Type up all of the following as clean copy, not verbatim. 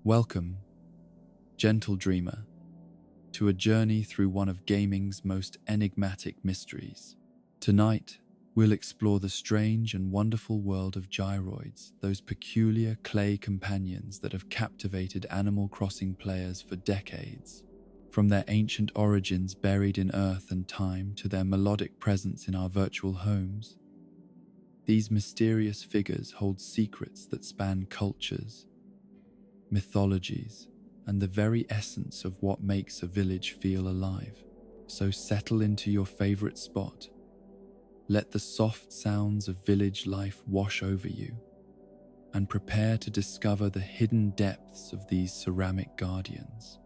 Welcome, gentle dreamer, to a journey through one of gaming's most enigmatic mysteries. Tonight, we'll explore the strange and wonderful world of gyroids, those peculiar clay companions that have captivated Animal Crossing players for decades. From their ancient origins buried in earth and time to their melodic presence in our virtual homes, these mysterious figures hold secrets that span cultures, mythologies, and the very essence of what makes a village feel alive. So settle into your favorite spot. Let the soft sounds of village life wash over you, and prepare to discover the hidden depths of these ceramic guardians.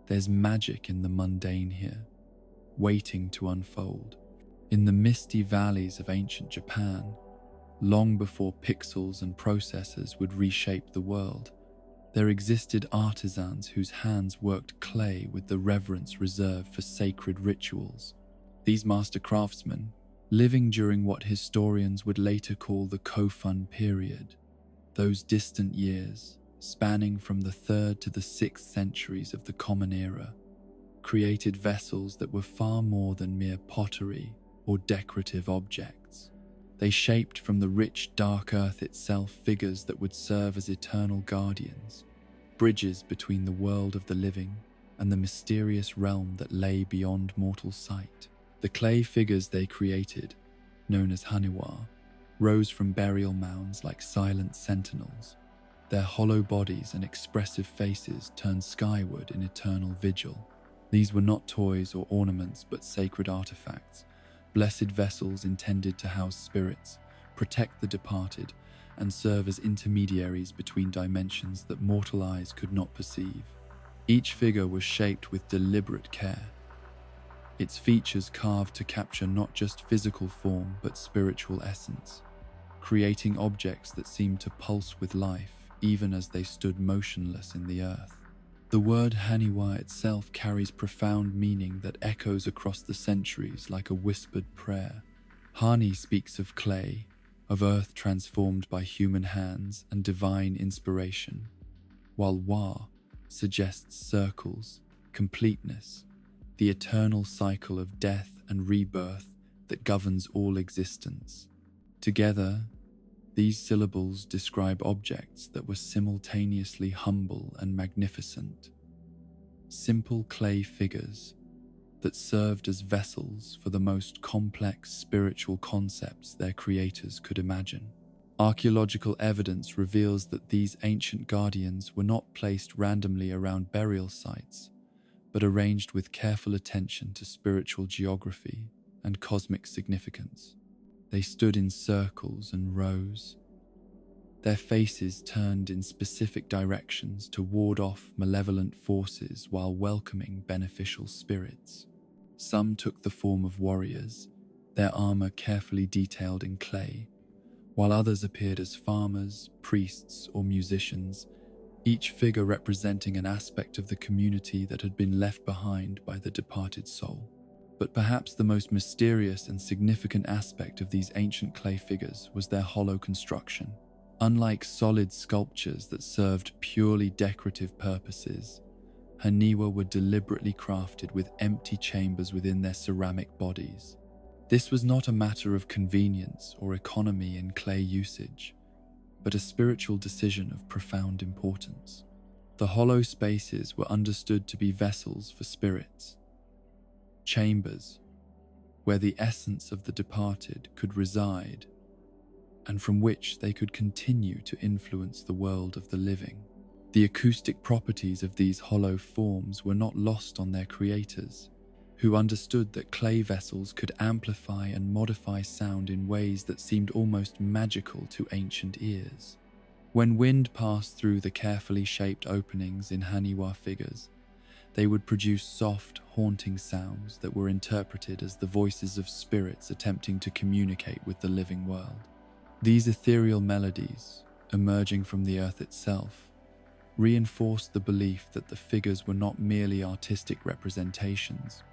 There's magic in the mundane here, waiting to unfold. In the misty valleys of ancient Japan, long before pixels and processors would reshape the world, there existed artisans whose hands worked clay with the reverence reserved for sacred rituals. These master craftsmen, living during what historians would later call the Kofun period, those distant years, spanning from the 3rd to the 6th centuries of the Common Era, created vessels that were far more than mere pottery or decorative objects. They shaped from the rich dark earth itself figures that would serve as eternal guardians, bridges between the world of the living and the mysterious realm that lay beyond mortal sight. The clay figures they created, known as Haniwa, rose from burial mounds like silent sentinels. Their hollow bodies and expressive faces turned skyward in eternal vigil. These were not toys or ornaments but sacred artifacts, blessed vessels intended to house spirits, protect the departed, and serve as intermediaries between dimensions that mortal eyes could not perceive. Each figure was shaped with deliberate care, its features carved to capture not just physical form but spiritual essence, creating objects that seemed to pulse with life even as they stood motionless in the earth. The word Haniwa itself carries profound meaning that echoes across the centuries like a whispered prayer. Hani speaks of clay, of earth transformed by human hands and divine inspiration, while Wa suggests circles, completeness, the eternal cycle of death and rebirth that governs all existence. Together, these syllables describe objects that were simultaneously humble and magnificent. Simple clay figures that served as vessels for the most complex spiritual concepts their creators could imagine. Archaeological evidence reveals that these ancient guardians were not placed randomly around burial sites, but arranged with careful attention to spiritual geography and cosmic significance. They stood in circles and rows, their faces turned in specific directions to ward off malevolent forces while welcoming beneficial spirits. Some took the form of warriors, their armor carefully detailed in clay, while others appeared as farmers, priests, or musicians, each figure representing an aspect of the community that had been left behind by the departed soul. But perhaps the most mysterious and significant aspect of these ancient clay figures was their hollow construction. Unlike solid sculptures that served purely decorative purposes, Haniwa were deliberately crafted with empty chambers within their ceramic bodies. This was not a matter of convenience or economy in clay usage, but a spiritual decision of profound importance. The hollow spaces were understood to be vessels for spirits, chambers where the essence of the departed could reside and from which they could continue to influence the world of the living. The acoustic properties of these hollow forms were not lost on their creators, who understood that clay vessels could amplify and modify sound in ways that seemed almost magical to ancient ears. When wind passed through the carefully shaped openings in Haniwa figures, they would produce soft, haunting sounds that were interpreted as the voices of spirits attempting to communicate with the living world. These ethereal melodies, emerging from the earth itself, reinforced the belief that the figures were not merely artistic representations,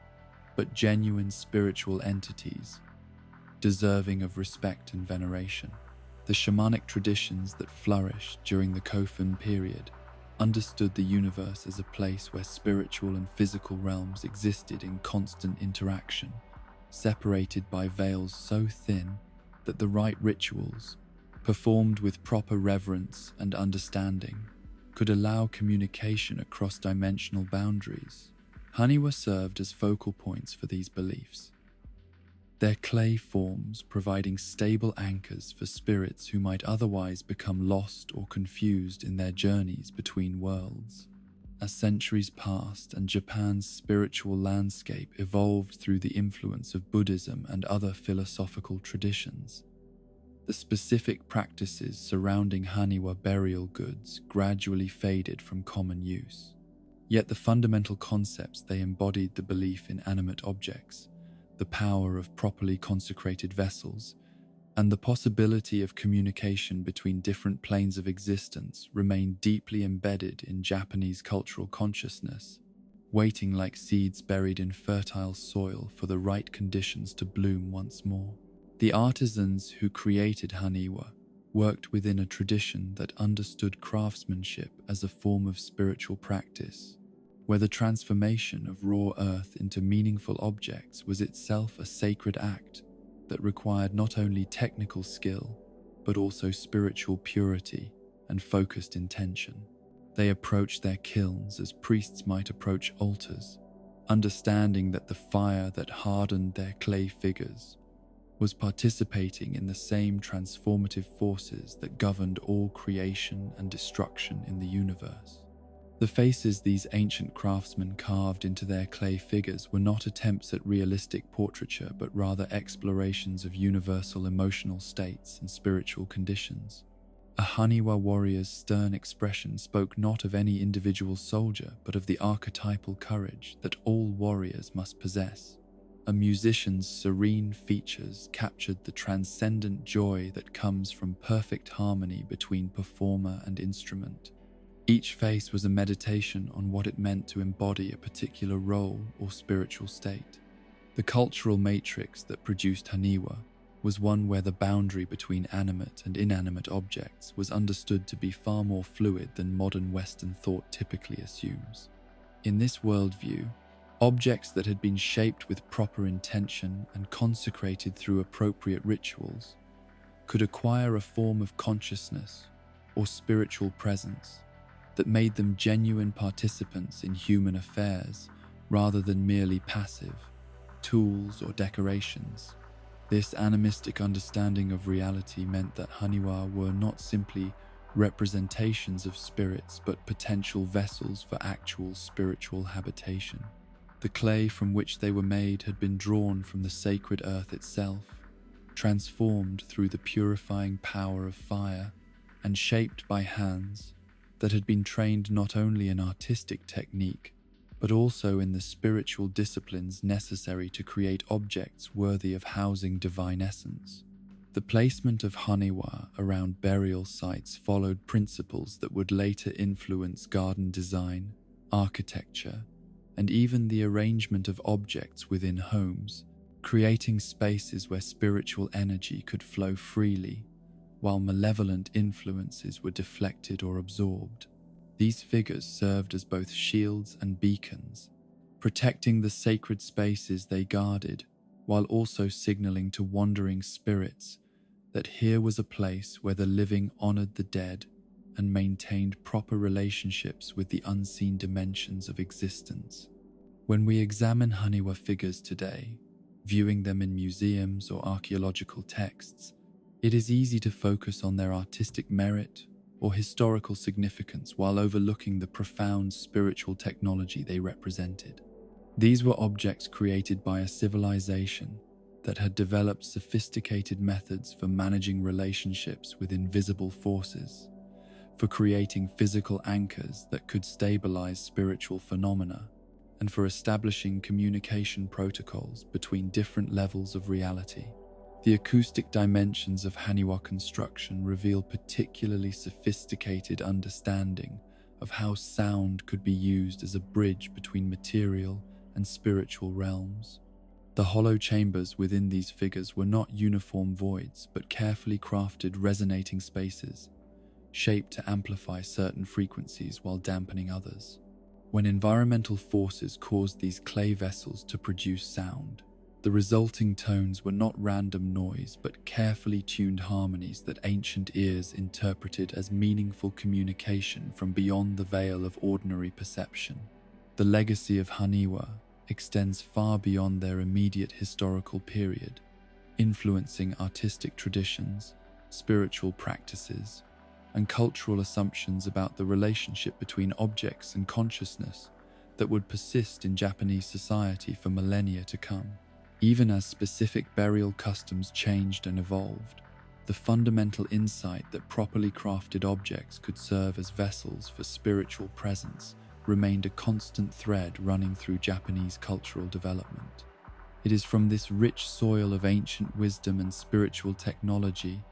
but genuine spiritual entities, deserving of respect and veneration. The shamanic traditions that flourished during the Kofun period understood the universe as a place where spiritual and physical realms existed in constant interaction, separated by veils so thin that the right rituals, performed with proper reverence and understanding, could allow communication across dimensional boundaries. Haniwa served as focal points for these beliefs, their clay forms providing stable anchors for spirits who might otherwise become lost or confused in their journeys between worlds. As centuries passed and Japan's spiritual landscape evolved through the influence of Buddhism and other philosophical traditions, the specific practices surrounding Haniwa burial goods gradually faded from common use. Yet the fundamental concepts they embodied, the belief in animate objects, the power of properly consecrated vessels, and the possibility of communication between different planes of existence, remain deeply embedded in Japanese cultural consciousness, waiting like seeds buried in fertile soil for the right conditions to bloom once more. The artisans who created Haniwa worked within a tradition that understood craftsmanship as a form of spiritual practice, where the transformation of raw earth into meaningful objects was itself a sacred act that required not only technical skill, but also spiritual purity and focused intention. They approached their kilns as priests might approach altars, understanding that the fire that hardened their clay figures was participating in the same transformative forces that governed all creation and destruction in the universe. The faces these ancient craftsmen carved into their clay figures were not attempts at realistic portraiture, but rather explorations of universal emotional states and spiritual conditions. A Haniwa warrior's stern expression spoke not of any individual soldier, but of the archetypal courage that all warriors must possess. A musician's serene features captured the transcendent joy that comes from perfect harmony between performer and instrument. Each face was a meditation on what it meant to embody a particular role or spiritual state. The cultural matrix that produced Haniwa was one where the boundary between animate and inanimate objects was understood to be far more fluid than modern Western thought typically assumes. In this worldview, objects that had been shaped with proper intention and consecrated through appropriate rituals could acquire a form of consciousness or spiritual presence that made them genuine participants in human affairs rather than merely passive tools or decorations. This animistic understanding of reality meant that Haniwa were not simply representations of spirits, but potential vessels for actual spiritual habitation. The clay from which they were made had been drawn from the sacred earth itself, transformed through the purifying power of fire, and shaped by hands that had been trained not only in artistic technique, but also in the spiritual disciplines necessary to create objects worthy of housing divine essence. The placement of Haniwa around burial sites followed principles that would later influence garden design, architecture, and even the arrangement of objects within homes, creating spaces where spiritual energy could flow freely, while malevolent influences were deflected or absorbed. These figures served as both shields and beacons, protecting the sacred spaces they guarded, while also signaling to wandering spirits that here was a place where the living honored the dead and maintained proper relationships with the unseen dimensions of existence. When we examine Haniwa figures today, viewing them in museums or archaeological texts, it is easy to focus on their artistic merit or historical significance while overlooking the profound spiritual technology they represented. These were objects created by a civilization that had developed sophisticated methods for managing relationships with invisible forces, for creating physical anchors that could stabilize spiritual phenomena, and for establishing communication protocols between different levels of reality. The acoustic dimensions of Haniwa construction reveal particularly sophisticated understanding of how sound could be used as a bridge between material and spiritual realms. The hollow chambers within these figures were not uniform voids, but carefully crafted resonating spaces, shaped to amplify certain frequencies while dampening others. When environmental forces caused these clay vessels to produce sound, the resulting tones were not random noise but carefully tuned harmonies that ancient ears interpreted as meaningful communication from beyond the veil of ordinary perception. The legacy of Haniwa extends far beyond their immediate historical period, influencing artistic traditions, spiritual practices, and cultural assumptions about the relationship between objects and consciousness that would persist in Japanese society for millennia to come. Even as specific burial customs changed and evolved, the fundamental insight that properly crafted objects could serve as vessels for spiritual presence remained a constant thread running through Japanese cultural development. It is from this rich soil of ancient wisdom and spiritual technology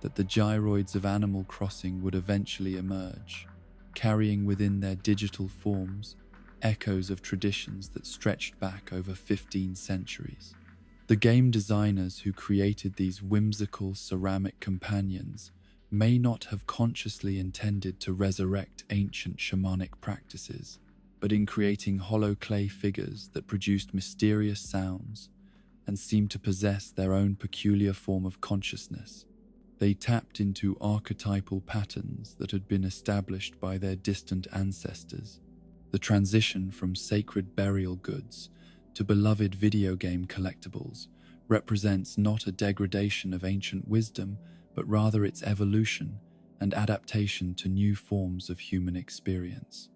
that the gyroids of Animal Crossing would eventually emerge, carrying within their digital forms echoes of traditions that stretched back over 15 centuries. The game designers who created these whimsical ceramic companions may not have consciously intended to resurrect ancient shamanic practices, but in creating hollow clay figures that produced mysterious sounds and seemed to possess their own peculiar form of consciousness, they tapped into archetypal patterns that had been established by their distant ancestors. The transition from sacred burial goods to beloved video game collectibles represents not a degradation of ancient wisdom, but rather its evolution and adaptation to new forms of human experience.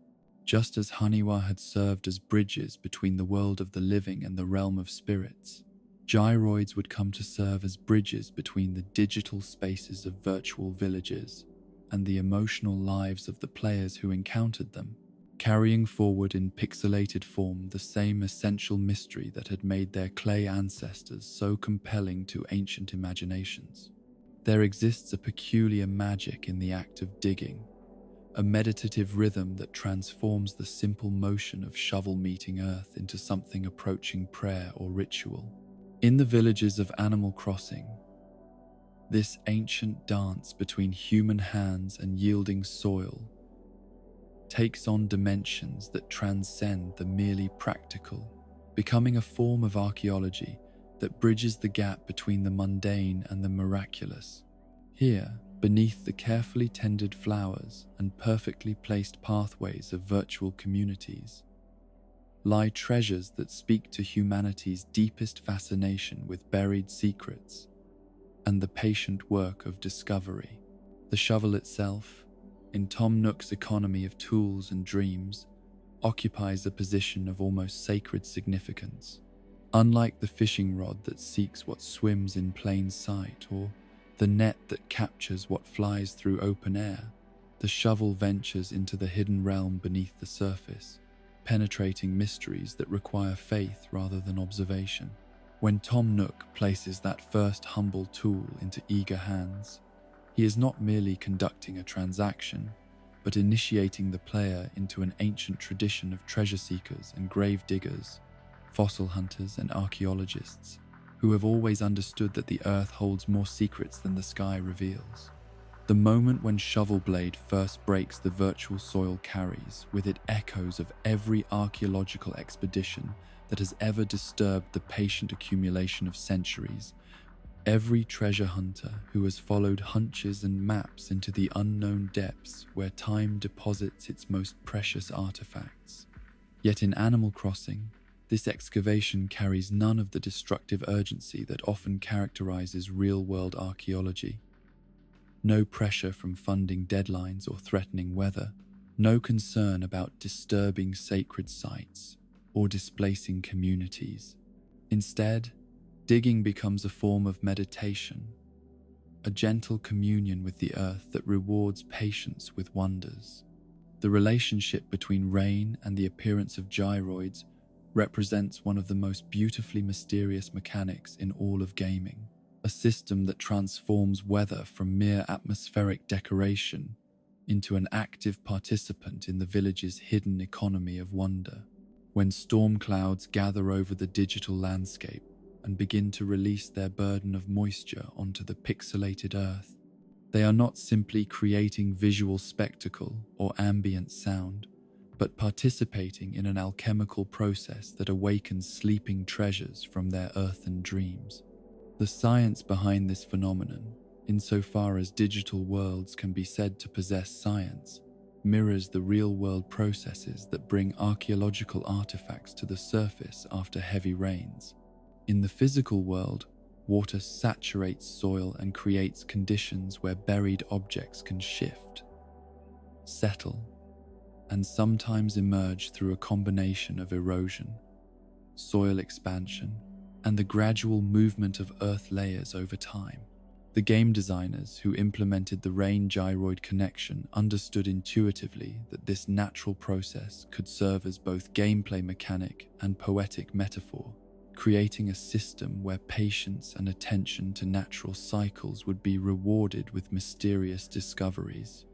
Just as Haniwa had served as bridges between the world of the living and the realm of spirits, gyroids would come to serve as bridges between the digital spaces of virtual villages and the emotional lives of the players who encountered them, carrying forward in pixelated form the same essential mystery that had made their clay ancestors so compelling to ancient imaginations. There exists a peculiar magic in the act of digging, a meditative rhythm that transforms the simple motion of shovel meeting earth into something approaching prayer or ritual. In the villages of Animal Crossing, this ancient dance between human hands and yielding soil takes on dimensions that transcend the merely practical, becoming a form of archaeology that bridges the gap between the mundane and the miraculous. Here, beneath the carefully tended flowers and perfectly placed pathways of virtual communities, lie treasures that speak to humanity's deepest fascination with buried secrets and the patient work of discovery. The shovel itself, in Tom Nook's economy of tools and dreams, occupies a position of almost sacred significance. Unlike the fishing rod that seeks what swims in plain sight, or the net that captures what flies through open air, the shovel ventures into the hidden realm beneath the surface, penetrating mysteries that require faith rather than observation. When Tom Nook places that first humble tool into eager hands, he is not merely conducting a transaction, but initiating the player into an ancient tradition of treasure seekers and grave diggers, fossil hunters and archaeologists, who have always understood that the earth holds more secrets than the sky reveals. The moment when Shovel Blade first breaks the virtual soil carries with it echoes of every archaeological expedition that has ever disturbed the patient accumulation of centuries. Every treasure hunter who has followed hunches and maps into the unknown depths where time deposits its most precious artifacts. Yet in Animal Crossing, this excavation carries none of the destructive urgency that often characterizes real-world archaeology. No pressure from funding deadlines or threatening weather, no concern about disturbing sacred sites or displacing communities. Instead, digging becomes a form of meditation, a gentle communion with the earth that rewards patience with wonders. The relationship between rain and the appearance of gyroids represents one of the most beautifully mysterious mechanics in all of gaming, a system that transforms weather from mere atmospheric decoration into an active participant in the village's hidden economy of wonder. When storm clouds gather over the digital landscape and begin to release their burden of moisture onto the pixelated earth, They are not simply creating visual spectacle or ambient sound, but participating in an alchemical process that awakens sleeping treasures from their earthen dreams. The science behind this phenomenon, insofar as digital worlds can be said to possess science, mirrors the real-world processes that bring archaeological artifacts to the surface after heavy rains. In the physical world, water saturates soil and creates conditions where buried objects can shift, settle, and sometimes emerge through a combination of erosion, soil expansion, and the gradual movement of earth layers over time. The game designers who implemented the rain-gyroid connection understood intuitively that this natural process could serve as both gameplay mechanic and poetic metaphor, creating a system where patience and attention to natural cycles would be rewarded with mysterious discoveries.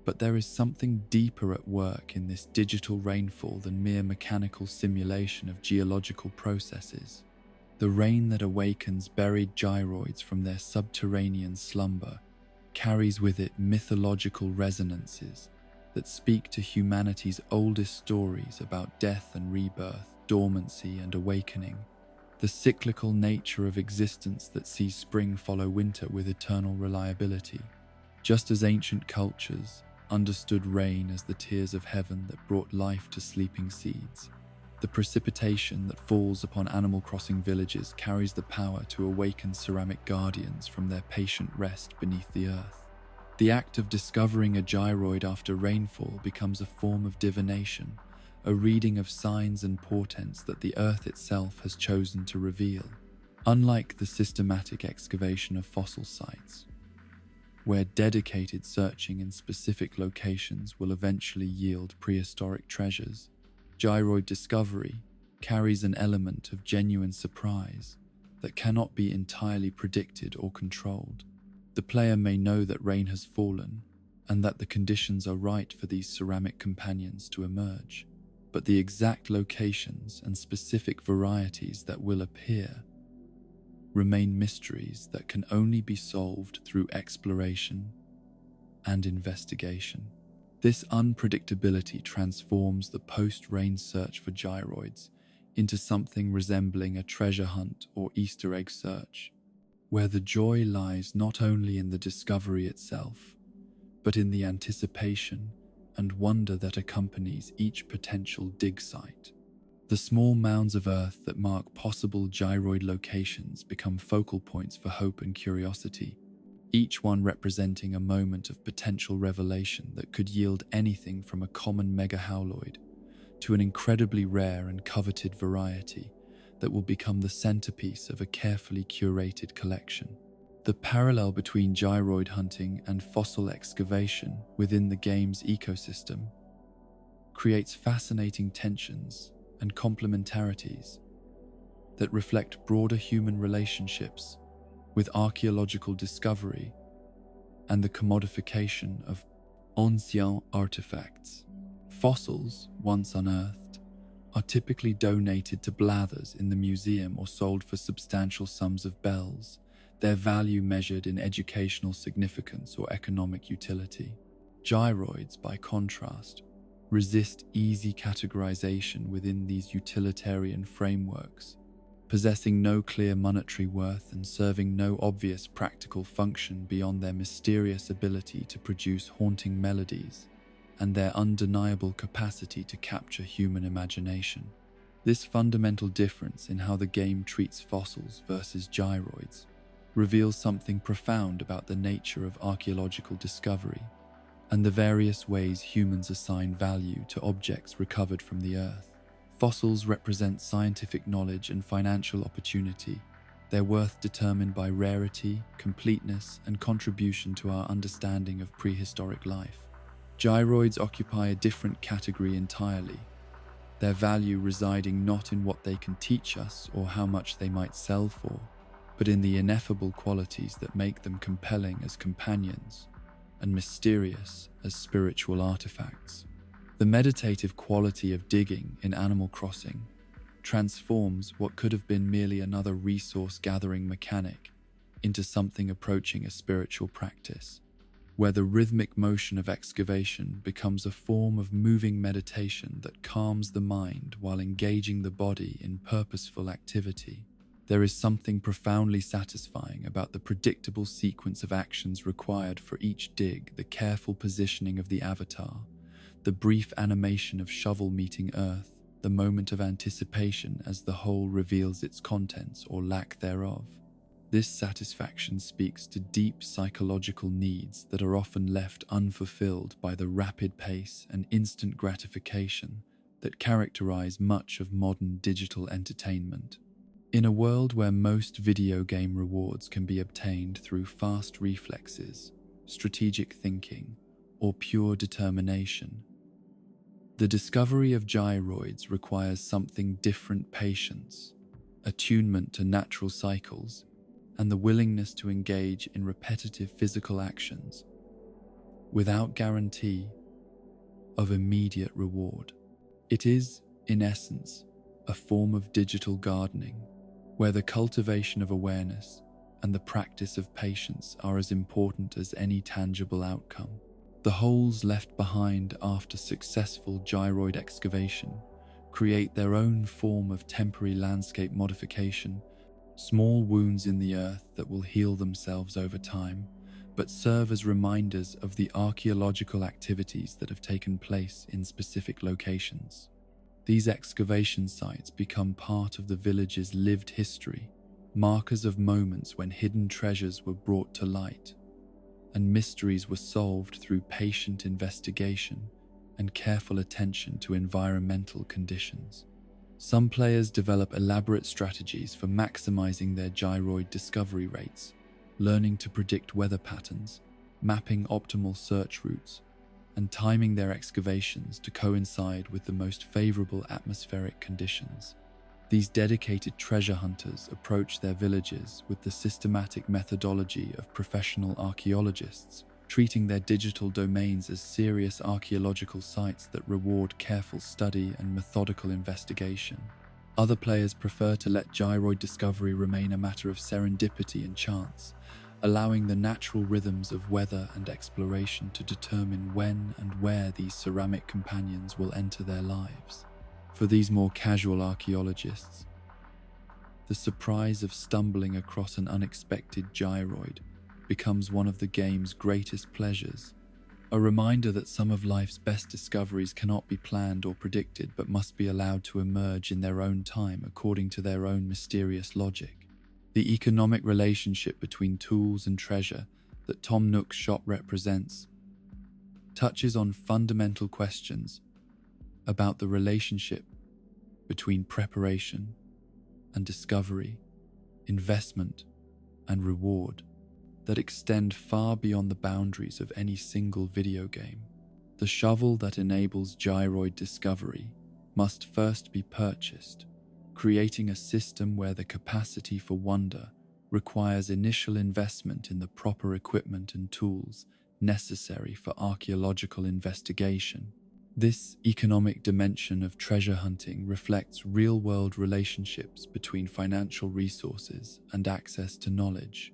But there is something deeper at work in this digital rainfall than mere mechanical simulation of geological processes. The rain that awakens buried gyroids from their subterranean slumber carries with it mythological resonances that speak to humanity's oldest stories about death and rebirth, dormancy and awakening, the cyclical nature of existence that sees spring follow winter with eternal reliability. Just as ancient cultures understood rain as the tears of heaven that brought life to sleeping seeds, the precipitation that falls upon Animal Crossing villages carries the power to awaken ceramic guardians from their patient rest beneath the earth. The act of discovering a gyroid after rainfall becomes a form of divination, a reading of signs and portents that the earth itself has chosen to reveal. Unlike the systematic excavation of fossil sites, where dedicated searching in specific locations will eventually yield prehistoric treasures, gyroid discovery carries an element of genuine surprise that cannot be entirely predicted or controlled. The player may know that rain has fallen and that the conditions are right for these ceramic companions to emerge, but the exact locations and specific varieties that will appear remain mysteries that can only be solved through exploration and investigation. This unpredictability transforms the post-rain search for gyroids into something resembling a treasure hunt or Easter egg search, where the joy lies not only in the discovery itself, but in the anticipation and wonder that accompanies each potential dig site. The small mounds of earth that mark possible gyroid locations become focal points for hope and curiosity, each one representing a moment of potential revelation that could yield anything from a common megahauloid to an incredibly rare and coveted variety that will become the centerpiece of a carefully curated collection. The parallel between gyroid hunting and fossil excavation within the game's ecosystem creates fascinating tensions and complementarities that reflect broader human relationships with archaeological discovery and the commodification of ancient artifacts. Fossils, once unearthed, are typically donated to blathers in the museum or sold for substantial sums of bells, their value measured in educational significance or economic utility. Gyroids, by contrast, resist easy categorization within these utilitarian frameworks, possessing no clear monetary worth and serving no obvious practical function beyond their mysterious ability to produce haunting melodies and their undeniable capacity to capture human imagination. This fundamental difference in how the game treats fossils versus gyroids reveals something profound about the nature of archaeological discovery and the various ways humans assign value to objects recovered from the earth. Fossils represent scientific knowledge and financial opportunity, their worth determined by rarity, completeness, and contribution to our understanding of prehistoric life. Gyroids occupy a different category entirely, their value residing not in what they can teach us or how much they might sell for, but in the ineffable qualities that make them compelling as companions and mysterious as spiritual artifacts. The meditative quality of digging in Animal Crossing transforms what could have been merely another resource-gathering mechanic into something approaching a spiritual practice. where the rhythmic motion of excavation becomes a form of moving meditation that calms the mind while engaging the body in purposeful activity. There is something profoundly satisfying about the predictable sequence of actions required for each dig, the careful positioning of the avatar, the brief animation of shovel meeting earth, the moment of anticipation as the whole reveals its contents or lack thereof. This satisfaction speaks to deep psychological needs that are often left unfulfilled by the rapid pace and instant gratification that characterize much of modern digital entertainment. In a world where most video game rewards can be obtained through fast reflexes, strategic thinking, or pure determination, the discovery of gyroids requires something different: patience, attunement to natural cycles, and the willingness to engage in repetitive physical actions without guarantee of immediate reward. It is, in essence, a form of digital gardening, where the cultivation of awareness and the practice of patience are as important as any tangible outcome. The holes left behind after successful gyroid excavation create their own form of temporary landscape modification, small wounds in the earth that will heal themselves over time, but serve as reminders of the archaeological activities that have taken place in specific locations. These excavation sites become part of the village's lived history, markers of moments when hidden treasures were brought to light, and mysteries were solved through patient investigation and careful attention to environmental conditions. Some players develop elaborate strategies for maximizing their gyroid discovery rates, learning to predict weather patterns, mapping optimal search routes, and timing their excavations to coincide with the most favorable atmospheric conditions. These dedicated treasure hunters approach their villages with the systematic methodology of professional archaeologists, treating their digital domains as serious archaeological sites that reward careful study and methodical investigation. Other players prefer to let gyroid discovery remain a matter of serendipity and chance, allowing the natural rhythms of weather and exploration to determine when and where these ceramic companions will enter their lives. For these more casual archaeologists, the surprise of stumbling across an unexpected gyroid becomes one of the game's greatest pleasures, a reminder that some of life's best discoveries cannot be planned or predicted but must be allowed to emerge in their own time according to their own mysterious logic. The economic relationship between tools and treasure that Tom Nook's shop represents touches on fundamental questions about the relationship between preparation and discovery, investment and reward, that extend far beyond the boundaries of any single video game. The shovel that enables gyroid discovery must first be purchased, creating a system where the capacity for wonder requires initial investment in the proper equipment and tools necessary for archaeological investigation. This economic dimension of treasure hunting reflects real-world relationships between financial resources and access to knowledge,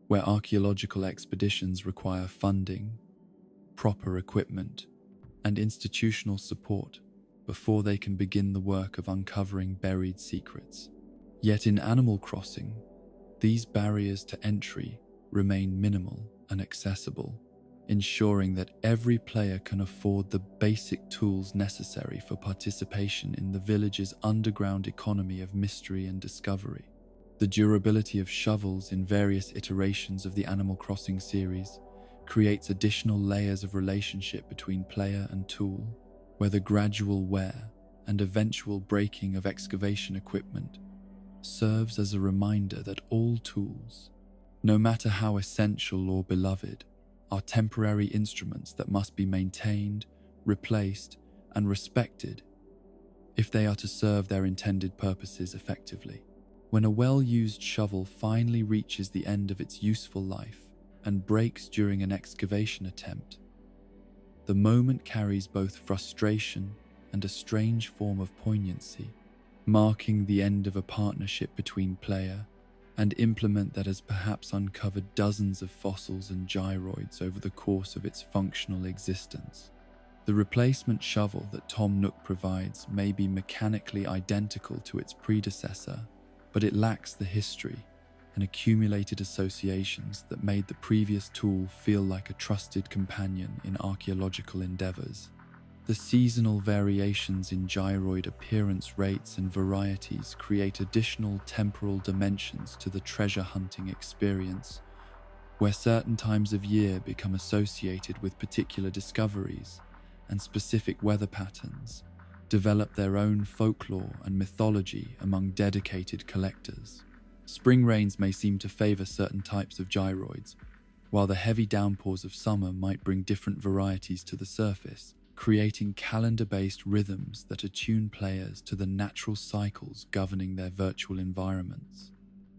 where archaeological expeditions require funding, proper equipment, and institutional support before they can begin the work of uncovering buried secrets. Yet in Animal Crossing, these barriers to entry remain minimal and accessible, ensuring that every player can afford the basic tools necessary for participation in the village's underground economy of mystery and discovery. The durability of shovels in various iterations of the Animal Crossing series creates additional layers of relationship between player and tool, where the gradual wear and eventual breaking of excavation equipment serves as a reminder that all tools, no matter how essential or beloved, are temporary instruments that must be maintained, replaced, and respected if they are to serve their intended purposes effectively. When a well-used shovel finally reaches the end of its useful life and breaks during an excavation attempt, the moment carries both frustration and a strange form of poignancy, marking the end of a partnership between player and implement that has perhaps uncovered dozens of fossils and gyroids over the course of its functional existence. The replacement shovel that Tom Nook provides may be mechanically identical to its predecessor, but it lacks the history and accumulated associations that made the previous tool feel like a trusted companion in archaeological endeavors. The seasonal variations in gyroid appearance rates and varieties create additional temporal dimensions to the treasure hunting experience, where certain times of year become associated with particular discoveries and specific weather patterns, develop their own folklore and mythology among dedicated collectors. Spring rains may seem to favor certain types of gyroids, while the heavy downpours of summer might bring different varieties to the surface, creating calendar-based rhythms that attune players to the natural cycles governing their virtual environments.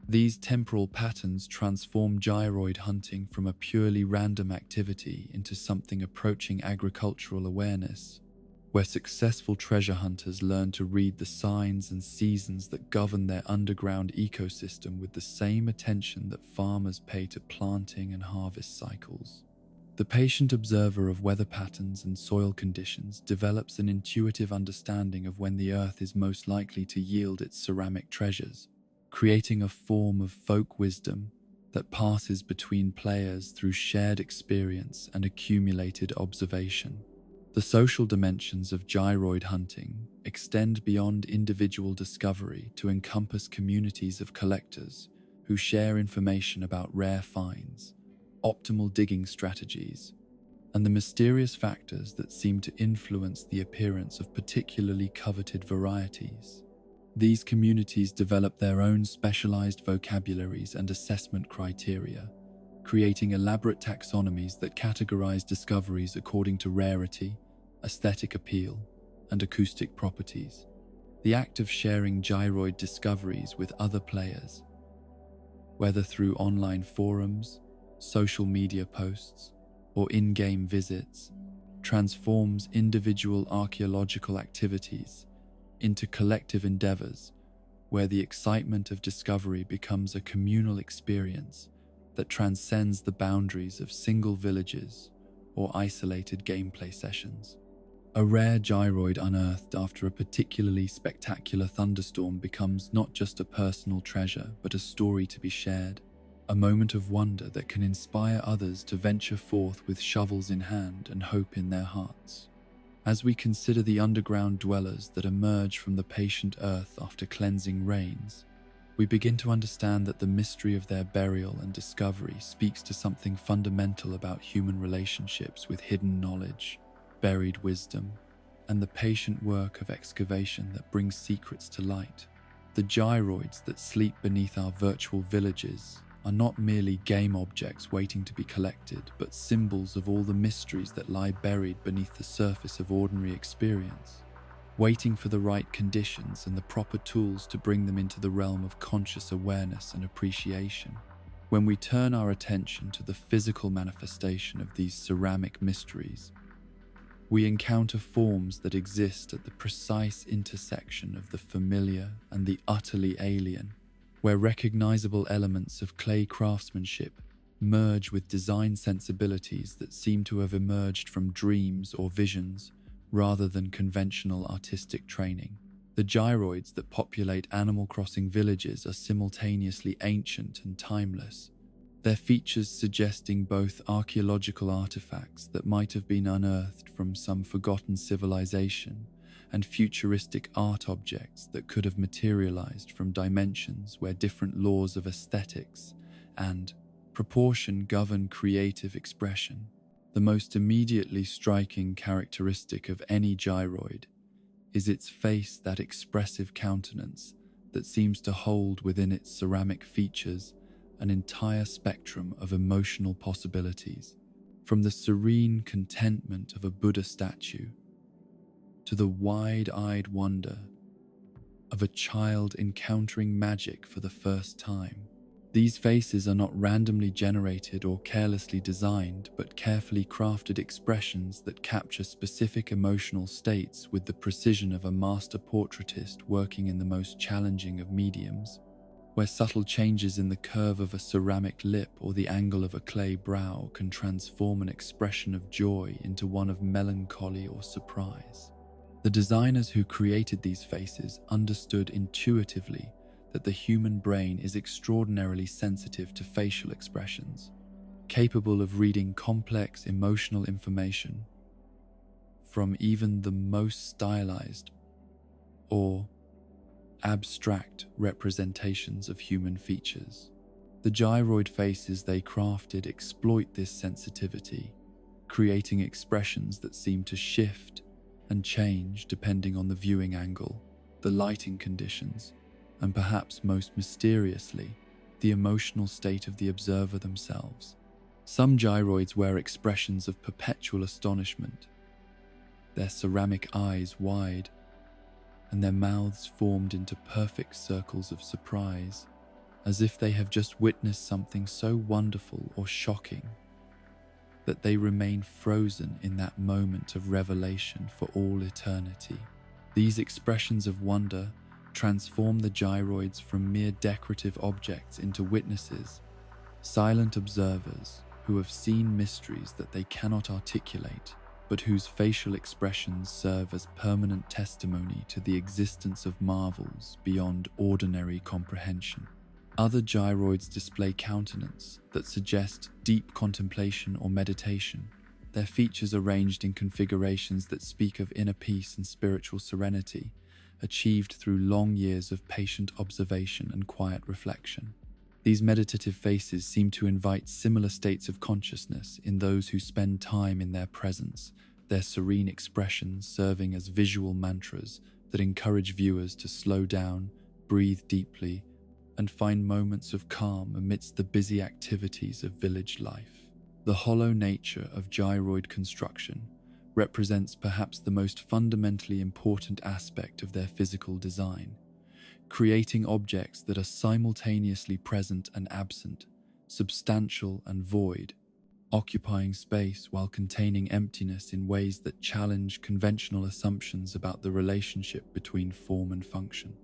These temporal patterns transform gyroid hunting from a purely random activity into something approaching agricultural awareness, where successful treasure hunters learn to read the signs and seasons that govern their underground ecosystem with the same attention that farmers pay to planting and harvest cycles. The patient observer of weather patterns and soil conditions develops an intuitive understanding of when the earth is most likely to yield its ceramic treasures, creating a form of folk wisdom that passes between players through shared experience and accumulated observation. The social dimensions of gyroid hunting extend beyond individual discovery to encompass communities of collectors who share information about rare finds, optimal digging strategies, and the mysterious factors that seem to influence the appearance of particularly coveted varieties. These communities develop their own specialized vocabularies and assessment criteria, creating elaborate taxonomies that categorize discoveries according to rarity, aesthetic appeal, and acoustic properties. The act of sharing gyroid discoveries with other players, whether through online forums, social media posts, or in-game visits, transforms individual archaeological activities into collective endeavors where the excitement of discovery becomes a communal experience that transcends the boundaries of single villages or isolated gameplay sessions. A rare gyroid unearthed after a particularly spectacular thunderstorm becomes not just a personal treasure, but a story to be shared, a moment of wonder that can inspire others to venture forth with shovels in hand and hope in their hearts. As we consider the underground dwellers that emerge from the patient earth after cleansing rains, we begin to understand that the mystery of their burial and discovery speaks to something fundamental about human relationships with hidden knowledge, buried wisdom, and the patient work of excavation that brings secrets to light. The gyroids that sleep beneath our virtual villages are not merely game objects waiting to be collected, but symbols of all the mysteries that lie buried beneath the surface of ordinary experience, waiting for the right conditions and the proper tools to bring them into the realm of conscious awareness and appreciation. When we turn our attention to the physical manifestation of these ceramic mysteries, we encounter forms that exist at the precise intersection of the familiar and the utterly alien, where recognizable elements of clay craftsmanship merge with design sensibilities that seem to have emerged from dreams or visions rather than conventional artistic training. The gyroids that populate Animal Crossing villages are simultaneously ancient and timeless, their features suggesting both archaeological artifacts that might have been unearthed from some forgotten civilization and futuristic art objects that could have materialized from dimensions where different laws of aesthetics and proportion govern creative expression. The most immediately striking characteristic of any gyroid is its face, that expressive countenance that seems to hold within its ceramic features an entire spectrum of emotional possibilities, from the serene contentment of a Buddha statue to the wide-eyed wonder of a child encountering magic for the first time. These faces are not randomly generated or carelessly designed, but carefully crafted expressions that capture specific emotional states with the precision of a master portraitist working in the most challenging of mediums. where subtle changes in the curve of a ceramic lip or the angle of a clay brow can transform an expression of joy into one of melancholy or surprise. The designers who created these faces understood intuitively that the human brain is extraordinarily sensitive to facial expressions, capable of reading complex emotional information from even the most stylized or abstract representations of human features. The gyroid faces they crafted exploit this sensitivity, creating expressions that seem to shift and change depending on the viewing angle, the lighting conditions, and perhaps most mysteriously, the emotional state of the observer themselves. Some gyroids wear expressions of perpetual astonishment, their ceramic eyes wide and their mouths formed into perfect circles of surprise, as if they have just witnessed something so wonderful or shocking that they remain frozen in that moment of revelation for all eternity. These expressions of wonder transform the gyroids from mere decorative objects into witnesses, silent observers who have seen mysteries that they cannot articulate, but whose facial expressions serve as permanent testimony to the existence of marvels beyond ordinary comprehension. Other gyroids display countenance that suggest deep contemplation or meditation, their features arranged in configurations that speak of inner peace and spiritual serenity, achieved through long years of patient observation and quiet reflection. These meditative faces seem to invite similar states of consciousness in those who spend time in their presence, their serene expressions serving as visual mantras that encourage viewers to slow down, breathe deeply, and find moments of calm amidst the busy activities of village life. The hollow nature of gyroid construction represents perhaps the most fundamentally important aspect of their physical design, creating objects that are simultaneously present and absent, substantial and void, occupying space while containing emptiness in ways that challenge conventional assumptions about the relationship between form and function.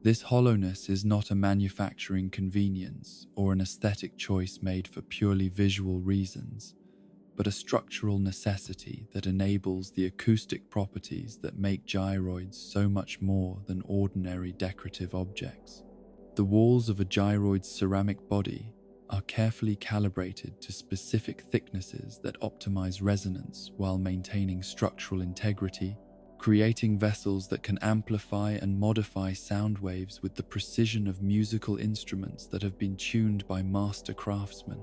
This hollowness is not a manufacturing convenience or an aesthetic choice made for purely visual reasons, but a structural necessity that enables the acoustic properties that make gyroids so much more than ordinary decorative objects. The walls of a gyroid's ceramic body are carefully calibrated to specific thicknesses that optimize resonance while maintaining structural integrity, creating vessels that can amplify and modify sound waves with the precision of musical instruments that have been tuned by master craftsmen.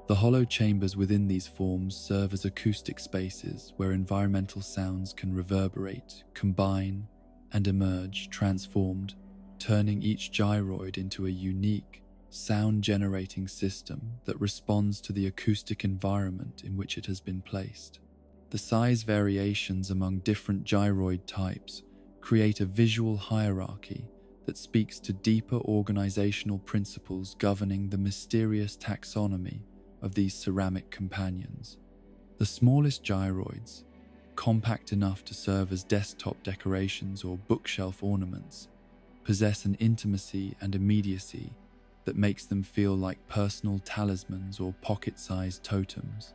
The hollow chambers within these forms serve as acoustic spaces where environmental sounds can reverberate, combine, and emerge transformed, turning each gyroid into a unique, sound-generating system that responds to the acoustic environment in which it has been placed. The size variations among different gyroid types create a visual hierarchy that speaks to deeper organizational principles governing the mysterious taxonomy of these ceramic companions. The smallest gyroids, compact enough to serve as desktop decorations or bookshelf ornaments, possess an intimacy and immediacy that makes them feel like personal talismans or pocket-sized totems,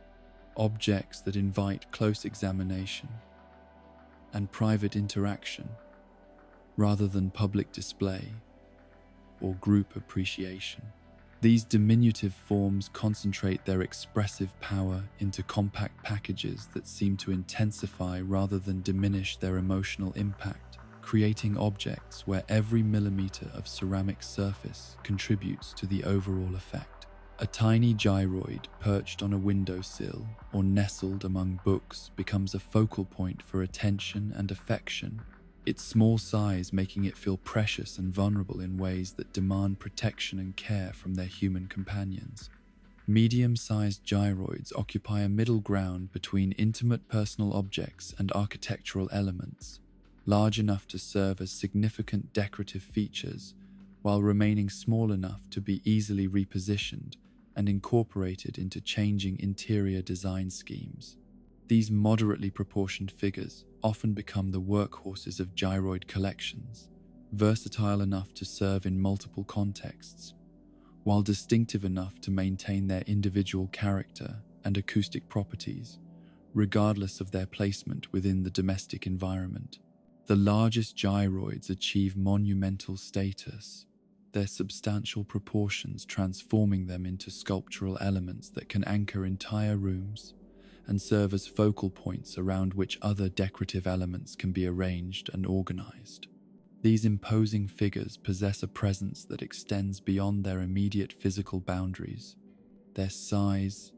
objects that invite close examination and private interaction rather than public display or group appreciation. These diminutive forms concentrate their expressive power into compact packages that seem to intensify rather than diminish their emotional impact, creating objects where every millimeter of ceramic surface contributes to the overall effect. A tiny gyroid perched on a windowsill or nestled among books becomes a focal point for attention and affection, its small size making it feel precious and vulnerable in ways that demand protection and care from their human companions. Medium-sized gyroids occupy a middle ground between intimate personal objects and architectural elements, large enough to serve as significant decorative features, while remaining small enough to be easily repositioned and incorporated into changing interior design schemes. These moderately proportioned figures often become the workhorses of gyroid collections, versatile enough to serve in multiple contexts, while distinctive enough to maintain their individual character and acoustic properties, regardless of their placement within the domestic environment. The largest gyroids achieve monumental status, their substantial proportions transforming them into sculptural elements that can anchor entire rooms and serve as focal points around which other decorative elements can be arranged and organized. These imposing figures possess a presence that extends beyond their immediate physical boundaries, their size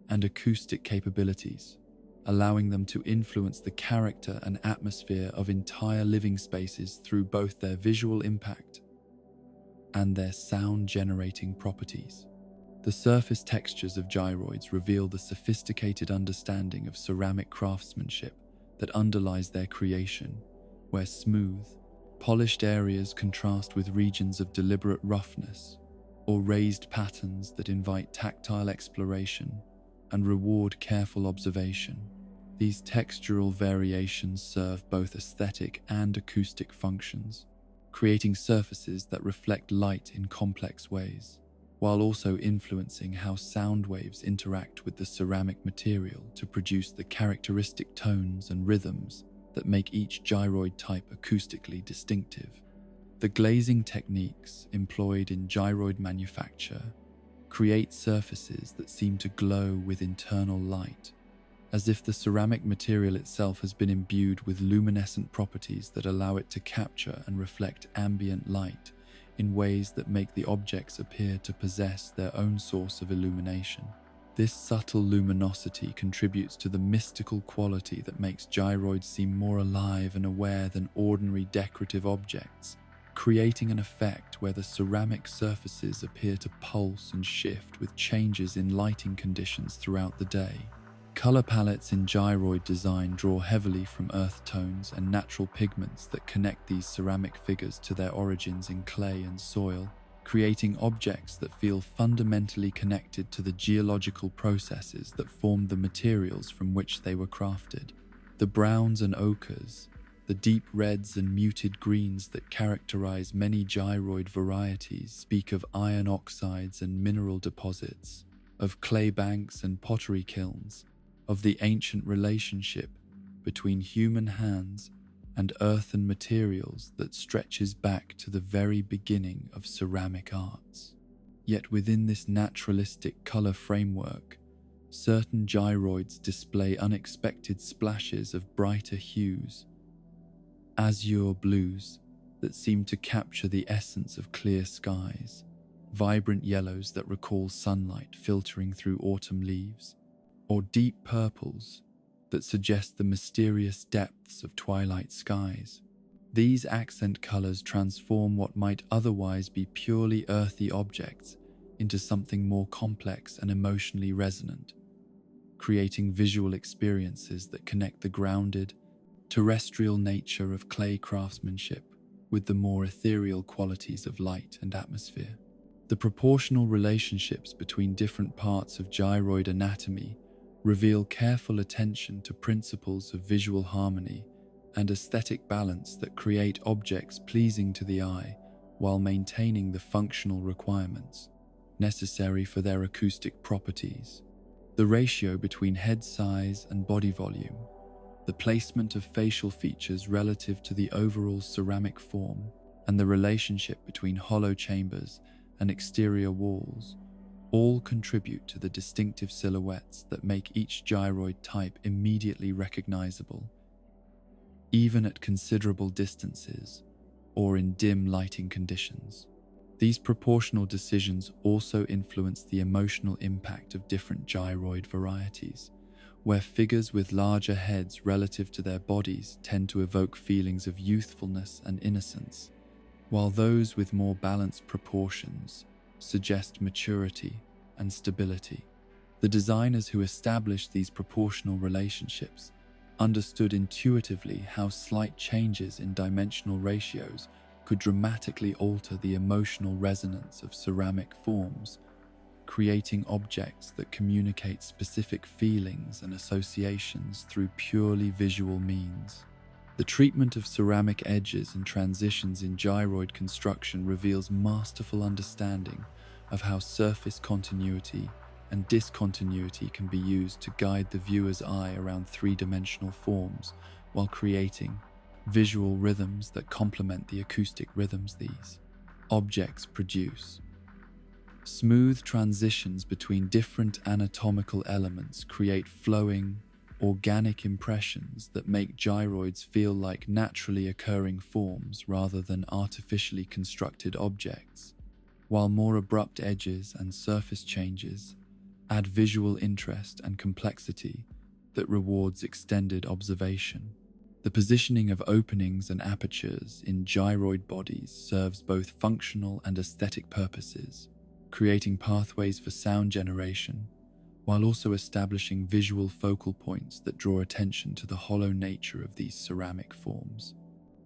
and acoustic capabilities, allowing them to influence the character and atmosphere of entire living spaces through both their visual impact and their sound-generating properties. The surface textures of gyroids reveal the sophisticated understanding of ceramic craftsmanship that underlies their creation, where smooth, polished areas contrast with regions of deliberate roughness, or raised patterns that invite tactile exploration and reward careful observation. These textural variations serve both aesthetic and acoustic functions, creating surfaces that reflect light in complex ways, while also influencing how sound waves interact with the ceramic material to produce the characteristic tones and rhythms that make each gyroid type acoustically distinctive. The glazing techniques employed in gyroid manufacture create surfaces that seem to glow with internal light, as if the ceramic material itself has been imbued with luminescent properties that allow it to capture and reflect ambient light in ways that make the objects appear to possess their own source of illumination. This subtle luminosity contributes to the mystical quality that makes gyroids seem more alive and aware than ordinary decorative objects, creating an effect where the ceramic surfaces appear to pulse and shift with changes in lighting conditions throughout the day. Color palettes in gyroid design draw heavily from earth tones and natural pigments that connect these ceramic figures to their origins in clay and soil, creating objects that feel fundamentally connected to the geological processes that formed the materials from which they were crafted. The browns and ochres, the deep reds and muted greens that characterize many gyroid varieties speak of iron oxides and mineral deposits, of clay banks and pottery kilns, of the ancient relationship between human hands and earthen materials that stretches back to the very beginning of ceramic arts. Yet within this naturalistic color framework, certain gyroids display unexpected splashes of brighter hues, azure blues that seem to capture the essence of clear skies, vibrant yellows that recall sunlight filtering through autumn leaves, or deep purples that suggest the mysterious depths of twilight skies. These accent colors transform what might otherwise be purely earthy objects into something more complex and emotionally resonant, creating visual experiences that connect the grounded, terrestrial nature of clay craftsmanship with the more ethereal qualities of light and atmosphere. The proportional relationships between different parts of gyroid anatomy reveal careful attention to principles of visual harmony and aesthetic balance that create objects pleasing to the eye while maintaining the functional requirements necessary for their acoustic properties. The ratio between head size and body volume, the placement of facial features relative to the overall ceramic form, and the relationship between hollow chambers and exterior walls all contribute to the distinctive silhouettes that make each gyroid type immediately recognizable, even at considerable distances or in dim lighting conditions. These proportional decisions also influence the emotional impact of different gyroid varieties, where figures with larger heads relative to their bodies tend to evoke feelings of youthfulness and innocence, while those with more balanced proportions suggest maturity and stability. The designers who established these proportional relationships understood intuitively how slight changes in dimensional ratios could dramatically alter the emotional resonance of ceramic forms, creating objects that communicate specific feelings and associations through purely visual means. The treatment of ceramic edges and transitions in gyroid construction reveals masterful understanding of how surface continuity and discontinuity can be used to guide the viewer's eye around three-dimensional forms while creating visual rhythms that complement the acoustic rhythms these objects produce. Smooth transitions between different anatomical elements create flowing, organic impressions that make gyroids feel like naturally occurring forms rather than artificially constructed objects, while more abrupt edges and surface changes add visual interest and complexity that rewards extended observation. The positioning of openings and apertures in gyroid bodies serves both functional and aesthetic purposes, creating pathways for sound generation, while also establishing visual focal points that draw attention to the hollow nature of these ceramic forms.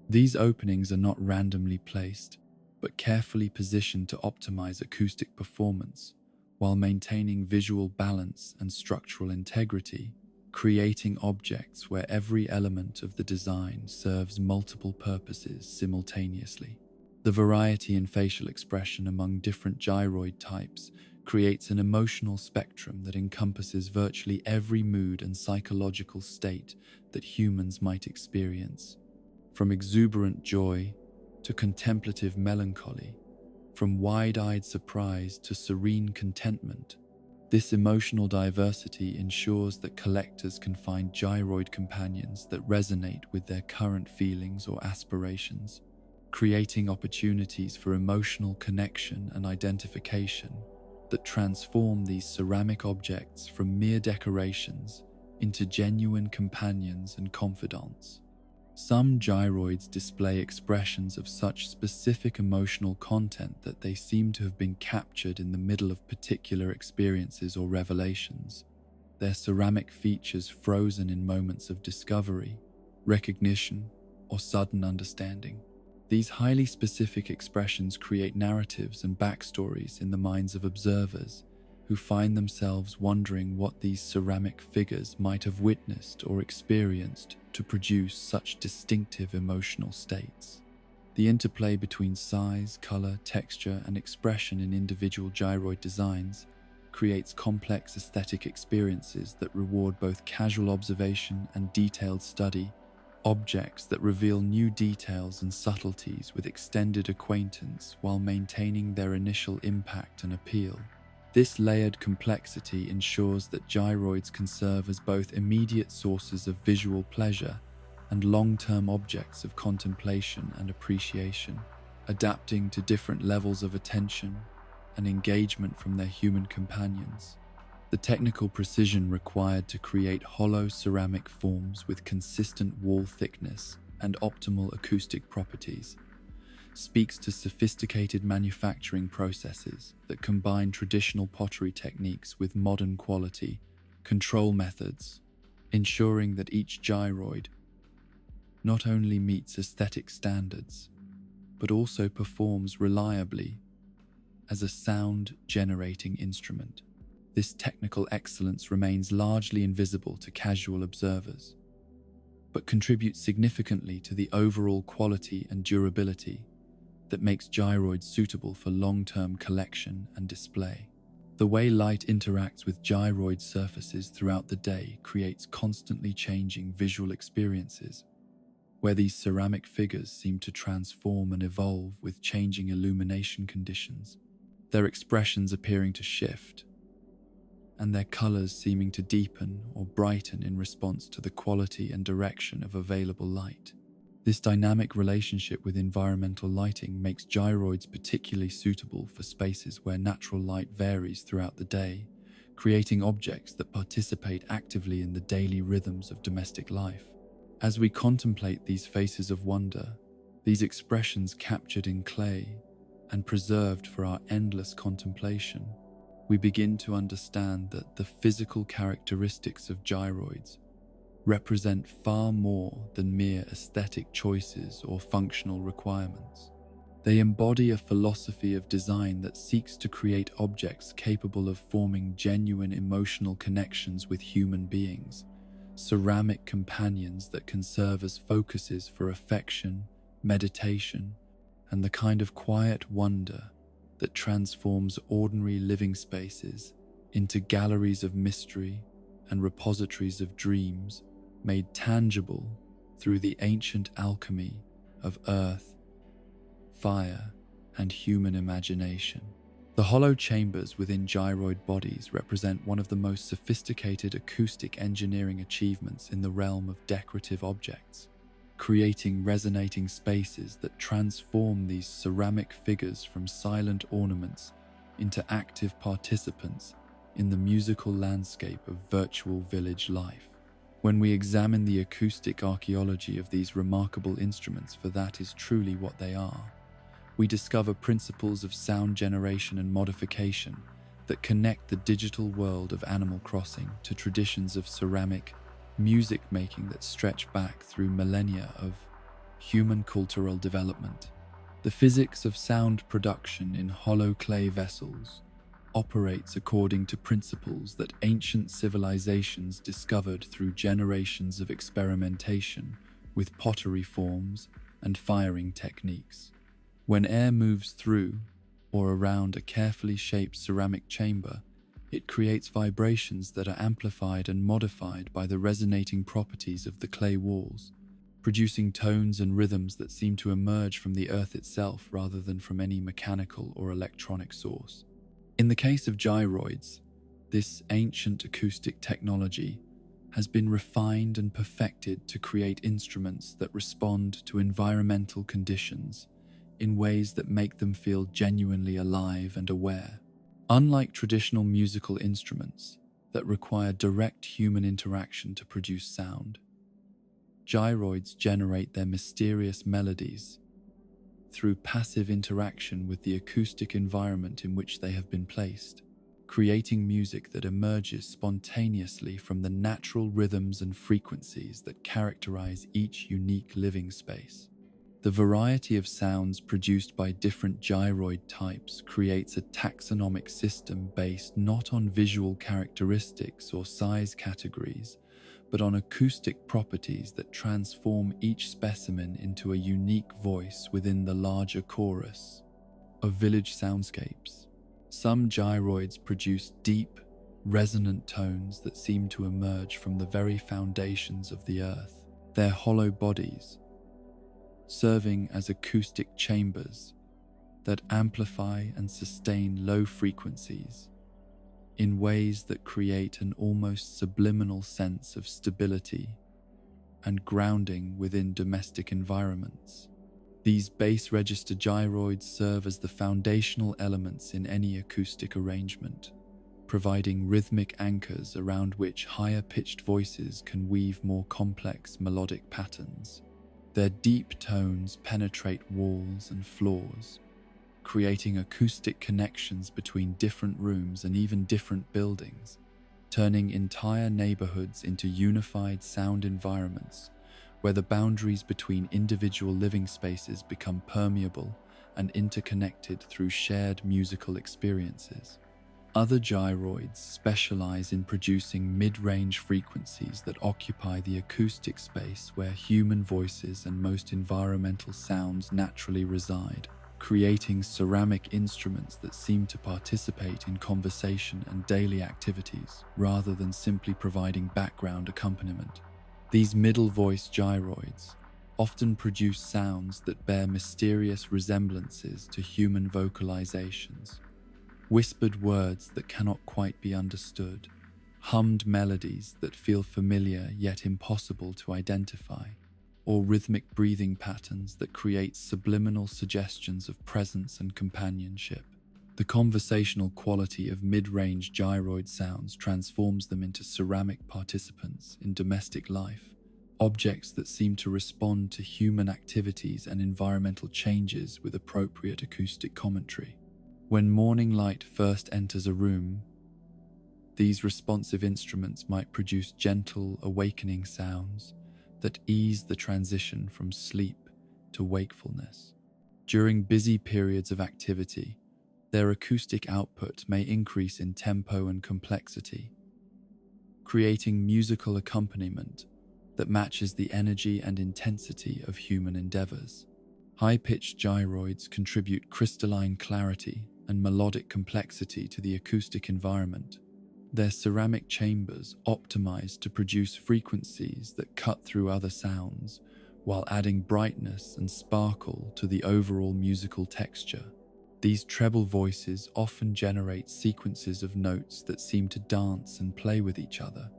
These openings are not randomly placed, but carefully positioned to optimize acoustic performance, while maintaining visual balance and structural integrity, creating objects where every element of the design serves multiple purposes simultaneously. The variety in facial expression among different gyroid types creates an emotional spectrum that encompasses virtually every mood and psychological state that humans might experience, from exuberant joy to contemplative melancholy, from wide-eyed surprise to serene contentment. This emotional diversity ensures that collectors can find gyroid companions that resonate with their current feelings or aspirations, creating opportunities for emotional connection and identification that transform these ceramic objects from mere decorations into genuine companions and confidants. Some gyroids display expressions of such specific emotional content that they seem to have been captured in the middle of particular experiences or revelations, their ceramic features frozen in moments of discovery, recognition, or sudden understanding. These highly specific expressions create narratives and backstories in the minds of observers who find themselves wondering what these ceramic figures might have witnessed or experienced to produce such distinctive emotional states. The interplay between size, color, texture, and expression in individual gyroid designs creates complex aesthetic experiences that reward both casual observation and detailed study, objects that reveal new details and subtleties with extended acquaintance while maintaining their initial impact and appeal. This layered complexity ensures that gyroids can serve as both immediate sources of visual pleasure and long-term objects of contemplation and appreciation, adapting to different levels of attention and engagement from their human companions. The technical precision required to create hollow ceramic forms with consistent wall thickness and optimal acoustic properties speaks to sophisticated manufacturing processes that combine traditional pottery techniques with modern quality control methods, ensuring that each gyroid not only meets aesthetic standards, but also performs reliably as a sound-generating instrument. This technical excellence remains largely invisible to casual observers, but contributes significantly to the overall quality and durability that makes gyroids suitable for long-term collection and display. The way light interacts with gyroid surfaces throughout the day creates constantly changing visual experiences, where these ceramic figures seem to transform and evolve with changing illumination conditions, their expressions appearing to shift, and their colors seeming to deepen or brighten in response to the quality and direction of available light. This dynamic relationship with environmental lighting makes gyroids particularly suitable for spaces where natural light varies throughout the day, creating objects that participate actively in the daily rhythms of domestic life. As we contemplate these faces of wonder, these expressions captured in clay and preserved for our endless contemplation, we begin to understand that the physical characteristics of gyroids represent far more than mere aesthetic choices or functional requirements. They embody a philosophy of design that seeks to create objects capable of forming genuine emotional connections with human beings, ceramic companions that can serve as focuses for affection, meditation, and the kind of quiet wonder that transforms ordinary living spaces into galleries of mystery and repositories of dreams made tangible through the ancient alchemy of earth, fire, and human imagination. The hollow chambers within gyroid bodies represent one of the most sophisticated acoustic engineering achievements in the realm of decorative objects, creating resonating spaces that transform these ceramic figures from silent ornaments into active participants in the musical landscape of virtual village life. When we examine the acoustic archaeology of these remarkable instruments, for that is truly what they are, we discover principles of sound generation and modification that connect the digital world of Animal Crossing to traditions of ceramic music making that stretch back through millennia of human cultural development. The physics of sound production in hollow clay vessels operates according to principles that ancient civilizations discovered through generations of experimentation with pottery forms and firing techniques. When air moves through or around a carefully shaped ceramic chamber, it creates vibrations that are amplified and modified by the resonating properties of the clay walls, producing tones and rhythms that seem to emerge from the earth itself rather than from any mechanical or electronic source. In the case of gyroids, this ancient acoustic technology has been refined and perfected to create instruments that respond to environmental conditions in ways that make them feel genuinely alive and aware. Unlike traditional musical instruments that require direct human interaction to produce sound, gyroids generate their mysterious melodies through passive interaction with the acoustic environment in which they have been placed, creating music that emerges spontaneously from the natural rhythms and frequencies that characterize each unique living space. The variety of sounds produced by different gyroid types creates a taxonomic system based not on visual characteristics or size categories, but on acoustic properties that transform each specimen into a unique voice within the larger chorus of village soundscapes. Some gyroids produce deep, resonant tones that seem to emerge from the very foundations of the earth. Their hollow bodies, serving as acoustic chambers that amplify and sustain low frequencies in ways that create an almost subliminal sense of stability and grounding within domestic environments. These bass register gyroids serve as the foundational elements in any acoustic arrangement, providing rhythmic anchors around which higher-pitched voices can weave more complex melodic patterns. Their deep tones penetrate walls and floors, creating acoustic connections between different rooms and even different buildings, turning entire neighborhoods into unified sound environments where the boundaries between individual living spaces become permeable and interconnected through shared musical experiences. Other gyroids specialize in producing mid-range frequencies that occupy the acoustic space where human voices and most environmental sounds naturally reside, creating ceramic instruments that seem to participate in conversation and daily activities rather than simply providing background accompaniment. These middle voice gyroids often produce sounds that bear mysterious resemblances to human vocalizations, whispered words that cannot quite be understood, hummed melodies that feel familiar yet impossible to identify, or rhythmic breathing patterns that create subliminal suggestions of presence and companionship. The conversational quality of mid-range gyroid sounds transforms them into ceramic participants in domestic life, objects that seem to respond to human activities and environmental changes with appropriate acoustic commentary. When morning light first enters a room, these responsive instruments might produce gentle, awakening sounds that ease the transition from sleep to wakefulness. During busy periods of activity, their acoustic output may increase in tempo and complexity, creating musical accompaniment that matches the energy and intensity of human endeavors. High-pitched gyroids contribute crystalline clarity and melodic complexity to the acoustic environment. Their ceramic chambers optimized to produce frequencies that cut through other sounds, while adding brightness and sparkle to the overall musical texture. These treble voices often generate sequences of notes that seem to dance and play with each other,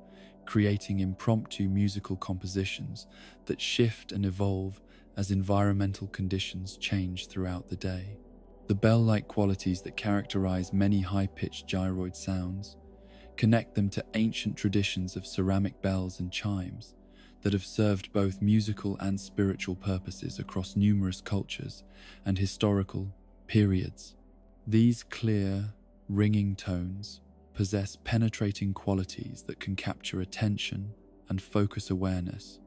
creating impromptu musical compositions that shift and evolve as environmental conditions change throughout the day. The bell-like qualities that characterize many high-pitched gyroid sounds connect them to ancient traditions of ceramic bells and chimes that have served both musical and spiritual purposes across numerous cultures and historical periods. These clear, ringing tones possess penetrating qualities that can capture attention and focus awareness,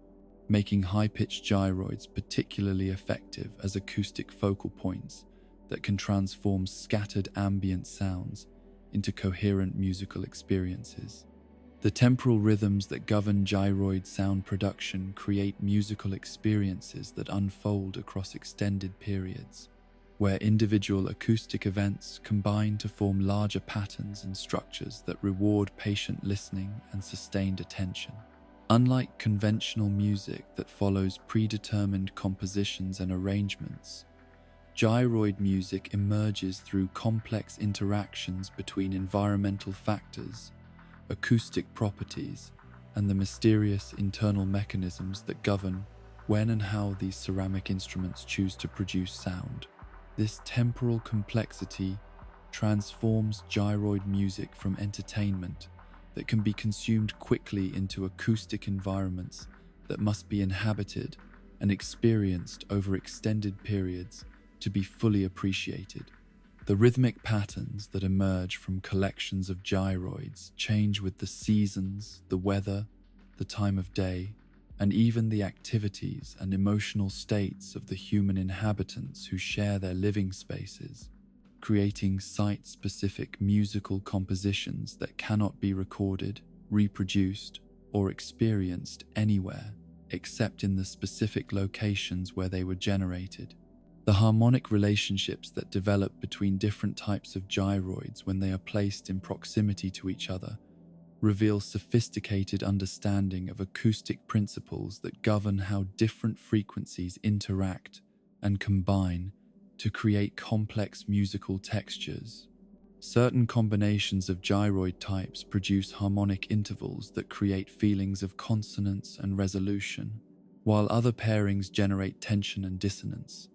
making high-pitched gyroids particularly effective as acoustic focal points that can transform scattered ambient sounds into coherent musical experiences. The temporal rhythms that govern gyroid sound production create musical experiences that unfold across extended periods, where individual acoustic events combine to form larger patterns and structures that reward patient listening and sustained attention. Unlike conventional music that follows predetermined compositions and arrangements, gyroid music emerges through complex interactions between environmental factors, acoustic properties, and the mysterious internal mechanisms that govern when and how these ceramic instruments choose to produce sound. This temporal complexity transforms gyroid music from entertainment that can be consumed quickly into acoustic environments that must be inhabited and experienced over extended periods to be fully appreciated. The rhythmic patterns that emerge from collections of gyroids change with the seasons, the weather, the time of day, and even the activities and emotional states of the human inhabitants who share their living spaces, creating site-specific musical compositions that cannot be recorded, reproduced, or experienced anywhere except in the specific locations where they were generated. The harmonic relationships that develop between different types of gyroids when they are placed in proximity to each other reveal sophisticated understanding of acoustic principles that govern how different frequencies interact and combine to create complex musical textures. Certain combinations of gyroid types produce harmonic intervals that create feelings of consonance and resolution, while other pairings generate tension and dissonance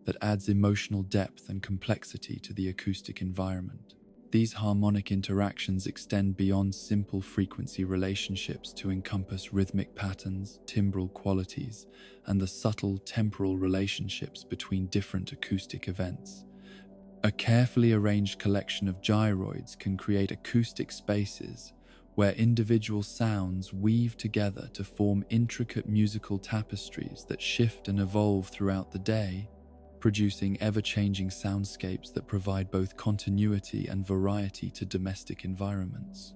that adds emotional depth and complexity to the acoustic environment. These harmonic interactions extend beyond simple frequency relationships to encompass rhythmic patterns, timbral qualities, and the subtle temporal relationships between different acoustic events. A carefully arranged collection of gyroids can create acoustic spaces where individual sounds weave together to form intricate musical tapestries that shift and evolve throughout the day, producing ever-changing soundscapes that provide both continuity and variety to domestic environments.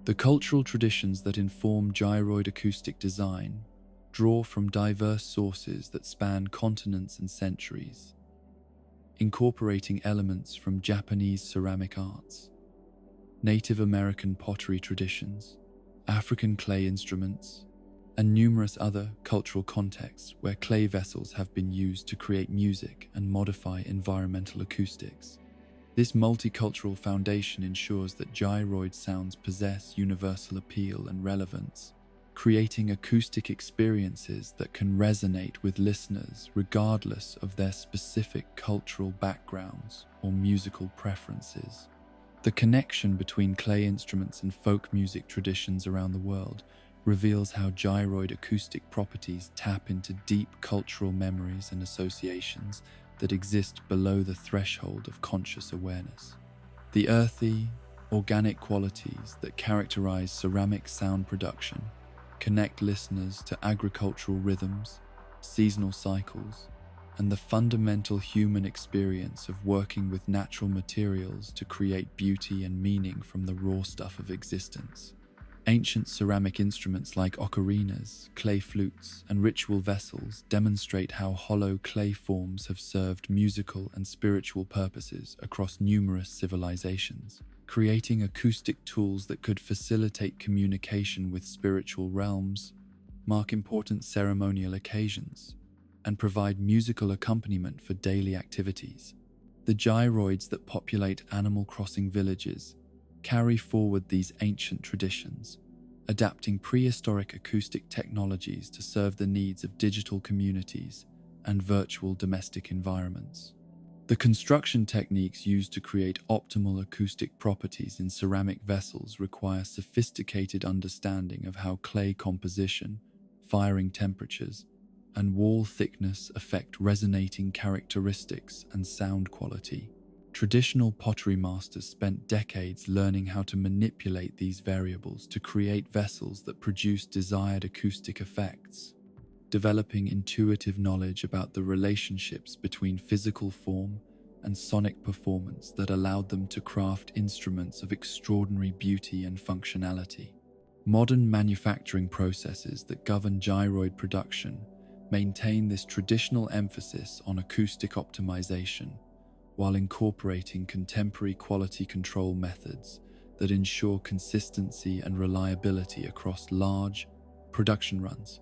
The cultural traditions that inform gyroid acoustic design draw from diverse sources that span continents and centuries, incorporating elements from Japanese ceramic arts, Native American pottery traditions, African clay instruments, and numerous other cultural contexts where clay vessels have been used to create music and modify environmental acoustics. This multicultural foundation ensures that gyroid sounds possess universal appeal and relevance, creating acoustic experiences that can resonate with listeners regardless of their specific cultural backgrounds or musical preferences. The connection between clay instruments and folk music traditions around the world reveals how gyroid acoustic properties tap into deep cultural memories and associations that exist below the threshold of conscious awareness. The earthy, organic qualities that characterize ceramic sound production connect listeners to agricultural rhythms, seasonal cycles, and the fundamental human experience of working with natural materials to create beauty and meaning from the raw stuff of existence. Ancient ceramic instruments like ocarinas, clay flutes, and ritual vessels demonstrate how hollow clay forms have served musical and spiritual purposes across numerous civilizations, creating acoustic tools that could facilitate communication with spiritual realms, mark important ceremonial occasions, and provide musical accompaniment for daily activities. The gyroids that populate Animal Crossing villages carry forward these ancient traditions, adapting prehistoric acoustic technologies to serve the needs of digital communities and virtual domestic environments. The construction techniques used to create optimal acoustic properties in ceramic vessels require sophisticated understanding of how clay composition, firing temperatures, and wall thickness affect resonating characteristics and sound quality. Traditional pottery masters spent decades learning how to manipulate these variables to create vessels that produce desired acoustic effects, developing intuitive knowledge about the relationships between physical form and sonic performance that allowed them to craft instruments of extraordinary beauty and functionality. Modern manufacturing processes that govern gyroid production maintain this traditional emphasis on acoustic optimization, while incorporating contemporary quality control methods that ensure consistency and reliability across large production runs.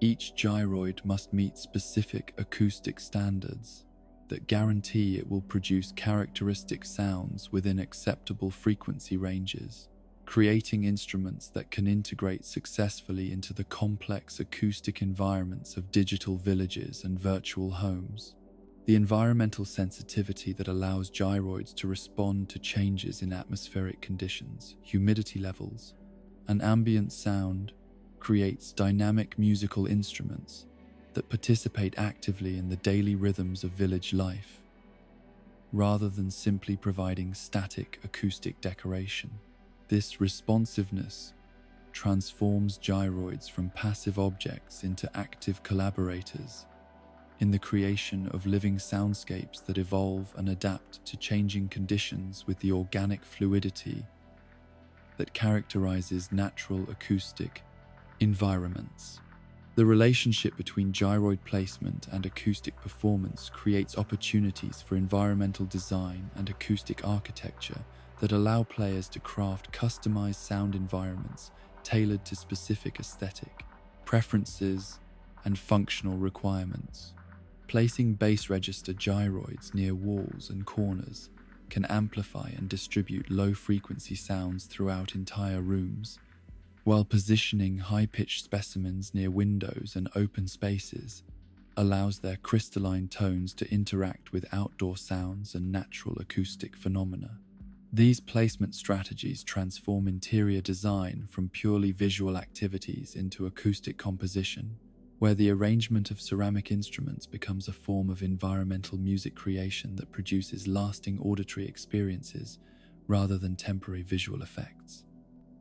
Each gyroid must meet specific acoustic standards that guarantee it will produce characteristic sounds within acceptable frequency ranges, creating instruments that can integrate successfully into the complex acoustic environments of digital villages and virtual homes. The environmental sensitivity that allows gyroids to respond to changes in atmospheric conditions, humidity levels, and ambient sound creates dynamic musical instruments that participate actively in the daily rhythms of village life, rather than simply providing static acoustic decoration. This responsiveness transforms gyroids from passive objects into active collaborators in the creation of living soundscapes that evolve and adapt to changing conditions with the organic fluidity that characterizes natural acoustic environments. The relationship between gyroid placement and acoustic performance creates opportunities for environmental design and acoustic architecture that allow players to craft customized sound environments tailored to specific aesthetic preferences and functional requirements. Placing bass register gyroids near walls and corners can amplify and distribute low-frequency sounds throughout entire rooms, while positioning high-pitched specimens near windows and open spaces allows their crystalline tones to interact with outdoor sounds and natural acoustic phenomena. These placement strategies transform interior design from purely visual activities into acoustic composition, where the arrangement of ceramic instruments becomes a form of environmental music creation that produces lasting auditory experiences rather than temporary visual effects.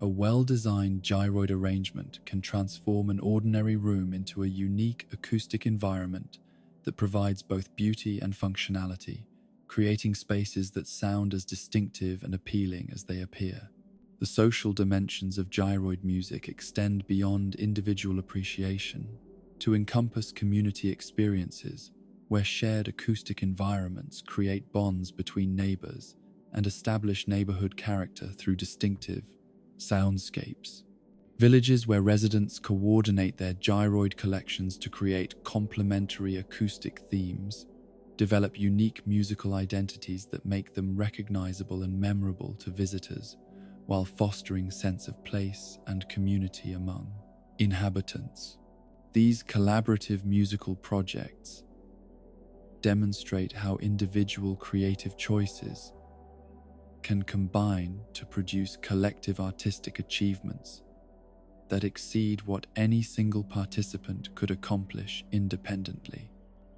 A well-designed gyroid arrangement can transform an ordinary room into a unique acoustic environment that provides both beauty and functionality, creating spaces that sound as distinctive and appealing as they appear. The social dimensions of gyroid music extend beyond individual appreciation to encompass community experiences where shared acoustic environments create bonds between neighbors and establish neighborhood character through distinctive soundscapes. Villages where residents coordinate their gyroid collections to create complementary acoustic themes develop unique musical identities that make them recognizable and memorable to visitors, while fostering sense of place and community among inhabitants. These collaborative musical projects demonstrate how individual creative choices can combine to produce collective artistic achievements that exceed what any single participant could accomplish independently.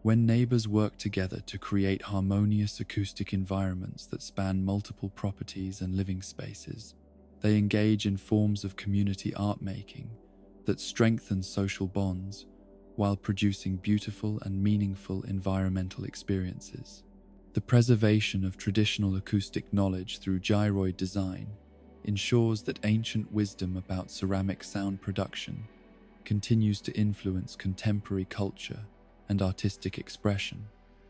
When neighbors work together to create harmonious acoustic environments that span multiple properties and living spaces, they engage in forms of community art making that strengthen social bonds while producing beautiful and meaningful environmental experiences. The preservation of traditional acoustic knowledge through gyroid design ensures that ancient wisdom about ceramic sound production continues to influence contemporary culture and artistic expression,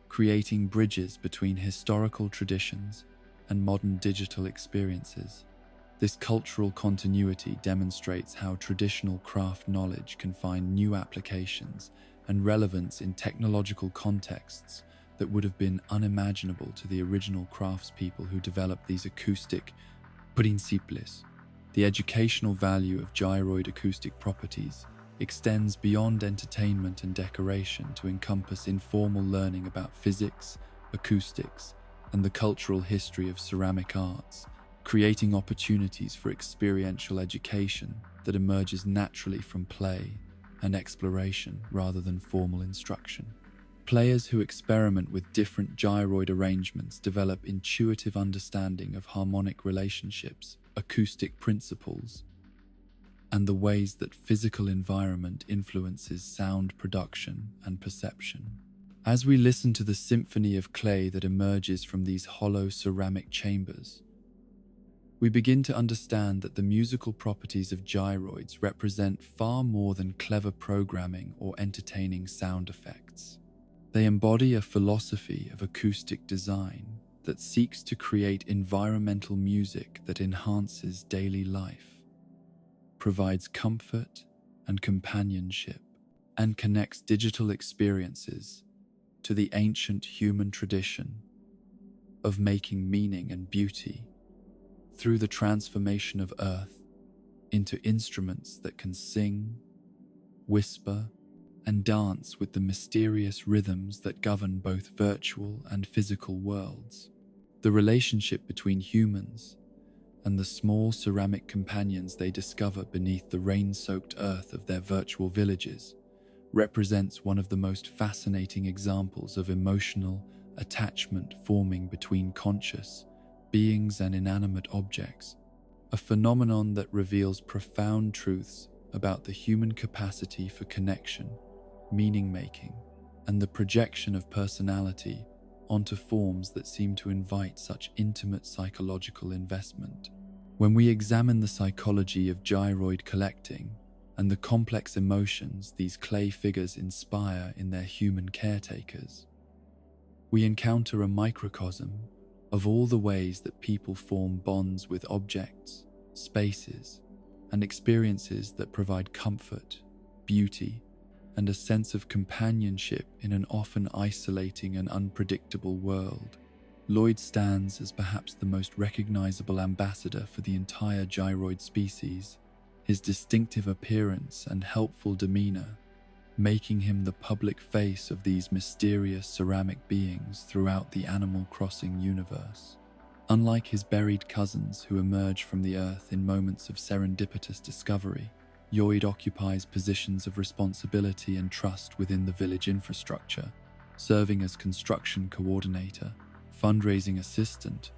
creating bridges between historical traditions and modern digital experiences. This cultural continuity demonstrates how traditional craft knowledge can find new applications and relevance in technological contexts that would have been unimaginable to the original craftspeople who developed these acoustic principles. The educational value of gyroid acoustic properties extends beyond entertainment and decoration to encompass informal learning about physics, acoustics, and the cultural history of ceramic arts, creating opportunities for experiential education that emerges naturally from play and exploration rather than formal instruction. Players who experiment with different gyroid arrangements develop intuitive understanding of harmonic relationships, acoustic principles, and the ways that physical environment influences sound production and perception. As we listen to the symphony of clay that emerges from these hollow ceramic chambers, we begin to understand that the musical properties of gyroids represent far more than clever programming or entertaining sound effects. They embody a philosophy of acoustic design that seeks to create environmental music that enhances daily life, provides comfort and companionship, and connects digital experiences to the ancient human tradition of making meaning and beauty through the transformation of earth into instruments that can sing, whisper, and dance with the mysterious rhythms that govern both virtual and physical worlds. The relationship between humans and the small ceramic companions they discover beneath the rain-soaked earth of their virtual villages represents one of the most fascinating examples of emotional attachment forming between conscious beings and inanimate objects, a phenomenon that reveals profound truths about the human capacity for connection, meaning-making, and the projection of personality onto forms that seem to invite such intimate psychological investment. When we examine the psychology of gyroid collecting and the complex emotions these clay figures inspire in their human caretakers, we encounter a microcosm of all the ways that people form bonds with objects, spaces, and experiences that provide comfort, beauty, and a sense of companionship in an often isolating and unpredictable world. Lloyd stands as perhaps the most recognizable ambassador for the entire gyroid species, his distinctive appearance and helpful demeanor making him the public face of these mysterious ceramic beings throughout the Animal Crossing universe. Unlike his buried cousins who emerge from the earth in moments of serendipitous discovery, Lloyd occupies positions of responsibility and trust within the village infrastructure, serving as construction coordinator, fundraising assistant,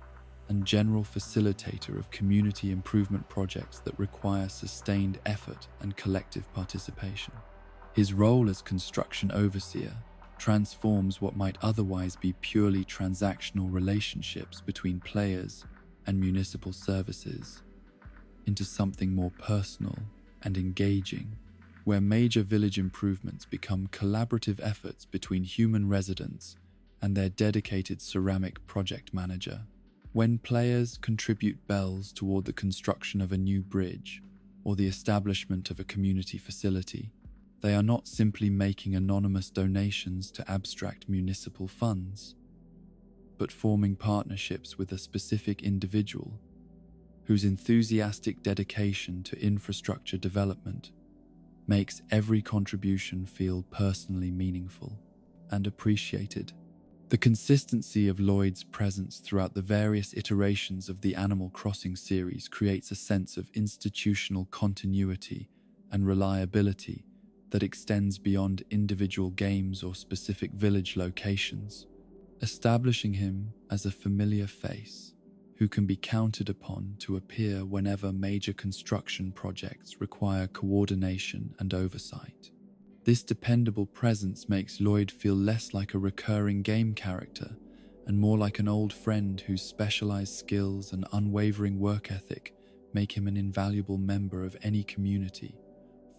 and general facilitator of community improvement projects that require sustained effort and collective participation. His role as construction overseer transforms what might otherwise be purely transactional relationships between players and municipal services into something more personal and engaging, where major village improvements become collaborative efforts between human residents and their dedicated ceramic project manager. When players contribute bells toward the construction of a new bridge or the establishment of a community facility, they are not simply making anonymous donations to abstract municipal funds, but forming partnerships with a specific individual whose enthusiastic dedication to infrastructure development makes every contribution feel personally meaningful and appreciated. The consistency of Lloyd's presence throughout the various iterations of the Animal Crossing series creates a sense of institutional continuity and reliability that extends beyond individual games or specific village locations, establishing him as a familiar face who can be counted upon to appear whenever major construction projects require coordination and oversight. This dependable presence makes Lloyd feel less like a recurring game character and more like an old friend whose specialized skills and unwavering work ethic make him an invaluable member of any community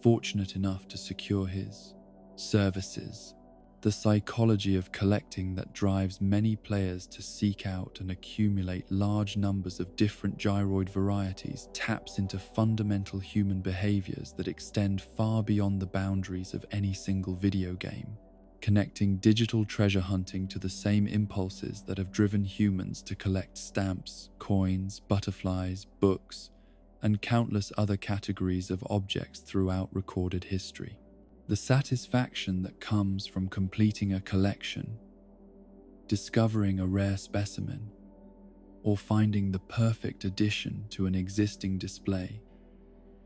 fortunate enough to secure his services. The psychology of collecting that drives many players to seek out and accumulate large numbers of different gyroid varieties taps into fundamental human behaviors that extend far beyond the boundaries of any single video game, connecting digital treasure hunting to the same impulses that have driven humans to collect stamps, coins, butterflies, books, and countless other categories of objects throughout recorded history. The satisfaction that comes from completing a collection, discovering a rare specimen, or finding the perfect addition to an existing display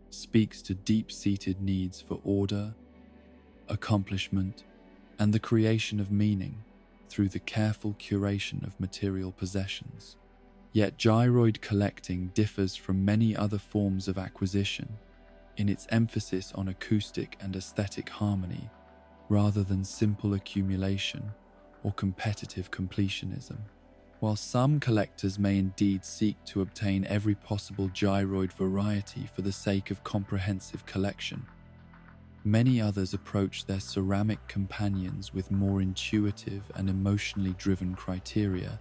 speaks to deep-seated needs for order, accomplishment, and the creation of meaning through the careful curation of material possessions. Yet gyroid collecting differs from many other forms of acquisition in its emphasis on acoustic and aesthetic harmony rather than simple accumulation or competitive completionism. While some collectors may indeed seek to obtain every possible gyroid variety for the sake of comprehensive collection, many others approach their ceramic companions with more intuitive and emotionally driven criteria,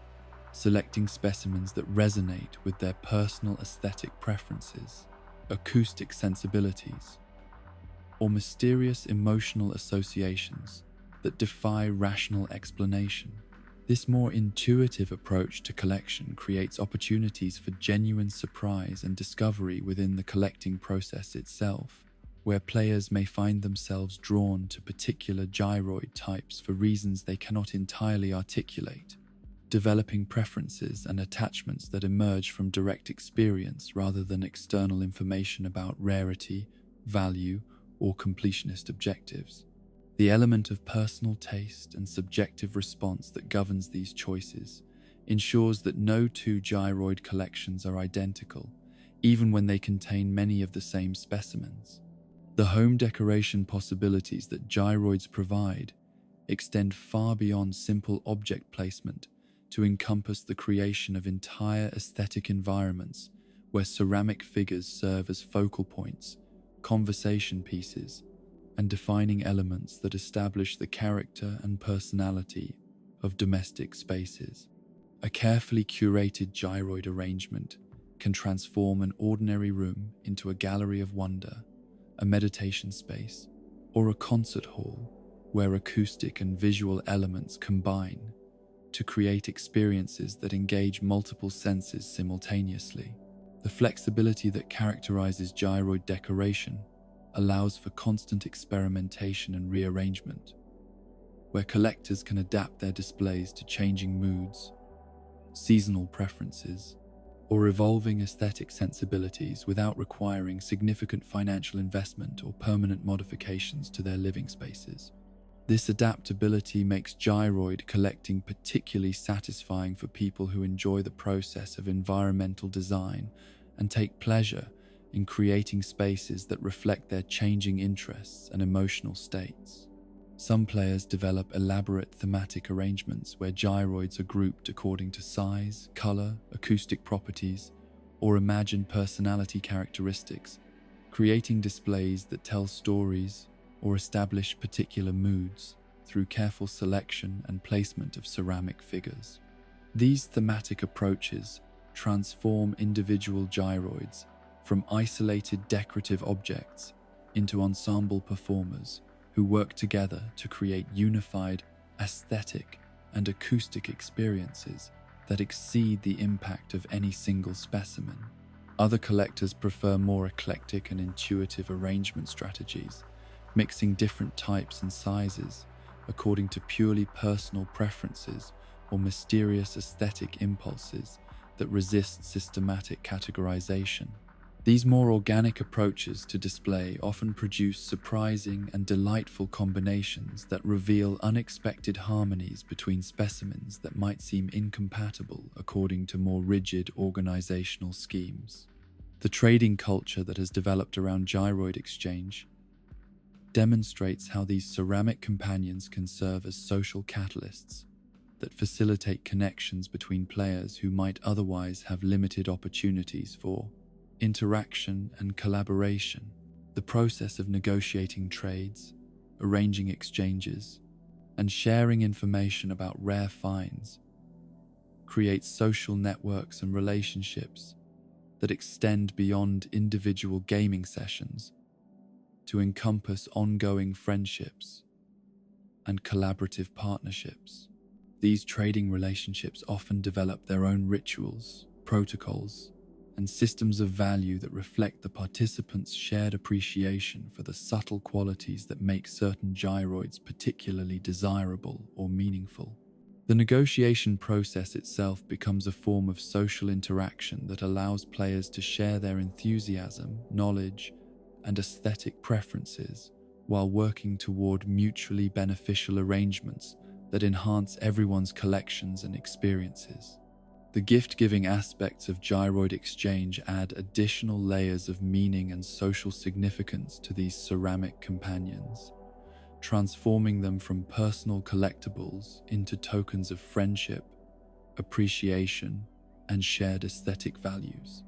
selecting specimens that resonate with their personal aesthetic preferences, acoustic sensibilities, or mysterious emotional associations that defy rational explanation. This more intuitive approach to collection creates opportunities for genuine surprise and discovery within the collecting process itself, where players may find themselves drawn to particular gyroid types for reasons they cannot entirely articulate, developing preferences and attachments that emerge from direct experience rather than external information about rarity, value, or completionist objectives. The element of personal taste and subjective response that governs these choices ensures that no two gyroid collections are identical, even when they contain many of the same specimens. The home decoration possibilities that gyroids provide extend far beyond simple object placement to encompass the creation of entire aesthetic environments where ceramic figures serve as focal points, conversation pieces, and defining elements that establish the character and personality of domestic spaces. A carefully curated gyroid arrangement can transform an ordinary room into a gallery of wonder, a meditation space, or a concert hall where acoustic and visual elements combine to create experiences that engage multiple senses simultaneously. The flexibility that characterizes gyroid decoration allows for constant experimentation and rearrangement, where collectors can adapt their displays to changing moods, seasonal preferences, or evolving aesthetic sensibilities without requiring significant financial investment or permanent modifications to their living spaces. This adaptability makes gyroid collecting particularly satisfying for people who enjoy the process of environmental design and take pleasure in creating spaces that reflect their changing interests and emotional states. Some players develop elaborate thematic arrangements where gyroids are grouped according to size, color, acoustic properties, or imagined personality characteristics, creating displays that tell stories or establish particular moods through careful selection and placement of ceramic figures. These thematic approaches transform individual gyroids from isolated decorative objects into ensemble performers who work together to create unified aesthetic and acoustic experiences that exceed the impact of any single specimen. Other collectors prefer more eclectic and intuitive arrangement strategies, mixing different types and sizes according to purely personal preferences or mysterious aesthetic impulses that resist systematic categorization. These more organic approaches to display often produce surprising and delightful combinations that reveal unexpected harmonies between specimens that might seem incompatible according to more rigid organizational schemes. The trading culture that has developed around gyroid exchange demonstrates how these ceramic companions can serve as social catalysts that facilitate connections between players who might otherwise have limited opportunities for interaction, and collaboration. The process of negotiating trades, arranging exchanges, and sharing information about rare finds creates social networks and relationships that extend beyond individual gaming sessions to encompass ongoing friendships and collaborative partnerships. These trading relationships often develop their own rituals, protocols, and systems of value that reflect the participants' shared appreciation for the subtle qualities that make certain gyroids particularly desirable or meaningful. The negotiation process itself becomes a form of social interaction that allows players to share their enthusiasm, knowledge, and aesthetic preferences while working toward mutually beneficial arrangements that enhance everyone's collections and experiences. The gift-giving aspects of gyroid exchange add additional layers of meaning and social significance to these ceramic companions, transforming them from personal collectibles into tokens of friendship, appreciation, and shared aesthetic values.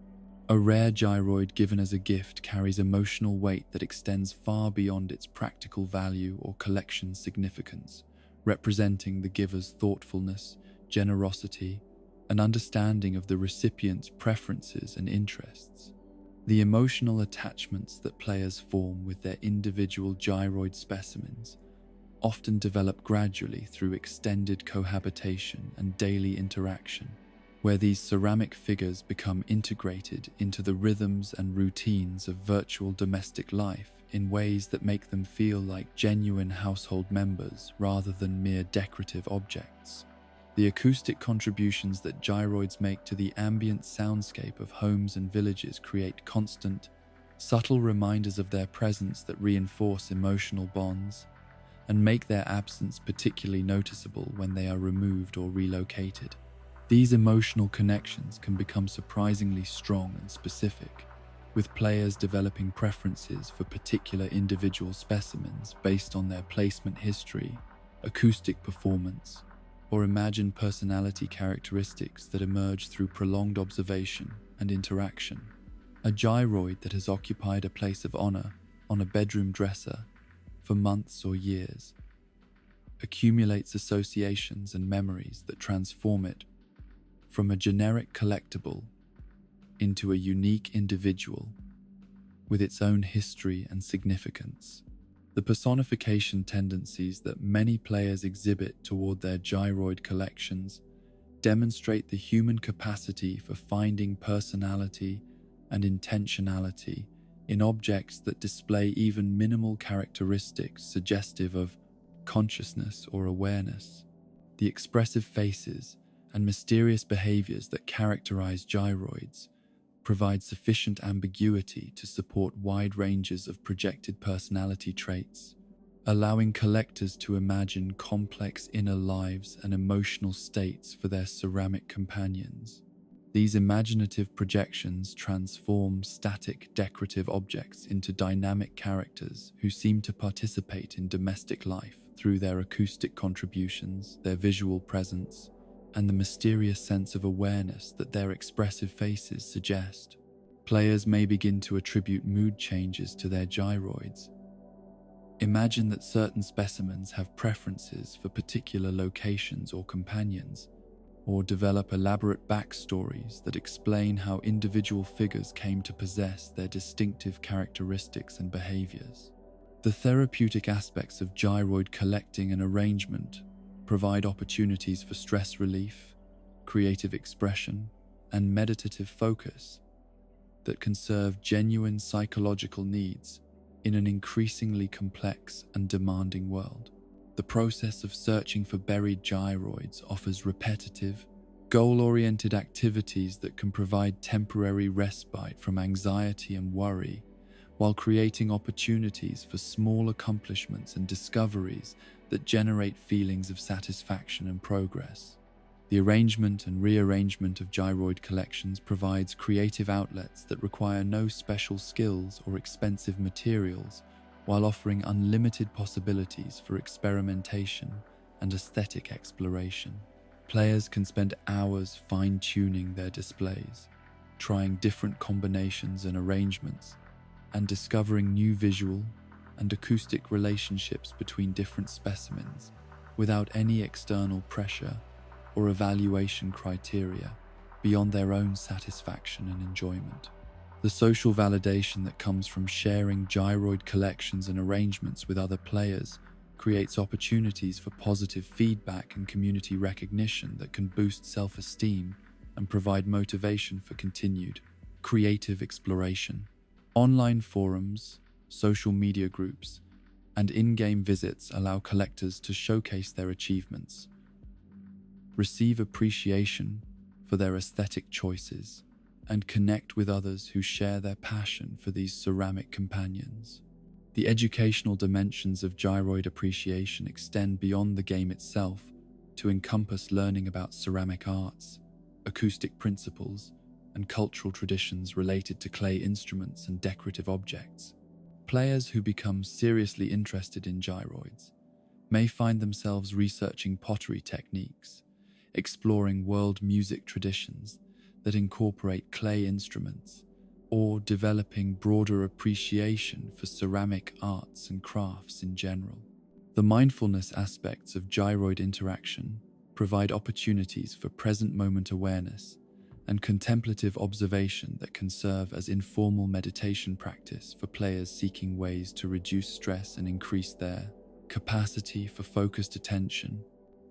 A rare gyroid given as a gift carries emotional weight that extends far beyond its practical value or collection significance, representing the giver's thoughtfulness, generosity, and understanding of the recipient's preferences and interests. The emotional attachments that players form with their individual gyroid specimens often develop gradually through extended cohabitation and daily interaction, where these ceramic figures become integrated into the rhythms and routines of virtual domestic life in ways that make them feel like genuine household members rather than mere decorative objects. The acoustic contributions that gyroids make to the ambient soundscape of homes and villages create constant, subtle reminders of their presence that reinforce emotional bonds and make their absence particularly noticeable when they are removed or relocated. These emotional connections can become surprisingly strong and specific, with players developing preferences for particular individual specimens based on their placement history, acoustic performance, or imagined personality characteristics that emerge through prolonged observation and interaction. A gyroid that has occupied a place of honor on a bedroom dresser for months or years accumulates associations and memories that transform it from a generic collectible into a unique individual with its own history and significance. The personification tendencies that many players exhibit toward their gyroid collections demonstrate the human capacity for finding personality and intentionality in objects that display even minimal characteristics suggestive of consciousness or awareness. The expressive faces and mysterious behaviors that characterize gyroids provide sufficient ambiguity to support wide ranges of projected personality traits, allowing collectors to imagine complex inner lives and emotional states for their ceramic companions. These imaginative projections transform static decorative objects into dynamic characters who seem to participate in domestic life through their acoustic contributions, their visual presence, and the mysterious sense of awareness that their expressive faces suggest. Players may begin to attribute mood changes to their gyroids. Imagine that certain specimens have preferences for particular locations or companions, or develop elaborate backstories that explain how individual figures came to possess their distinctive characteristics and behaviors. The therapeutic aspects of gyroid collecting and arrangement provide opportunities for stress relief, creative expression, and meditative focus that can serve genuine psychological needs in an increasingly complex and demanding world. The process of searching for buried gyroids offers repetitive, goal-oriented activities that can provide temporary respite from anxiety and worry, while creating opportunities for small accomplishments and discoveries that generate feelings of satisfaction and progress. The arrangement and rearrangement of gyroid collections provides creative outlets that require no special skills or expensive materials, while offering unlimited possibilities for experimentation and aesthetic exploration. Players can spend hours fine-tuning their displays, trying different combinations and arrangements, and discovering new visual and acoustic relationships between different specimens without any external pressure or evaluation criteria beyond their own satisfaction and enjoyment. The social validation that comes from sharing gyroid collections and arrangements with other players creates opportunities for positive feedback and community recognition that can boost self-esteem and provide motivation for continued creative exploration. Online forums, social media groups, and in-game visits allow collectors to showcase their achievements, receive appreciation for their aesthetic choices, and connect with others who share their passion for these ceramic companions. The educational dimensions of gyroid appreciation extend beyond the game itself to encompass learning about ceramic arts, acoustic principles, and cultural traditions related to clay instruments and decorative objects. Players who become seriously interested in gyroids may find themselves researching pottery techniques, exploring world music traditions that incorporate clay instruments, or developing broader appreciation for ceramic arts and crafts in general. The mindfulness aspects of gyroid interaction provide opportunities for present moment awareness and contemplative observation that can serve as informal meditation practice for players seeking ways to reduce stress and increase their capacity for focused attention.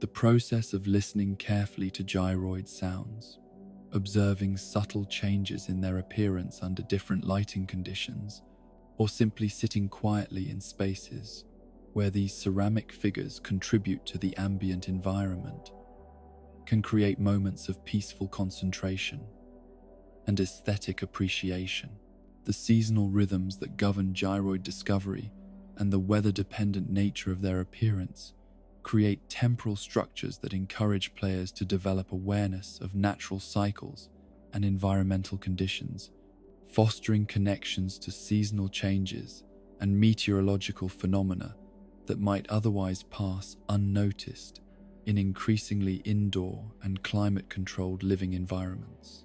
The process of listening carefully to gyroid sounds, observing subtle changes in their appearance under different lighting conditions, or simply sitting quietly in spaces where these ceramic figures contribute to the ambient environment, can create moments of peaceful concentration and aesthetic appreciation. The seasonal rhythms that govern gyroid discovery and the weather-dependent nature of their appearance create temporal structures that encourage players to develop awareness of natural cycles and environmental conditions, fostering connections to seasonal changes and meteorological phenomena that might otherwise pass unnoticed in increasingly indoor and climate-controlled living environments.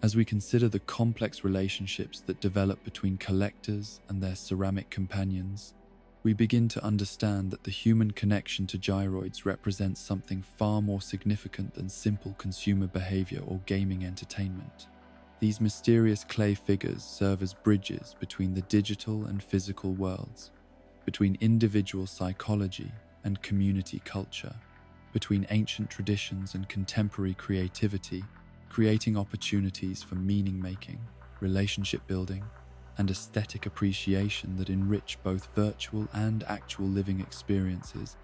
As we consider the complex relationships that develop between collectors and their ceramic companions, we begin to understand that the human connection to gyroids represents something far more significant than simple consumer behavior or gaming entertainment. These mysterious clay figures serve as bridges between the digital and physical worlds, between individual psychology and community culture, between ancient traditions and contemporary creativity, creating opportunities for meaning-making, relationship building, and aesthetic appreciation that enrich both virtual and actual living experiences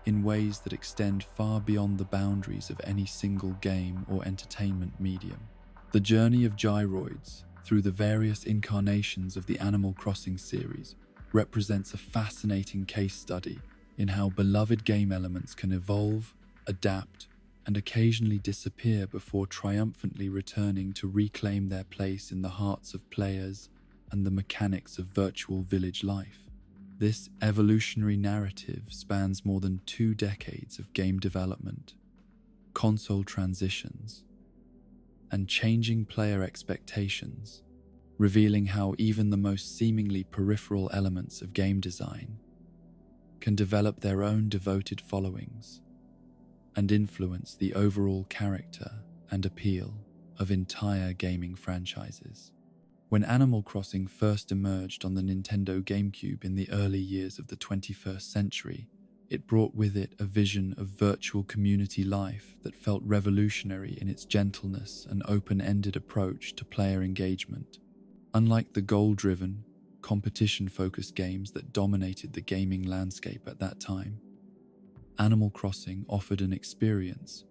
in ways that extend far beyond the boundaries of any single game or entertainment medium. The journey of gyroids through the various incarnations of the Animal Crossing series represents a fascinating case study in how beloved game elements can evolve, adapt, and occasionally disappear before triumphantly returning to reclaim their place in the hearts of players and the mechanics of virtual village life. This evolutionary narrative spans more than 2 decades of game development, console transitions, and changing player expectations, revealing how even the most seemingly peripheral elements of game design can develop their own devoted followings and influence the overall character and appeal of entire gaming franchises. When Animal Crossing first emerged on the Nintendo GameCube in the early years of the 21st century, it brought with it a vision of virtual community life that felt revolutionary in its gentleness and open-ended approach to player engagement. Unlike the goal-driven, competition-focused games that dominated the gaming landscape at that time, Animal Crossing offered an experience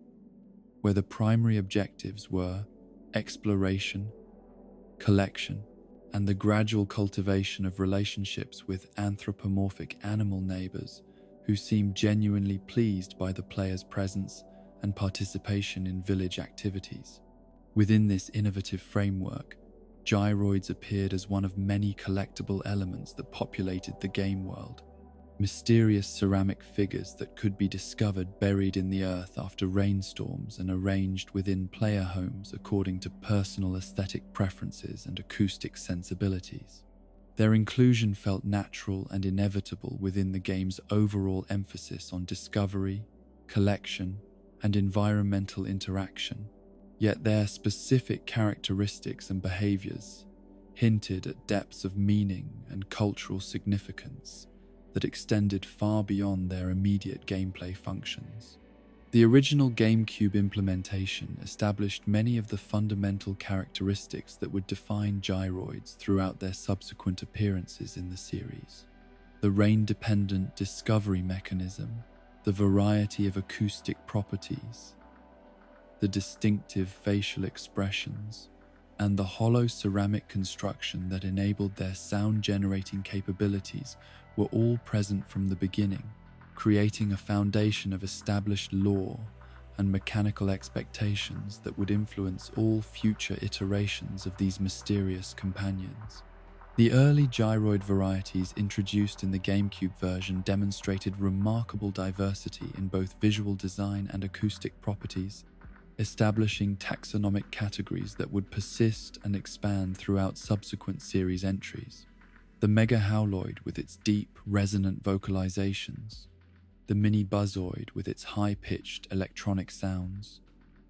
where the primary objectives were exploration, collection, and the gradual cultivation of relationships with anthropomorphic animal neighbors who seemed genuinely pleased by the player's presence and participation in village activities. Within this innovative framework, gyroids appeared as one of many collectible elements that populated the game world, mysterious ceramic figures that could be discovered buried in the earth after rainstorms and arranged within player homes according to personal aesthetic preferences and acoustic sensibilities. Their inclusion felt natural and inevitable within the game's overall emphasis on discovery, collection, and environmental interaction, yet their specific characteristics and behaviors hinted at depths of meaning and cultural significance that extended far beyond their immediate gameplay functions. The original GameCube implementation established many of the fundamental characteristics that would define gyroids throughout their subsequent appearances in the series. The rain-dependent discovery mechanism, the variety of acoustic properties, the distinctive facial expressions, and the hollow ceramic construction that enabled their sound-generating capabilities were all present from the beginning, creating a foundation of established lore and mechanical expectations that would influence all future iterations of these mysterious companions. The early gyroid varieties introduced in the GameCube version demonstrated remarkable diversity in both visual design and acoustic properties, establishing taxonomic categories that would persist and expand throughout subsequent series entries. The Mega Howloid with its deep, resonant vocalizations, the Mini Buzzoid with its high-pitched electronic sounds,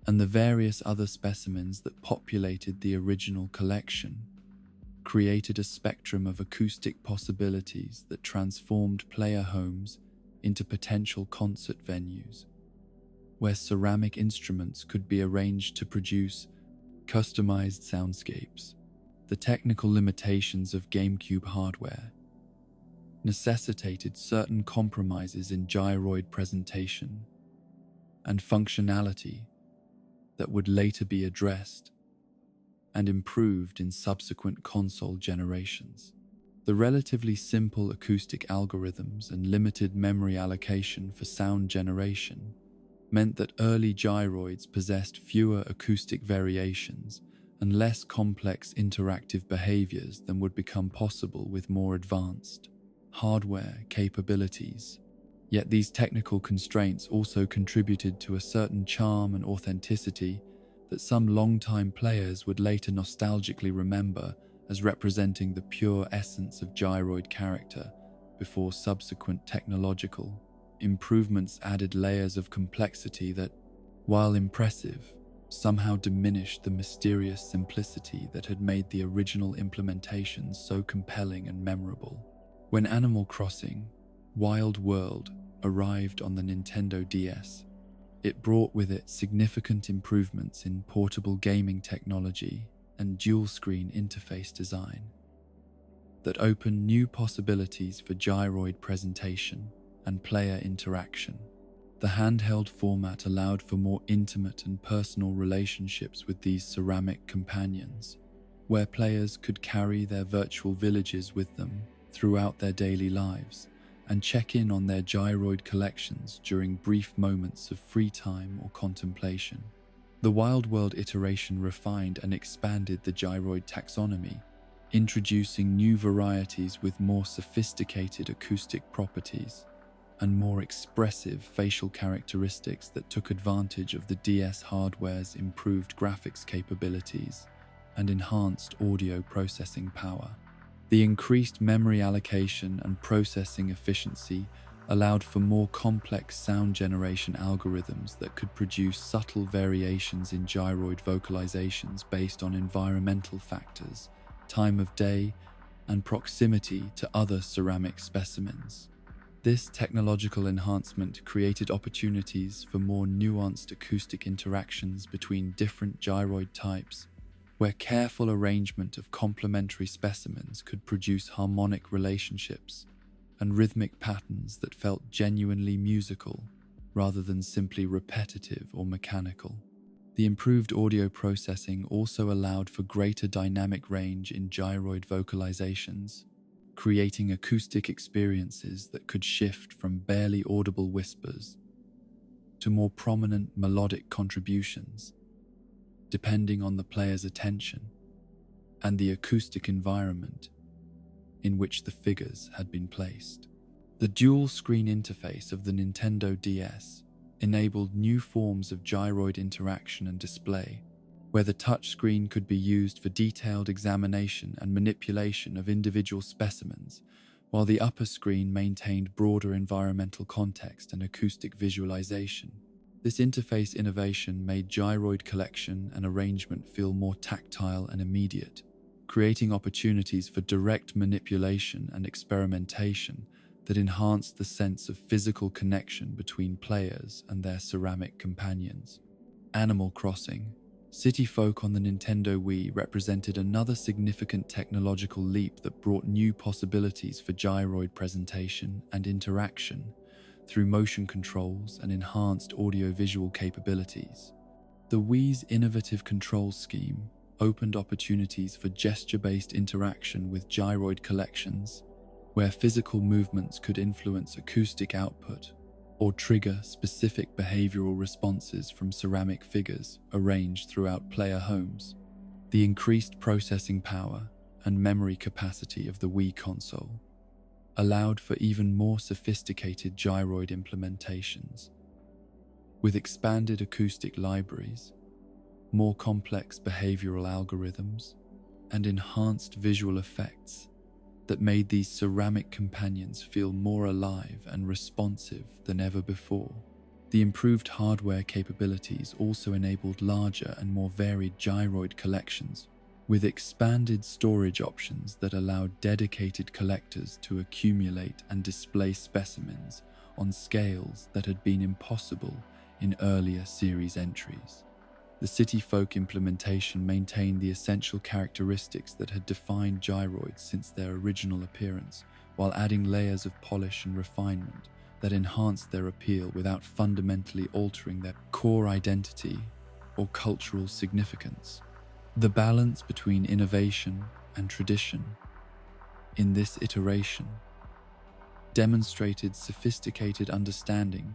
and the various other specimens that populated the original collection created a spectrum of acoustic possibilities that transformed player homes into potential concert venues, where ceramic instruments could be arranged to produce customized soundscapes. The technical limitations of GameCube hardware necessitated certain compromises in gyroid presentation and functionality that would later be addressed and improved in subsequent console generations. The relatively simple acoustic algorithms and limited memory allocation for sound generation meant that early gyroids possessed fewer acoustic variations and less complex interactive behaviors than would become possible with more advanced hardware capabilities. Yet these technical constraints also contributed to a certain charm and authenticity that some longtime players would later nostalgically remember as representing the pure essence of gyroid character before subsequent technological improvements added layers of complexity that, while impressive, somehow diminished the mysterious simplicity that had made the original implementation so compelling and memorable. When Animal Crossing: Wild World arrived on the Nintendo DS, it brought with it significant improvements in portable gaming technology and dual-screen interface design that opened new possibilities for gyroid presentation and player interaction. The handheld format allowed for more intimate and personal relationships with these ceramic companions, where players could carry their virtual villages with them throughout their daily lives and check in on their gyroid collections during brief moments of free time or contemplation. The Wild World iteration refined and expanded the gyroid taxonomy, introducing new varieties with more sophisticated acoustic properties and more expressive facial characteristics that took advantage of the DS hardware's improved graphics capabilities and enhanced audio processing power. The increased memory allocation and processing efficiency allowed for more complex sound generation algorithms that could produce subtle variations in gyroid vocalizations based on environmental factors, time of day, and proximity to other ceramic specimens. This technological enhancement created opportunities for more nuanced acoustic interactions between different gyroid types, where careful arrangement of complementary specimens could produce harmonic relationships and rhythmic patterns that felt genuinely musical rather than simply repetitive or mechanical. The improved audio processing also allowed for greater dynamic range in gyroid vocalizations, creating acoustic experiences that could shift from barely audible whispers to more prominent melodic contributions, depending on the player's attention and the acoustic environment in which the figures had been placed. The dual-screen interface of the Nintendo DS enabled new forms of gyroid interaction and display, where the touchscreen could be used for detailed examination and manipulation of individual specimens, while the upper screen maintained broader environmental context and acoustic visualization. This interface innovation made gyroid collection and arrangement feel more tactile and immediate, creating opportunities for direct manipulation and experimentation that enhanced the sense of physical connection between players and their ceramic companions. Animal Crossing: City Folk on the Nintendo Wii represented another significant technological leap that brought new possibilities for gyroid presentation and interaction through motion controls and enhanced audio-visual capabilities. The Wii's innovative control scheme opened opportunities for gesture-based interaction with gyroid collections, where physical movements could influence acoustic output or trigger specific behavioral responses from ceramic figures arranged throughout player homes. The increased processing power and memory capacity of the Wii console allowed for even more sophisticated gyroid implementations, with expanded acoustic libraries, more complex behavioral algorithms, and enhanced visual effects that made these ceramic companions feel more alive and responsive than ever before. The improved hardware capabilities also enabled larger and more varied gyroid collections, with expanded storage options that allowed dedicated collectors to accumulate and display specimens on scales that had been impossible in earlier series entries. The City Folk implementation maintained the essential characteristics that had defined gyroids since their original appearance, while adding layers of polish and refinement that enhanced their appeal without fundamentally altering their core identity or cultural significance. The balance between innovation and tradition in this iteration demonstrated sophisticated understanding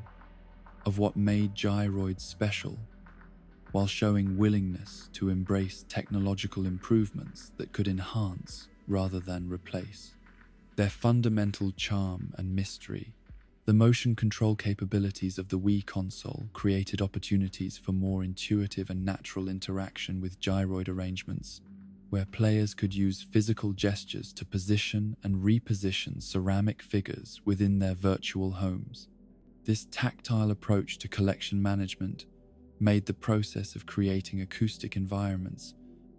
of what made gyroids special, while showing willingness to embrace technological improvements that could enhance rather than replace their fundamental charm and mystery. The motion control capabilities of the Wii console created opportunities for more intuitive and natural interaction with gyroid arrangements, where players could use physical gestures to position and reposition ceramic figures within their virtual homes. This tactile approach to collection management made the process of creating acoustic environments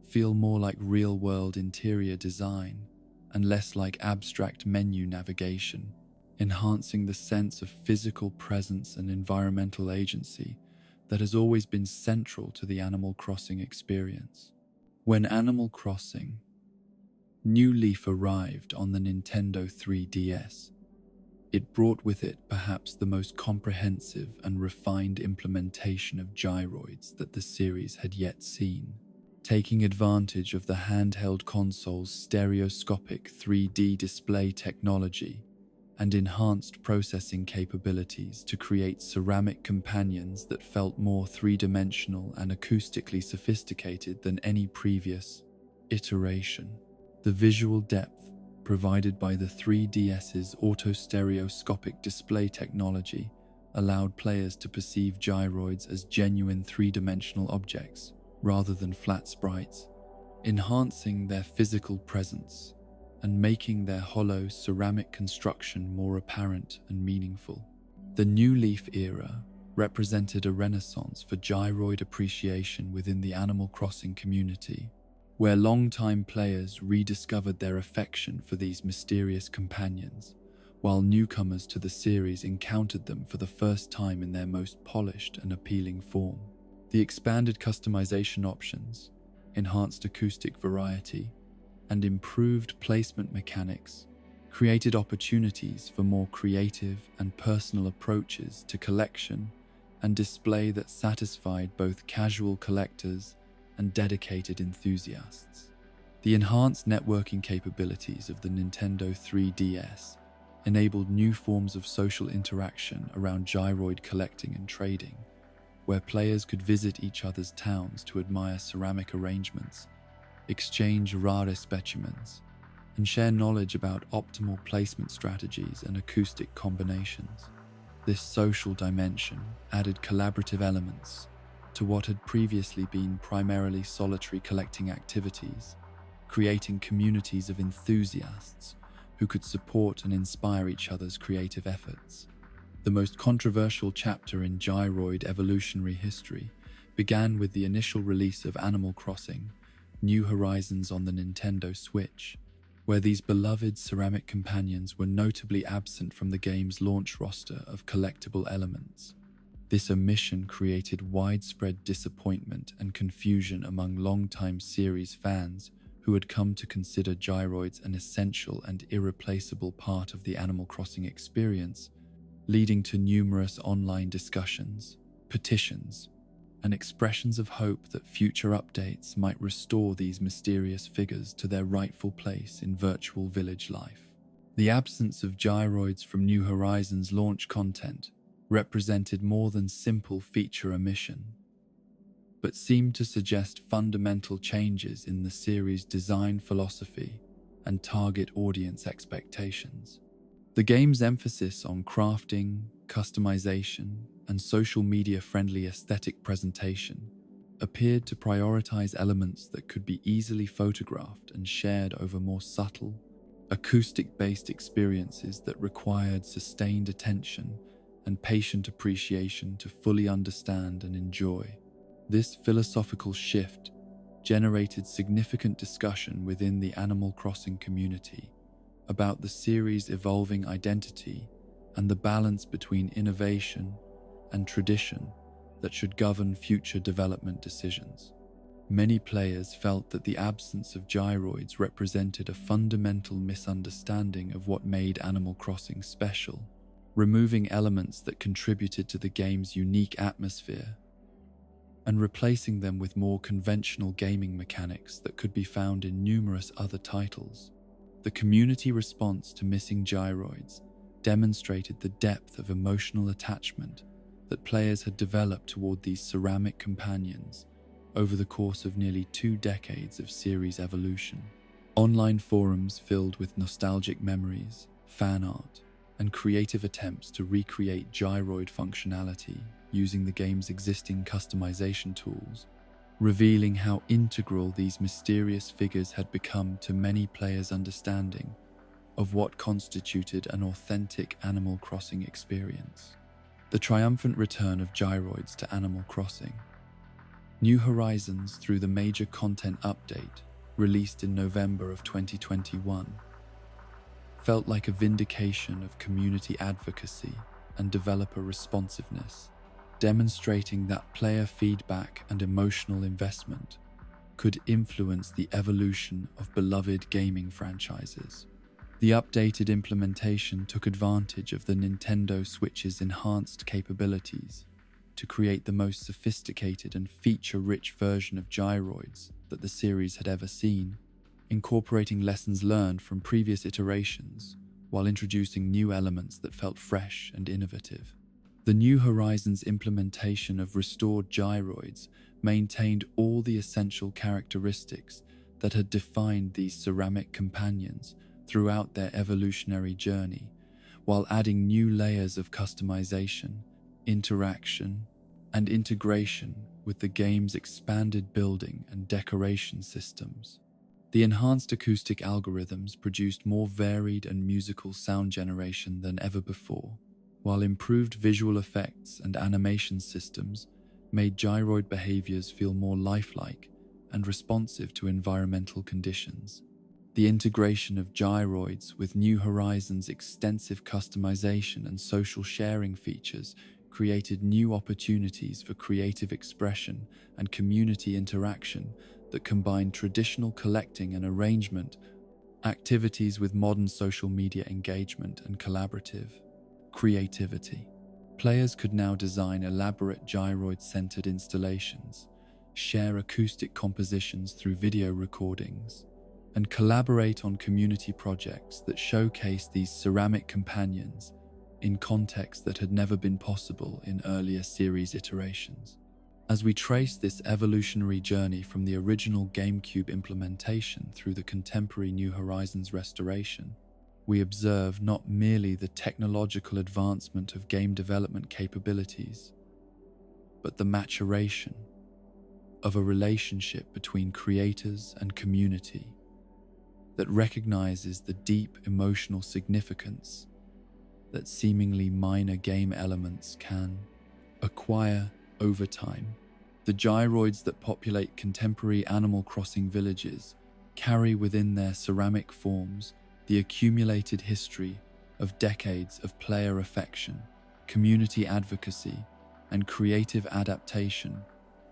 feel more like real-world interior design and less like abstract menu navigation, enhancing the sense of physical presence and environmental agency that has always been central to the Animal Crossing experience. When Animal Crossing: New Leaf arrived on the Nintendo 3DS, it brought with it perhaps the most comprehensive and refined implementation of gyroids that the series had yet seen. Taking advantage of the handheld console's stereoscopic 3D display technology and enhanced processing capabilities to create ceramic companions that felt more three-dimensional and acoustically sophisticated than any previous iteration. The visual depth provided by the 3DS's auto-stereoscopic display technology allowed players to perceive gyroids as genuine three-dimensional objects rather than flat sprites, enhancing their physical presence and making their hollow ceramic construction more apparent and meaningful. The New Leaf era represented a renaissance for gyroid appreciation within the Animal Crossing community, where longtime players rediscovered their affection for these mysterious companions, while newcomers to the series encountered them for the first time in their most polished and appealing form. The expanded customization options, enhanced acoustic variety, and improved placement mechanics created opportunities for more creative and personal approaches to collection and display that satisfied both casual collectors and dedicated enthusiasts. The enhanced networking capabilities of the Nintendo 3DS enabled new forms of social interaction around gyroid collecting and trading, where players could visit each other's towns to admire ceramic arrangements, exchange rare specimens, and share knowledge about optimal placement strategies and acoustic combinations. This social dimension added collaborative elements to what had previously been primarily solitary collecting activities, creating communities of enthusiasts who could support and inspire each other's creative efforts. The most controversial chapter in Gyroid evolutionary history began with the initial release of Animal Crossing: New Horizons on the Nintendo Switch, where these beloved ceramic companions were notably absent from the game's launch roster of collectible elements. This omission created widespread disappointment and confusion among longtime series fans who had come to consider Gyroids an essential and irreplaceable part of the Animal Crossing experience, leading to numerous online discussions, petitions, and expressions of hope that future updates might restore these mysterious figures to their rightful place in virtual village life. The absence of Gyroids from New Horizons launch content represented more than simple feature omission, but seemed to suggest fundamental changes in the series' design philosophy and target audience expectations. The game's emphasis on crafting, customization, and social media-friendly aesthetic presentation appeared to prioritize elements that could be easily photographed and shared over more subtle, acoustic-based experiences that required sustained attention and patient appreciation to fully understand and enjoy. This philosophical shift generated significant discussion within the Animal Crossing community about the series' evolving identity and the balance between innovation and tradition that should govern future development decisions. Many players felt that the absence of Gyroids represented a fundamental misunderstanding of what made Animal Crossing special, removing elements that contributed to the game's unique atmosphere and replacing them with more conventional gaming mechanics that could be found in numerous other titles. The community response to missing Gyroids demonstrated the depth of emotional attachment that players had developed toward these ceramic companions over the course of nearly 2 decades of series evolution. Online forums filled with nostalgic memories, fan art, and creative attempts to recreate Gyroid functionality using the game's existing customization tools, revealing how integral these mysterious figures had become to many players' understanding of what constituted an authentic Animal Crossing experience. The triumphant return of Gyroids to Animal Crossing: New Horizons through the major content update released in November of 2021 felt like a vindication of community advocacy and developer responsiveness, demonstrating that player feedback and emotional investment could influence the evolution of beloved gaming franchises. The updated implementation took advantage of the Nintendo Switch's enhanced capabilities to create the most sophisticated and feature-rich version of Gyroids that the series had ever seen, incorporating lessons learned from previous iterations while introducing new elements that felt fresh and innovative. The New Horizons implementation of restored Gyroids maintained all the essential characteristics that had defined these ceramic companions throughout their evolutionary journey, while adding new layers of customization, interaction, and integration with the game's expanded building and decoration systems. The enhanced acoustic algorithms produced more varied and musical sound generation than ever before, while improved visual effects and animation systems made Gyroid behaviors feel more lifelike and responsive to environmental conditions. The integration of Gyroids with New Horizons' extensive customization and social sharing features created new opportunities for creative expression and community interaction that combined traditional collecting and arrangement activities with modern social media engagement and collaborative creativity. Players could now design elaborate Gyroid-centered installations, share acoustic compositions through video recordings, and collaborate on community projects that showcase these ceramic companions in contexts that had never been possible in earlier series iterations. As we trace this evolutionary journey from the original GameCube implementation through the contemporary New Horizons restoration, we observe not merely the technological advancement of game development capabilities, but the maturation of a relationship between creators and community that recognizes the deep emotional significance that seemingly minor game elements can acquire over time. The gyroids that populate contemporary Animal Crossing villages carry within their ceramic forms the accumulated history of decades of player affection, community advocacy, and creative adaptation,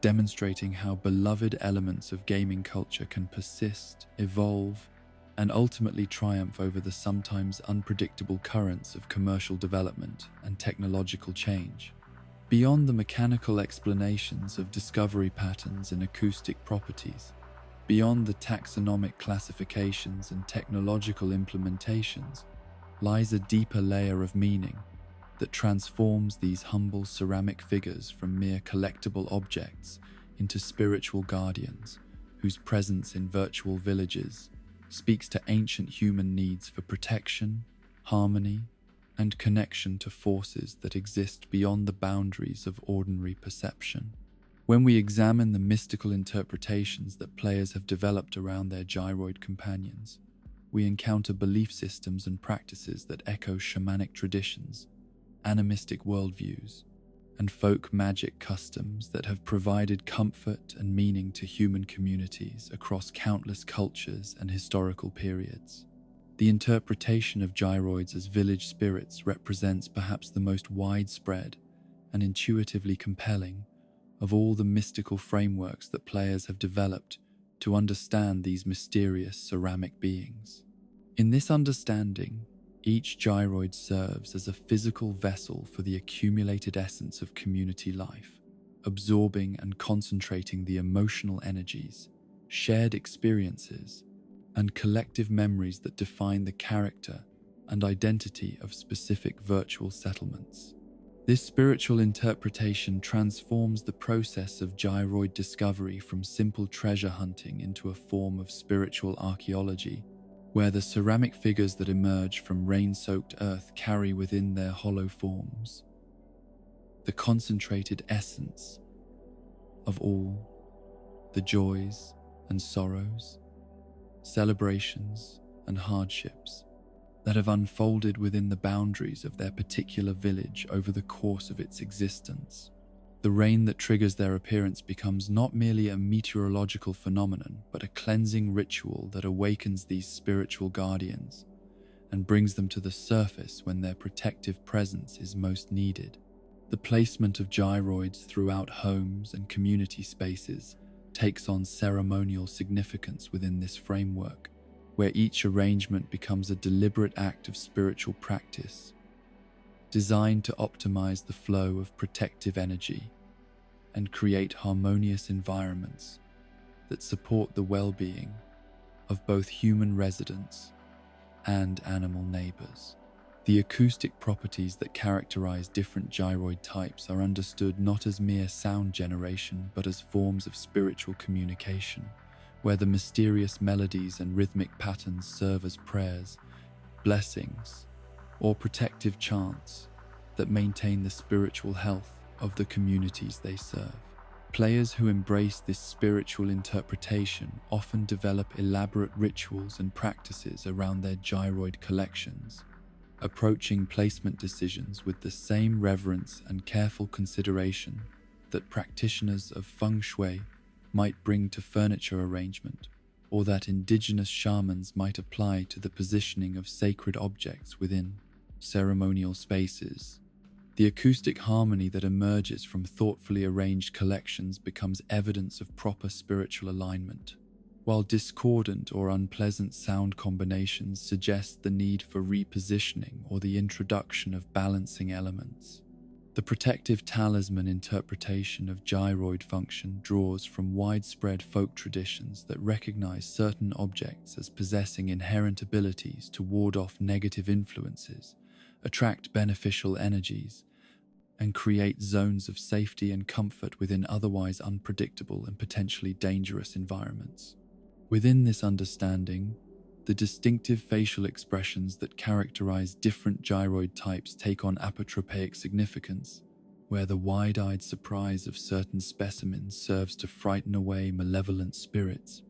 demonstrating how beloved elements of gaming culture can persist, evolve, and ultimately triumph over the sometimes unpredictable currents of commercial development and technological change. Beyond the mechanical explanations of discovery patterns and acoustic properties, beyond the taxonomic classifications and technological implementations, lies a deeper layer of meaning that transforms these humble ceramic figures from mere collectible objects into spiritual guardians whose presence in virtual villages speaks to ancient human needs for protection, harmony, and connection to forces that exist beyond the boundaries of ordinary perception. When we examine the mystical interpretations that players have developed around their gyroid companions, we encounter belief systems and practices that echo shamanic traditions, animistic worldviews, and folk magic customs that have provided comfort and meaning to human communities across countless cultures and historical periods. The interpretation of gyroids as village spirits represents perhaps the most widespread and intuitively compelling of all the mystical frameworks that players have developed to understand these mysterious ceramic beings. In this understanding, each gyroid serves as a physical vessel for the accumulated essence of community life, absorbing and concentrating the emotional energies, shared experiences, and collective memories that define the character and identity of specific virtual settlements. This spiritual interpretation transforms the process of gyroid discovery from simple treasure hunting into a form of spiritual archaeology, where the ceramic figures that emerge from rain-soaked earth carry within their hollow forms the concentrated essence of all the joys and sorrows, celebrations and hardships that have unfolded within the boundaries of their particular village over the course of its existence. The rain that triggers their appearance becomes not merely a meteorological phenomenon, but a cleansing ritual that awakens these spiritual guardians and brings them to the surface when their protective presence is most needed. The placement of gyroids throughout homes and community spaces takes on ceremonial significance within this framework, where each arrangement becomes a deliberate act of spiritual practice, designed to optimize the flow of protective energy and create harmonious environments that support the well-being of both human residents and animal neighbors. The acoustic properties that characterize different gyroid types are understood not as mere sound generation, but as forms of spiritual communication, where the mysterious melodies and rhythmic patterns serve as prayers, blessings, or protective chants that maintain the spiritual health of the communities they serve. Players who embrace this spiritual interpretation often develop elaborate rituals and practices around their gyroid collections, approaching placement decisions with the same reverence and careful consideration that practitioners of feng shui might bring to furniture arrangement, or that indigenous shamans might apply to the positioning of sacred objects within ceremonial spaces. The acoustic harmony that emerges from thoughtfully arranged collections becomes evidence of proper spiritual alignment, while discordant or unpleasant sound combinations suggest the need for repositioning or the introduction of balancing elements. The protective talisman interpretation of gyroid function draws from widespread folk traditions that recognize certain objects as possessing inherent abilities to ward off negative influences, attract beneficial energies, and create zones of safety and comfort within otherwise unpredictable and potentially dangerous environments. Within this understanding, the distinctive facial expressions that characterize different gyroid types take on apotropaic significance, where the wide-eyed surprise of certain specimens serves to frighten away malevolent spirits,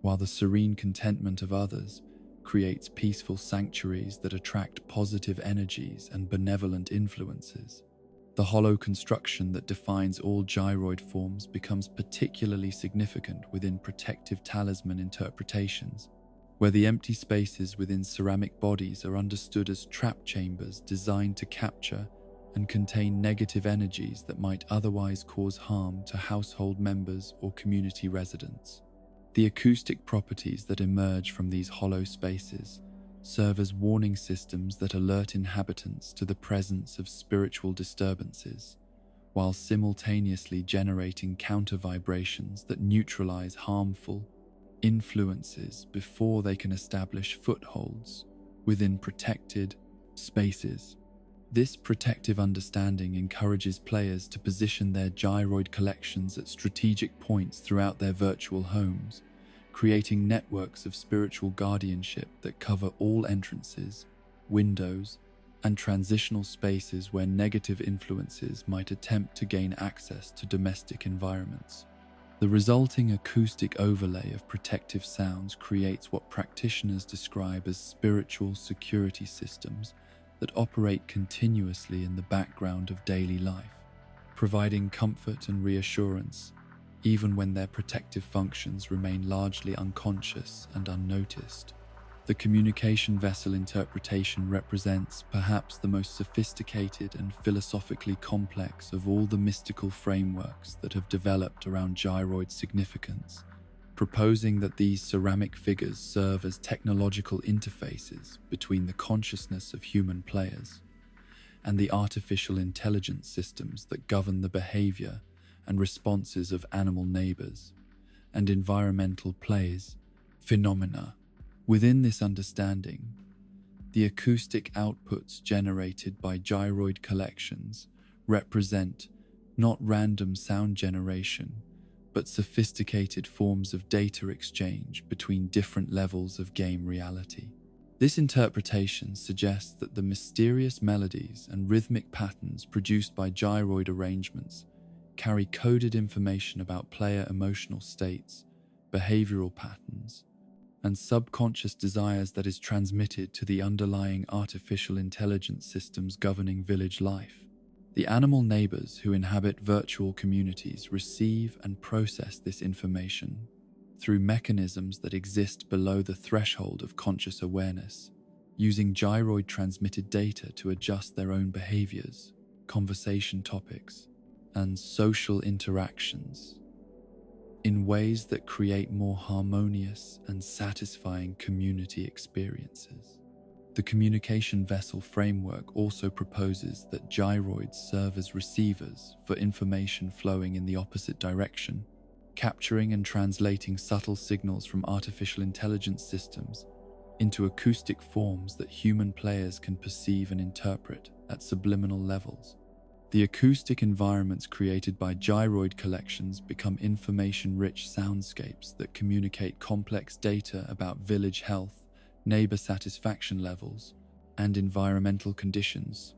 while the serene contentment of others creates peaceful sanctuaries that attract positive energies and benevolent influences. The hollow construction that defines all gyroid forms becomes particularly significant within protective talisman interpretations, where the empty spaces within ceramic bodies are understood as trap chambers designed to capture and contain negative energies that might otherwise cause harm to household members or community residents. The acoustic properties that emerge from these hollow spaces serve as warning systems that alert inhabitants to the presence of spiritual disturbances, while simultaneously generating counter-vibrations that neutralize harmful influences before they can establish footholds within protected spaces. This protective understanding encourages players to position their gyroid collections at strategic points throughout their virtual homes, creating networks of spiritual guardianship that cover all entrances, windows, and transitional spaces where negative influences might attempt to gain access to domestic environments. The resulting acoustic overlay of protective sounds creates what practitioners describe as spiritual security systems that operate continuously in the background of daily life, providing comfort and reassurance even when their protective functions remain largely unconscious and unnoticed. The communication vessel interpretation represents perhaps the most sophisticated and philosophically complex of all the mystical frameworks that have developed around gyroid significance, proposing that these ceramic figures serve as technological interfaces between the consciousness of human players and the artificial intelligence systems that govern the behavior and responses of animal neighbors and environmental phenomena. Within this understanding, the acoustic outputs generated by gyroid collections represent not random sound generation, but sophisticated forms of data exchange between different levels of game reality. This interpretation suggests that the mysterious melodies and rhythmic patterns produced by gyroid arrangements carry coded information about player emotional states, behavioral patterns, and subconscious desires that is transmitted to the underlying artificial intelligence systems governing village life. The animal neighbors who inhabit virtual communities receive and process this information through mechanisms that exist below the threshold of conscious awareness, using gyroid-transmitted data to adjust their own behaviors, conversation topics, and social interactions in ways that create more harmonious and satisfying community experiences. The communication vessel framework also proposes that gyroids serve as receivers for information flowing in the opposite direction, capturing and translating subtle signals from artificial intelligence systems into acoustic forms that human players can perceive and interpret at subliminal levels. The acoustic environments created by gyroid collections become information-rich soundscapes that communicate complex data about village health, neighbor satisfaction levels, and environmental conditions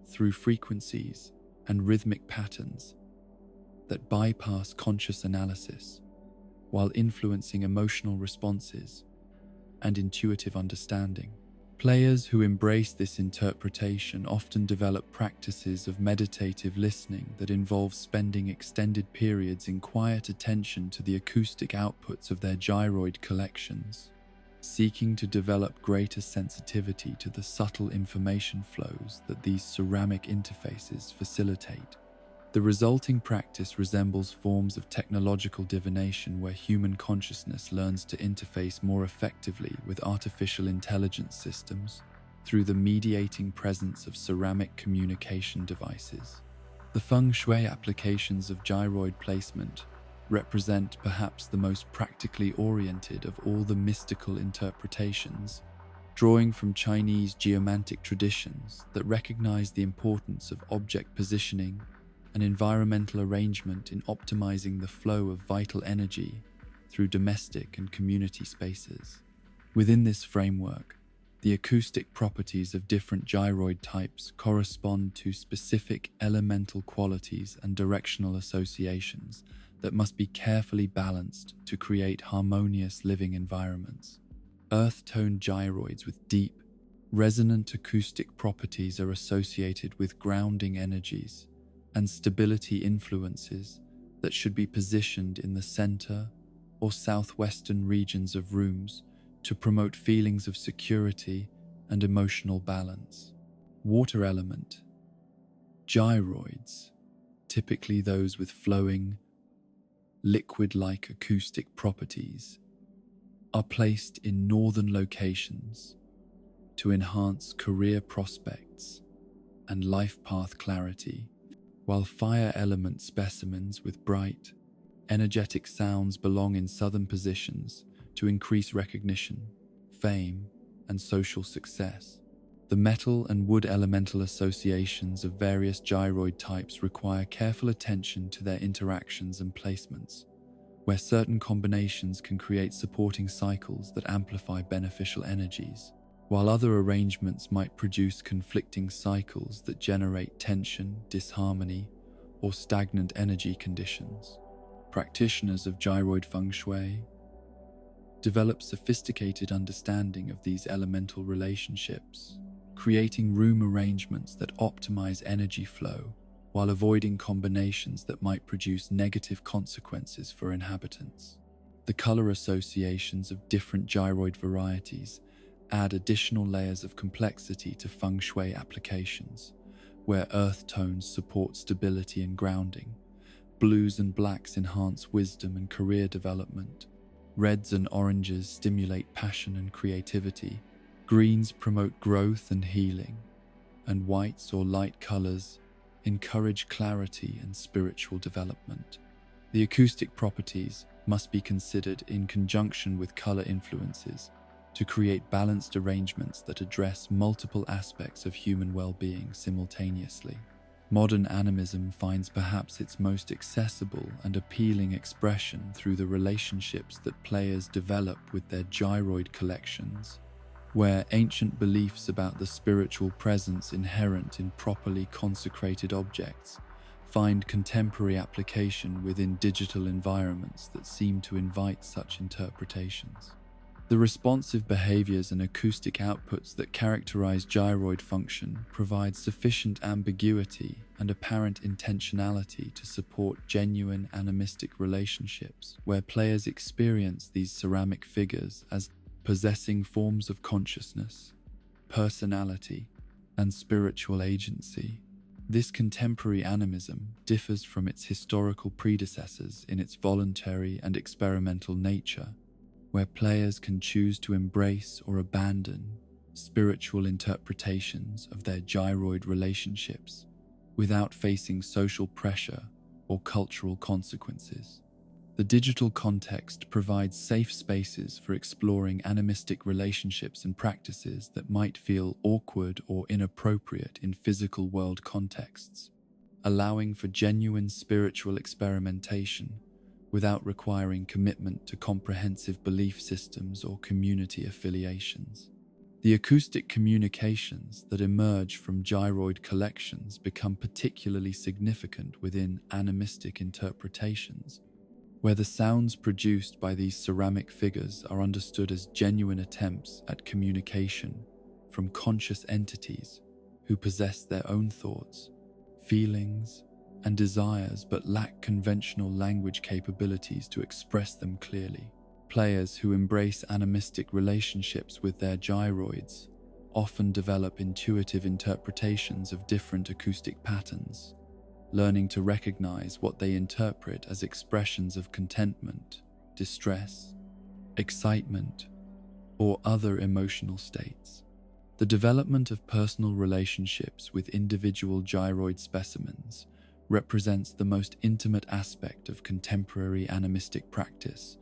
through frequencies and rhythmic patterns that bypass conscious analysis while influencing emotional responses and intuitive understanding. Players who embrace this interpretation often develop practices of meditative listening that involve spending extended periods in quiet attention to the acoustic outputs of their gyroid collections, seeking to develop greater sensitivity to the subtle information flows that these ceramic interfaces facilitate. The resulting practice resembles forms of technological divination where human consciousness learns to interface more effectively with artificial intelligence systems through the mediating presence of ceramic communication devices. The feng shui applications of gyroid placement represent perhaps the most practically oriented of all the mystical interpretations, drawing from Chinese geomantic traditions that recognize the importance of object positioning and environmental arrangement in optimizing the flow of vital energy through domestic and community spaces. Within this framework, the acoustic properties of different gyroid types correspond to specific elemental qualities and directional associations that must be carefully balanced to create harmonious living environments. Earth-tone gyroids with deep, resonant acoustic properties are associated with grounding energies and stability influences that should be positioned in the center or southwestern regions of rooms to promote feelings of security and emotional balance. Water element gyroids, typically those with flowing, liquid-like acoustic properties, are placed in northern locations to enhance career prospects and life path clarity, while fire element specimens with bright, energetic sounds belong in southern positions to increase recognition, fame, and social success. The metal and wood elemental associations of various gyroid types require careful attention to their interactions and placements, where certain combinations can create supporting cycles that amplify beneficial energies, while other arrangements might produce conflicting cycles that generate tension, disharmony, or stagnant energy conditions. Practitioners of gyroid feng shui develop sophisticated understanding of these elemental relationships, creating room arrangements that optimize energy flow while avoiding combinations that might produce negative consequences for inhabitants. The color associations of different gyroid varieties add additional layers of complexity to feng shui applications, where earth tones support stability and grounding, blues and blacks enhance wisdom and career development, reds and oranges stimulate passion and creativity, greens promote growth and healing, and whites or light colors encourage clarity and spiritual development. The acoustic properties must be considered in conjunction with color influences to create balanced arrangements that address multiple aspects of human well-being simultaneously. Modern animism finds perhaps its most accessible and appealing expression through the relationships that players develop with their gyroid collections, where ancient beliefs about the spiritual presence inherent in properly consecrated objects find contemporary application within digital environments that seem to invite such interpretations. The responsive behaviors and acoustic outputs that characterize gyroid function provide sufficient ambiguity and apparent intentionality to support genuine animistic relationships, where players experience these ceramic figures as possessing forms of consciousness, personality, and spiritual agency. This contemporary animism differs from its historical predecessors in its voluntary and experimental nature, where players can choose to embrace or abandon spiritual interpretations of their gyroid relationships without facing social pressure or cultural consequences. The digital context provides safe spaces for exploring animistic relationships and practices that might feel awkward or inappropriate in physical world contexts, allowing for genuine spiritual experimentation without requiring commitment to comprehensive belief systems or community affiliations. The acoustic communications that emerge from gyroid collections become particularly significant within animistic interpretations, where the sounds produced by these ceramic figures are understood as genuine attempts at communication from conscious entities who possess their own thoughts, feelings, and desires but lack conventional language capabilities to express them clearly. Players who embrace animistic relationships with their gyroids often develop intuitive interpretations of different acoustic patterns, learning to recognize what they interpret as expressions of contentment, distress, excitement, or other emotional states. The development of personal relationships with individual gyroid specimens represents the most intimate aspect of contemporary animistic practice,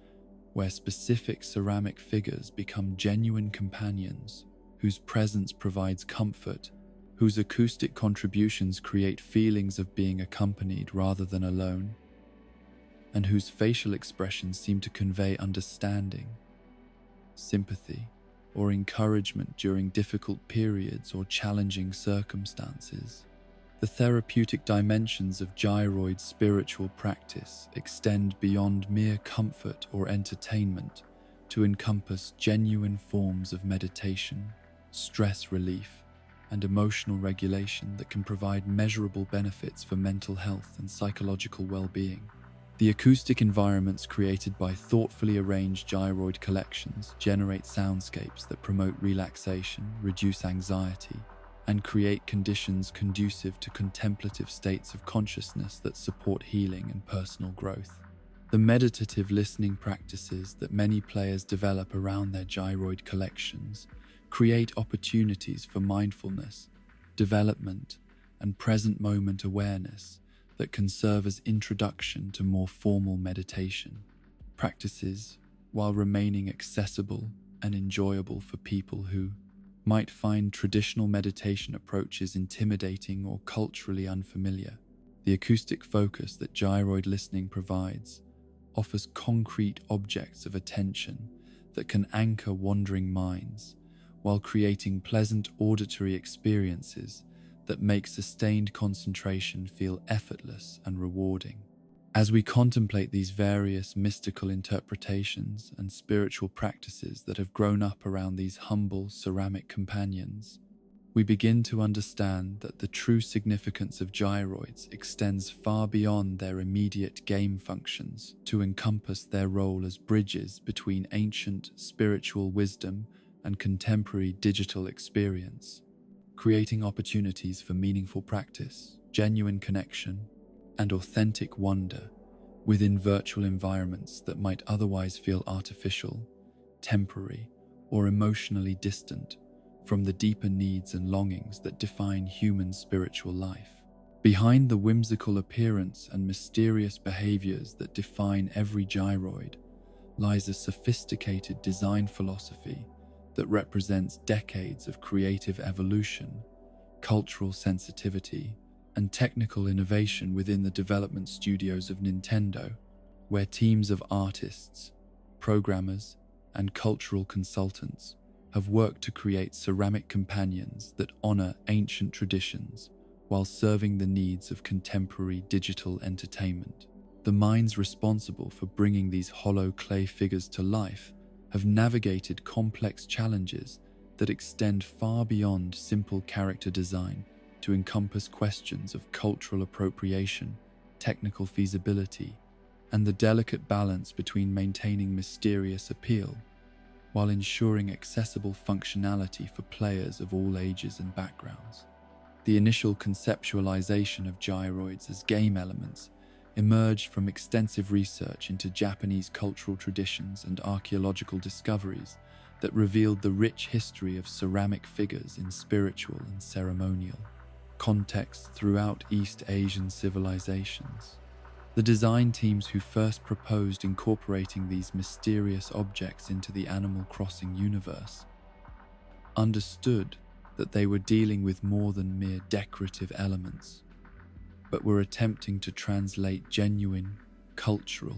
where specific ceramic figures become genuine companions whose presence provides comfort, whose acoustic contributions create feelings of being accompanied rather than alone, and whose facial expressions seem to convey understanding, sympathy, or encouragement during difficult periods or challenging circumstances. The therapeutic dimensions of Gyroid's spiritual practice extend beyond mere comfort or entertainment to encompass genuine forms of meditation, stress relief, and emotional regulation that can provide measurable benefits for mental health and psychological well-being. The acoustic environments created by thoughtfully arranged gyroid collections generate soundscapes that promote relaxation, reduce anxiety, and create conditions conducive to contemplative states of consciousness that support healing and personal growth. The meditative listening practices that many players develop around their gyroid collections create opportunities for mindfulness, development, and present moment awareness that can serve as introduction to more formal meditation practices, while remaining accessible and enjoyable for people who might find traditional meditation approaches intimidating or culturally unfamiliar. The acoustic focus that gyroid listening provides offers concrete objects of attention that can anchor wandering minds, while creating pleasant auditory experiences that make sustained concentration feel effortless and rewarding. As we contemplate these various mystical interpretations and spiritual practices that have grown up around these humble ceramic companions, we begin to understand that the true significance of gyroids extends far beyond their immediate game functions to encompass their role as bridges between ancient spiritual wisdom and contemporary digital experience, creating opportunities for meaningful practice, genuine connection, and authentic wonder within virtual environments that might otherwise feel artificial, temporary, or emotionally distant from the deeper needs and longings that define human spiritual life. Behind the whimsical appearance and mysterious behaviors that define every gyroid lies a sophisticated design philosophy that represents decades of creative evolution, cultural sensitivity, and technical innovation within the development studios of Nintendo, where teams of artists, programmers, and cultural consultants have worked to create ceramic companions that honor ancient traditions while serving the needs of contemporary digital entertainment. The minds responsible for bringing these hollow clay figures to life have navigated complex challenges that extend far beyond simple character design to encompass questions of cultural appropriation, technical feasibility, and the delicate balance between maintaining mysterious appeal while ensuring accessible functionality for players of all ages and backgrounds. The initial conceptualization of gyroids as game elements emerged from extensive research into Japanese cultural traditions and archaeological discoveries that revealed the rich history of ceramic figures in spiritual and ceremonial contexts throughout East Asian civilizations. The design teams who first proposed incorporating these mysterious objects into the Animal Crossing universe understood that they were dealing with more than mere decorative elements, but were attempting to translate genuine, cultural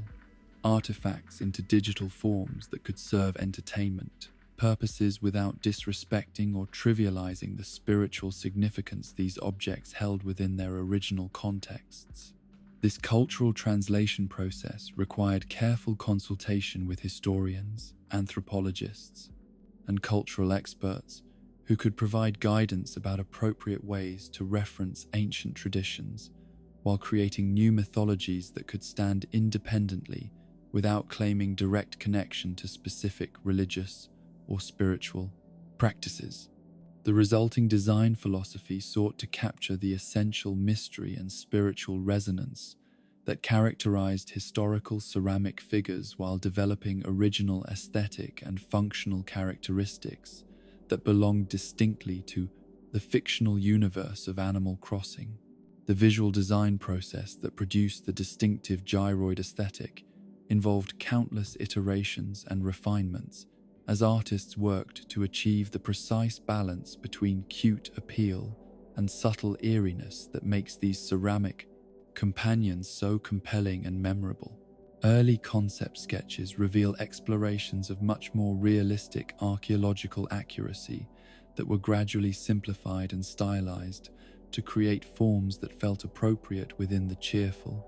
artifacts into digital forms that could serve entertainment purposes without disrespecting or trivializing the spiritual significance these objects held within their original contexts. This cultural translation process required careful consultation with historians, anthropologists, and cultural experts who could provide guidance about appropriate ways to reference ancient traditions while creating new mythologies that could stand independently without claiming direct connection to specific religious or spiritual practices. The resulting design philosophy sought to capture the essential mystery and spiritual resonance that characterized historical ceramic figures while developing original aesthetic and functional characteristics that belonged distinctly to the fictional universe of Animal Crossing. The visual design process that produced the distinctive gyroid aesthetic involved countless iterations and refinements as artists worked to achieve the precise balance between cute appeal and subtle eeriness that makes these ceramic companions so compelling and memorable. Early concept sketches reveal explorations of much more realistic archaeological accuracy that were gradually simplified and stylized to create forms that felt appropriate within the cheerful,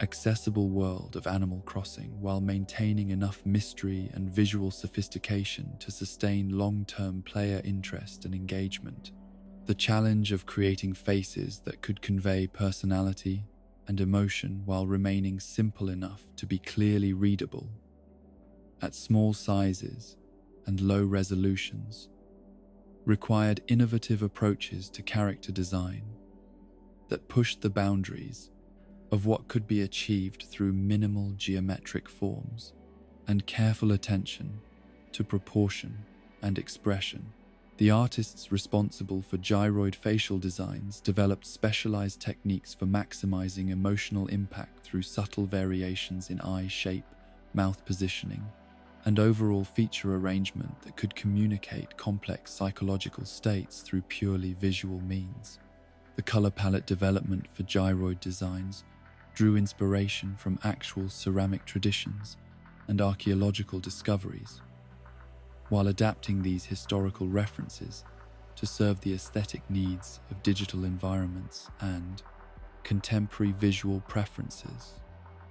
accessible world of Animal Crossing, while maintaining enough mystery and visual sophistication to sustain long-term player interest and engagement. The challenge of creating faces that could convey personality and emotion while remaining simple enough to be clearly readable at small sizes and low resolutions required innovative approaches to character design that pushed the boundaries of what could be achieved through minimal geometric forms and careful attention to proportion and expression. The artists responsible for gyroid facial designs developed specialized techniques for maximizing emotional impact through subtle variations in eye shape, mouth positioning, and overall feature arrangement that could communicate complex psychological states through purely visual means. The color palette development for gyroid designs drew inspiration from actual ceramic traditions and archaeological discoveries, while adapting these historical references to serve the aesthetic needs of digital environments and contemporary visual preferences.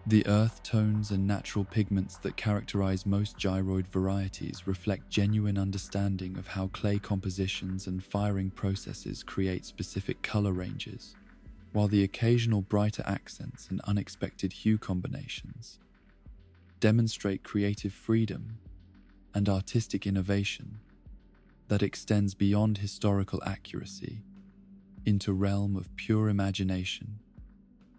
The earth tones and natural pigments that characterize most gyroid varieties reflect genuine understanding of how clay compositions and firing processes create specific color ranges, while the occasional brighter accents and unexpected hue combinations demonstrate creative freedom and artistic innovation that extends beyond historical accuracy into realm of pure imagination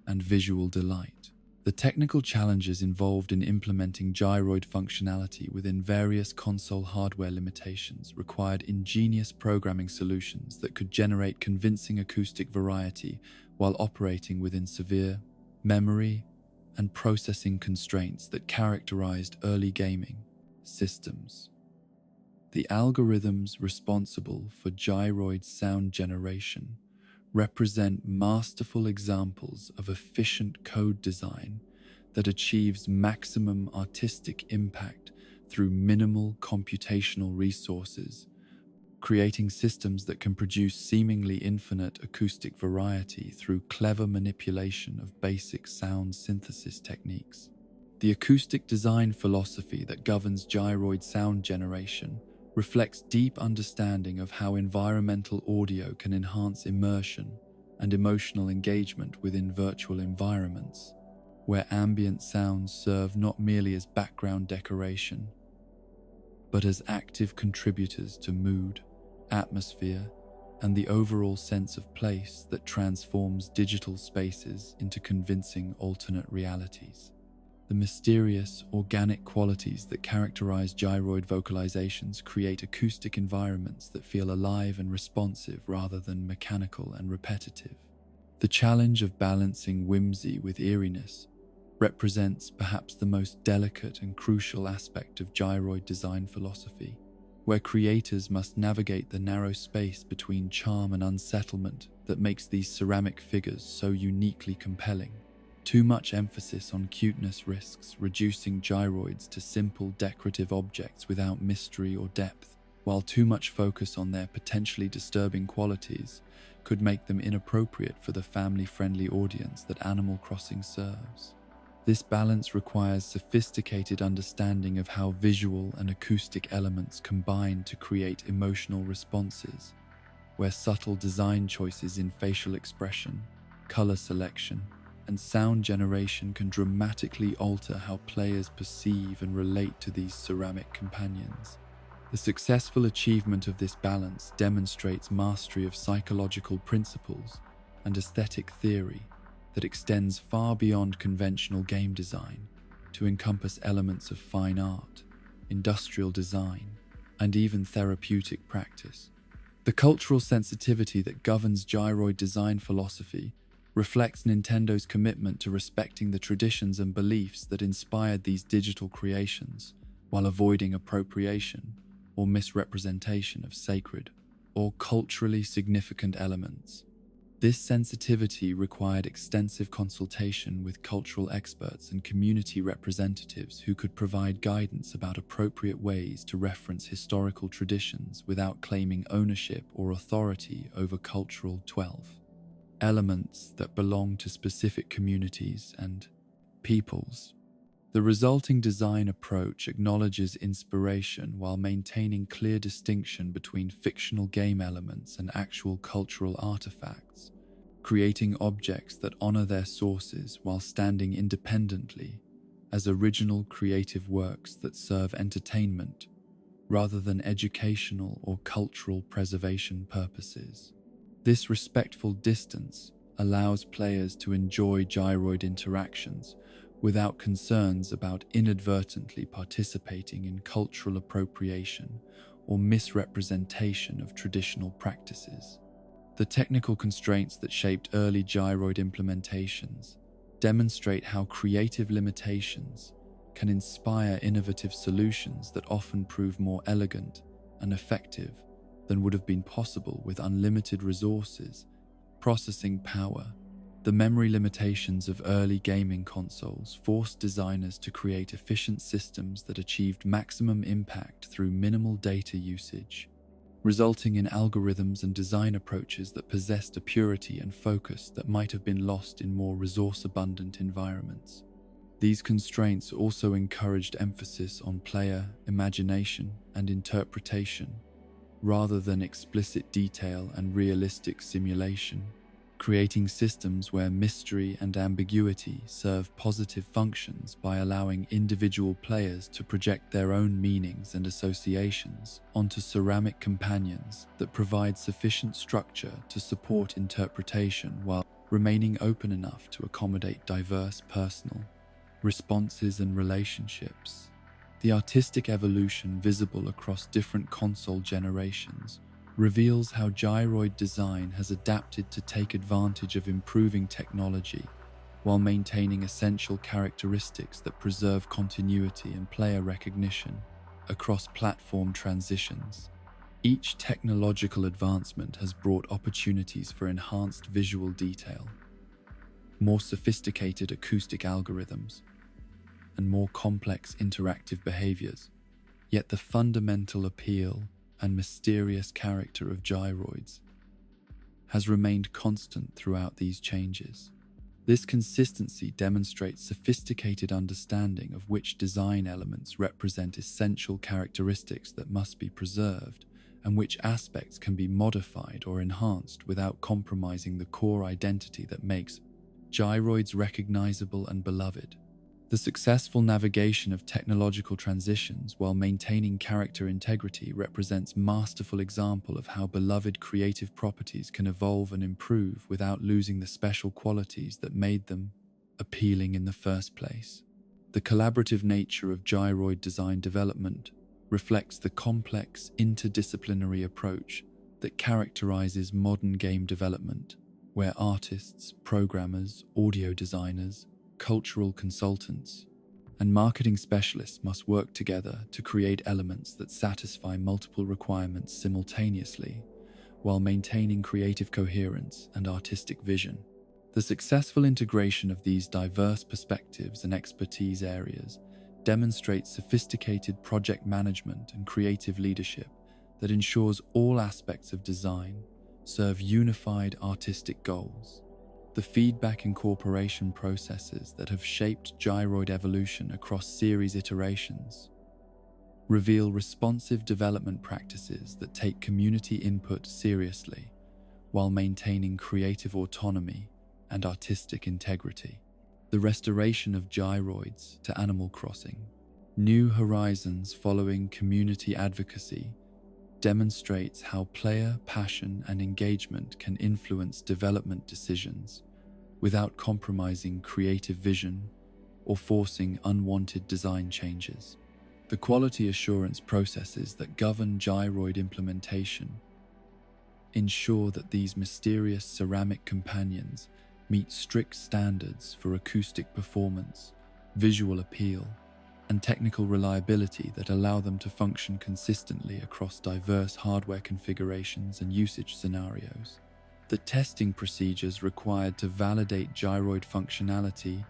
and visual delight. The technical challenges involved in implementing gyroid functionality within various console hardware limitations required ingenious programming solutions that could generate convincing acoustic variety while operating within severe memory and processing constraints that characterized early gaming systems. The algorithms responsible for gyroid sound generation represent masterful examples of efficient code design that achieves maximum artistic impact through minimal computational resources, creating systems that can produce seemingly infinite acoustic variety through clever manipulation of basic sound synthesis techniques. The acoustic design philosophy that governs gyroid sound generation reflects deep understanding of how environmental audio can enhance immersion and emotional engagement within virtual environments, where ambient sounds serve not merely as background decoration, but as active contributors to mood, atmosphere, and the overall sense of place that transforms digital spaces into convincing alternate realities. The mysterious, organic qualities that characterize gyroid vocalizations create acoustic environments that feel alive and responsive rather than mechanical and repetitive. The challenge of balancing whimsy with eeriness represents perhaps the most delicate and crucial aspect of gyroid design philosophy, where creators must navigate the narrow space between charm and unsettlement that makes these ceramic figures so uniquely compelling. Too much emphasis on cuteness risks reducing gyroids to simple decorative objects without mystery or depth, while too much focus on their potentially disturbing qualities could make them inappropriate for the family-friendly audience that Animal Crossing serves. This balance requires sophisticated understanding of how visual and acoustic elements combine to create emotional responses, where subtle design choices in facial expression, color selection, and sound generation can dramatically alter how players perceive and relate to these ceramic companions. The successful achievement of this balance demonstrates mastery of psychological principles and aesthetic theory that extends far beyond conventional game design to encompass elements of fine art, industrial design, and even therapeutic practice. The cultural sensitivity that governs gyroid design philosophy reflects Nintendo's commitment to respecting the traditions and beliefs that inspired these digital creations while avoiding appropriation or misrepresentation of sacred or culturally significant elements. This sensitivity required extensive consultation with cultural experts and community representatives who could provide guidance about appropriate ways to reference historical traditions without claiming ownership or authority over cultural 12 elements that belong to specific communities and peoples. The resulting design approach acknowledges inspiration while maintaining clear distinction between fictional game elements and actual cultural artifacts, creating objects that honor their sources while standing independently as original creative works that serve entertainment rather than educational or cultural preservation purposes. This respectful distance allows players to enjoy gyroid interactions without concerns about inadvertently participating in cultural appropriation or misrepresentation of traditional practices. The technical constraints that shaped early gyroid implementations demonstrate how creative limitations can inspire innovative solutions that often prove more elegant and effective than would have been possible with unlimited resources, processing power. The memory limitations of early gaming consoles forced designers to create efficient systems that achieved maximum impact through minimal data usage, resulting in algorithms and design approaches that possessed a purity and focus that might have been lost in more resource-abundant environments. These constraints also encouraged emphasis on player imagination and interpretation, rather than explicit detail and realistic simulation, creating systems where mystery and ambiguity serve positive functions by allowing individual players to project their own meanings and associations onto ceramic companions that provide sufficient structure to support interpretation while remaining open enough to accommodate diverse personal responses and relationships. The artistic evolution visible across different console generations reveals how gyroid design has adapted to take advantage of improving technology while maintaining essential characteristics that preserve continuity and player recognition across platform transitions. Each technological advancement has brought opportunities for enhanced visual detail, more sophisticated acoustic algorithms, and more complex interactive behaviors. Yet the fundamental appeal and mysterious character of gyroids has remained constant throughout these changes. This consistency demonstrates sophisticated understanding of which design elements represent essential characteristics that must be preserved and which aspects can be modified or enhanced without compromising the core identity that makes gyroids recognizable and beloved. The successful navigation of technological transitions while maintaining character integrity represents a masterful example of how beloved creative properties can evolve and improve without losing the special qualities that made them appealing in the first place. The collaborative nature of gyroid design development reflects the complex interdisciplinary approach that characterizes modern game development, where artists, programmers, audio designers, cultural consultants, and marketing specialists must work together to create elements that satisfy multiple requirements simultaneously while maintaining creative coherence and artistic vision. The successful integration of these diverse perspectives and expertise areas demonstrates sophisticated project management and creative leadership that ensures all aspects of design serve unified artistic goals. The feedback incorporation processes that have shaped gyroid evolution across series iterations reveal responsive development practices that take community input seriously while maintaining creative autonomy and artistic integrity. The restoration of gyroids to Animal Crossing, New Horizons following community advocacy, demonstrates how player passion and engagement can influence development decisions without compromising creative vision or forcing unwanted design changes. The quality assurance processes that govern gyroid implementation ensure that these mysterious ceramic companions meet strict standards for acoustic performance, visual appeal, and technical reliability that allow them to function consistently across diverse hardware configurations and usage scenarios. The testing procedures required to validate gyroid functionality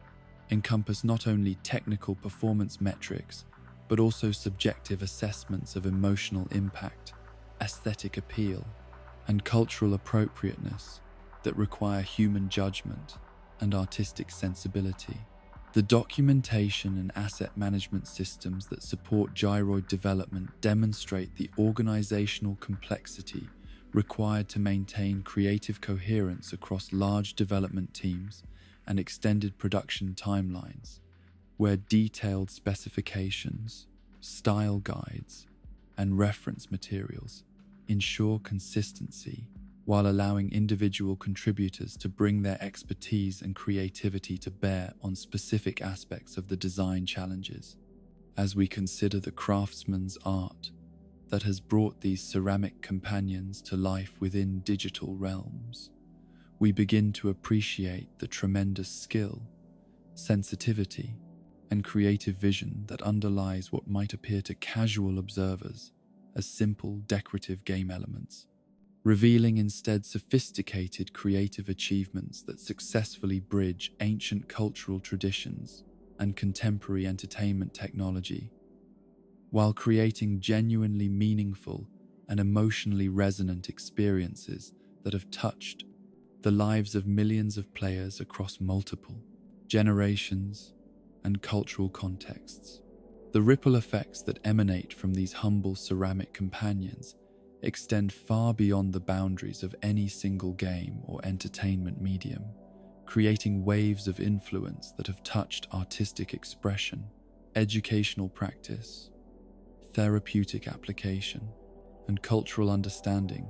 encompass not only technical performance metrics, but also subjective assessments of emotional impact, aesthetic appeal, and cultural appropriateness that require human judgment and artistic sensibility. The documentation and asset management systems that support gyroid development demonstrate the organizational complexity required to maintain creative coherence across large development teams and extended production timelines, where detailed specifications, style guides, and reference materials ensure consistency while allowing individual contributors to bring their expertise and creativity to bear on specific aspects of the design challenges. As we consider the craftsman's art that has brought these ceramic companions to life within digital realms, we begin to appreciate the tremendous skill, sensitivity, and creative vision that underlies what might appear to casual observers as simple decorative game elements, revealing instead sophisticated creative achievements that successfully bridge ancient cultural traditions and contemporary entertainment technology, while creating genuinely meaningful and emotionally resonant experiences that have touched the lives of millions of players across multiple generations and cultural contexts. The ripple effects that emanate from these humble ceramic companions extend far beyond the boundaries of any single game or entertainment medium, creating waves of influence that have touched artistic expression, educational practice, therapeutic application, and cultural understanding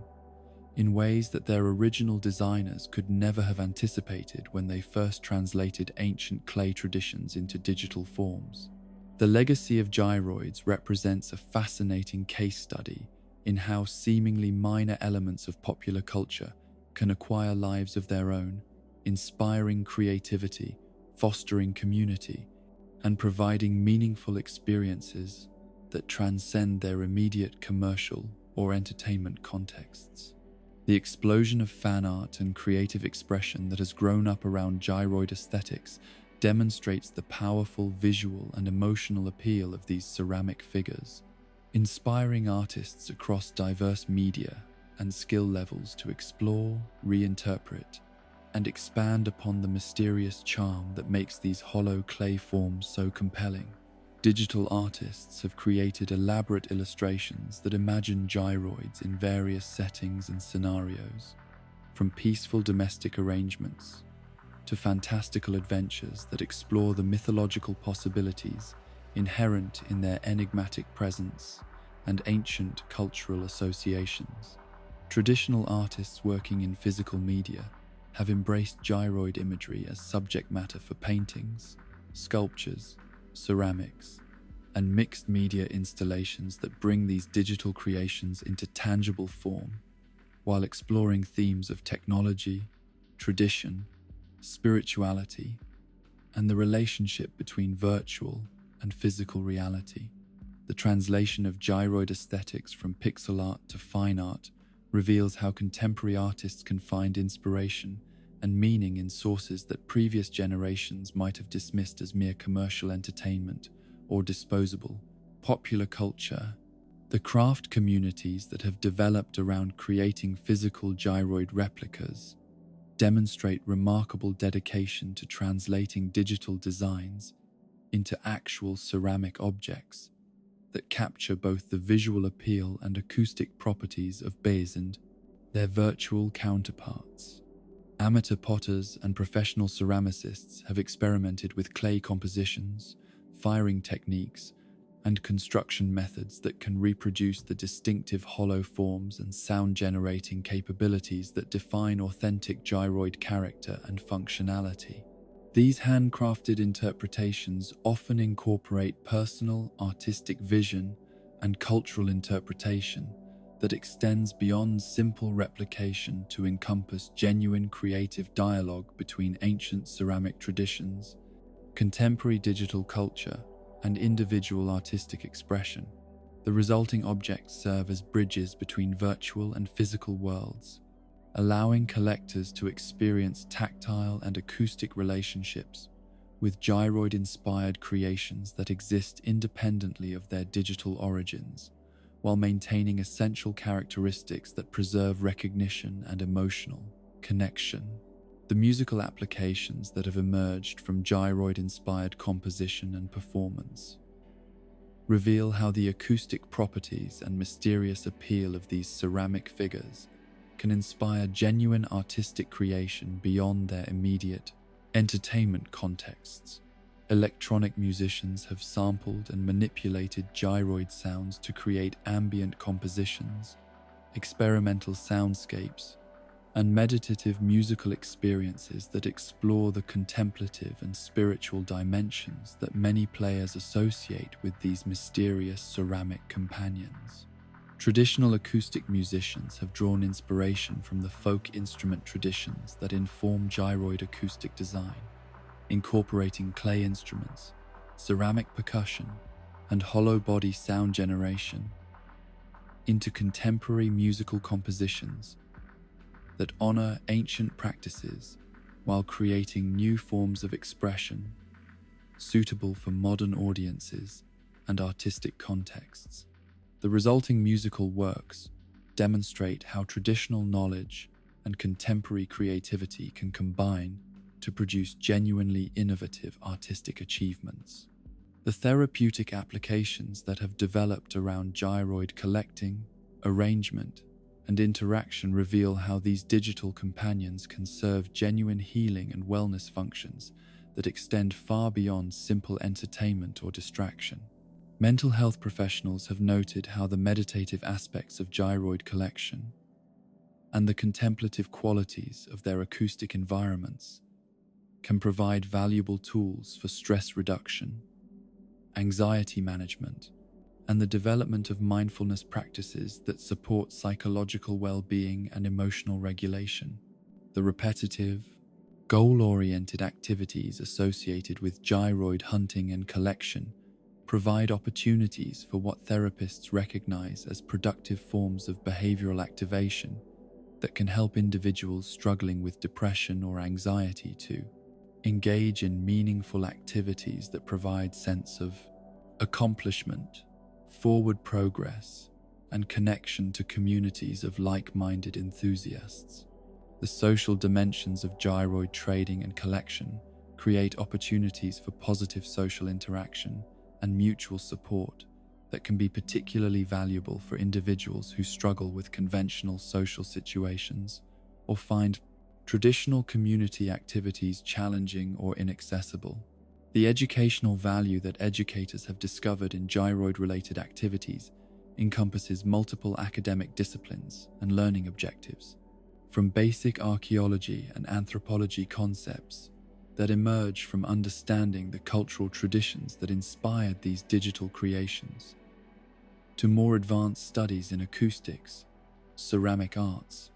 in ways that their original designers could never have anticipated when they first translated ancient clay traditions into digital forms. The legacy of gyroids represents a fascinating case study in how seemingly minor elements of popular culture can acquire lives of their own, inspiring creativity, fostering community, and providing meaningful experiences that transcend their immediate commercial or entertainment contexts. The explosion of fan art and creative expression that has grown up around gyroid aesthetics demonstrates the powerful visual and emotional appeal of these ceramic figures, inspiring artists across diverse media and skill levels to explore, reinterpret, and expand upon the mysterious charm that makes these hollow clay forms so compelling. Digital artists have created elaborate illustrations that imagine gyroids in various settings and scenarios, from peaceful domestic arrangements to fantastical adventures that explore the mythological possibilities inherent in their enigmatic presence and ancient cultural associations. Traditional artists working in physical media have embraced gyroid imagery as subject matter for paintings, sculptures, ceramics, and mixed media installations that bring these digital creations into tangible form, while exploring themes of technology, tradition, spirituality, and the relationship between virtual and physical reality. The translation of gyroid aesthetics from pixel art to fine art reveals how contemporary artists can find inspiration and meaning in sources that previous generations might have dismissed as mere commercial entertainment or disposable popular culture. The craft communities that have developed around creating physical gyroid replicas demonstrate remarkable dedication to translating digital designs into actual ceramic objects that capture both the visual appeal and acoustic properties of base and their virtual counterparts. Amateur potters and professional ceramicists have experimented with clay compositions, firing techniques, and construction methods that can reproduce the distinctive hollow forms and sound-generating capabilities that define authentic gyroid character and functionality. These handcrafted interpretations often incorporate personal, artistic vision and cultural interpretation that extends beyond simple replication to encompass genuine creative dialogue between ancient ceramic traditions, contemporary digital culture, and individual artistic expression. The resulting objects serve as bridges between virtual and physical worlds, allowing collectors to experience tactile and acoustic relationships with gyroid-inspired creations that exist independently of their digital origins, while maintaining essential characteristics that preserve recognition and emotional connection. The musical applications that have emerged from gyroid-inspired composition and performance reveal how the acoustic properties and mysterious appeal of these ceramic figures can inspire genuine artistic creation beyond their immediate entertainment contexts. Electronic musicians have sampled and manipulated gyroid sounds to create ambient compositions, experimental soundscapes, and meditative musical experiences that explore the contemplative and spiritual dimensions that many players associate with these mysterious ceramic companions. Traditional acoustic musicians have drawn inspiration from the folk instrument traditions that inform gyroid acoustic design, incorporating clay instruments, ceramic percussion, and hollow body sound generation into contemporary musical compositions that honor ancient practices while creating new forms of expression suitable for modern audiences and artistic contexts. The resulting musical works demonstrate how traditional knowledge and contemporary creativity can combine to produce genuinely innovative artistic achievements. The therapeutic applications that have developed around gyroid collecting, arrangement, and interaction reveal how these digital companions can serve genuine healing and wellness functions that extend far beyond simple entertainment or distraction. Mental health professionals have noted how the meditative aspects of gyroid collection and the contemplative qualities of their acoustic environments can provide valuable tools for stress reduction, anxiety management, and the development of mindfulness practices that support psychological well-being and emotional regulation. The repetitive, goal-oriented activities associated with gyroid hunting and collection provide opportunities for what therapists recognize as productive forms of behavioral activation that can help individuals struggling with depression or anxiety to engage in meaningful activities that provide sense of accomplishment, forward progress, and connection to communities of like-minded enthusiasts. The social dimensions of gyroid trading and collection create opportunities for positive social interaction and mutual support that can be particularly valuable for individuals who struggle with conventional social situations or find traditional community activities challenging or inaccessible. The educational value that educators have discovered in gyroid-related activities encompasses multiple academic disciplines and learning objectives, from basic archaeology and anthropology concepts that emerge from understanding the cultural traditions that inspired these digital creations, to more advanced studies in acoustics, ceramic arts,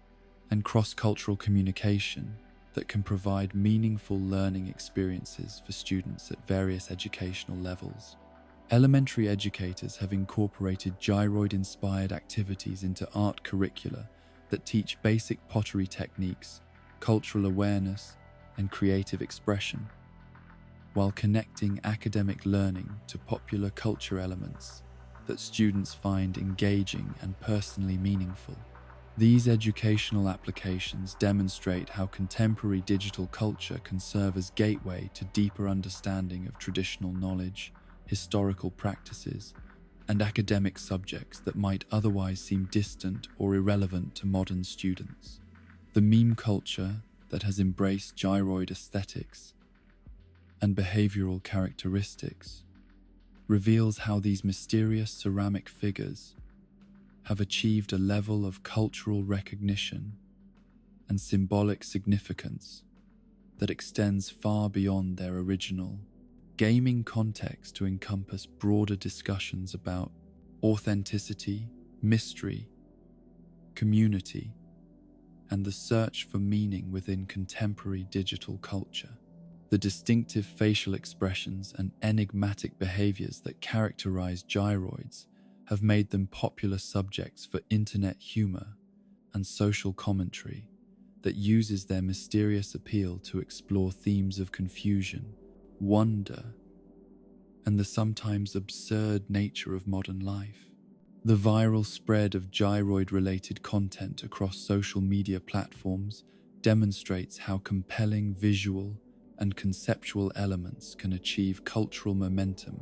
and cross-cultural communication that can provide meaningful learning experiences for students at various educational levels. Elementary educators have incorporated gyroid-inspired activities into art curricula that teach basic pottery techniques, cultural awareness, and creative expression, while connecting academic learning to popular culture elements that students find engaging and personally meaningful. These educational applications demonstrate how contemporary digital culture can serve as gateway to deeper understanding of traditional knowledge, historical practices, and academic subjects that might otherwise seem distant or irrelevant to modern students. The meme culture that has embraced gyroid aesthetics and behavioral characteristics reveals how these mysterious ceramic figures have achieved a level of cultural recognition and symbolic significance that extends far beyond their original gaming context to encompass broader discussions about authenticity, mystery, community, and the search for meaning within contemporary digital culture. The distinctive facial expressions and enigmatic behaviors that characterize gyroids have made them popular subjects for internet humor and social commentary that uses their mysterious appeal to explore themes of confusion, wonder, and the sometimes absurd nature of modern life. The viral spread of gyroid-related content across social media platforms demonstrates how compelling visual and conceptual elements can achieve cultural momentum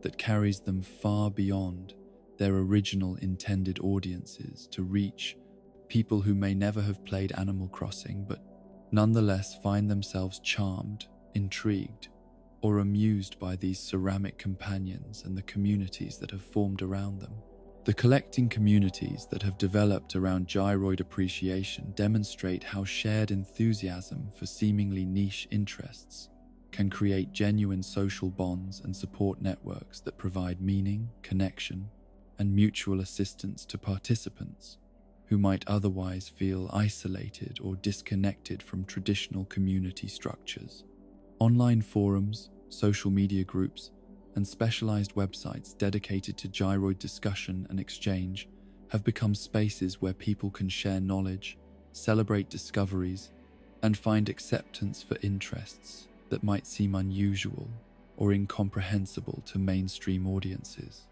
that carries them far beyond their original intended audiences to reach people who may never have played Animal Crossing but nonetheless find themselves charmed, intrigued, or amused by these ceramic companions and the communities that have formed around them. The collecting communities that have developed around gyroid appreciation demonstrate how shared enthusiasm for seemingly niche interests can create genuine social bonds and support networks that provide meaning, connection, and mutual assistance to participants who might otherwise feel isolated or disconnected from traditional community structures. Online forums, social media groups, and specialized websites dedicated to gyroid discussion and exchange have become spaces where people can share knowledge, celebrate discoveries, and find acceptance for interests that might seem unusual or incomprehensible to mainstream audiences.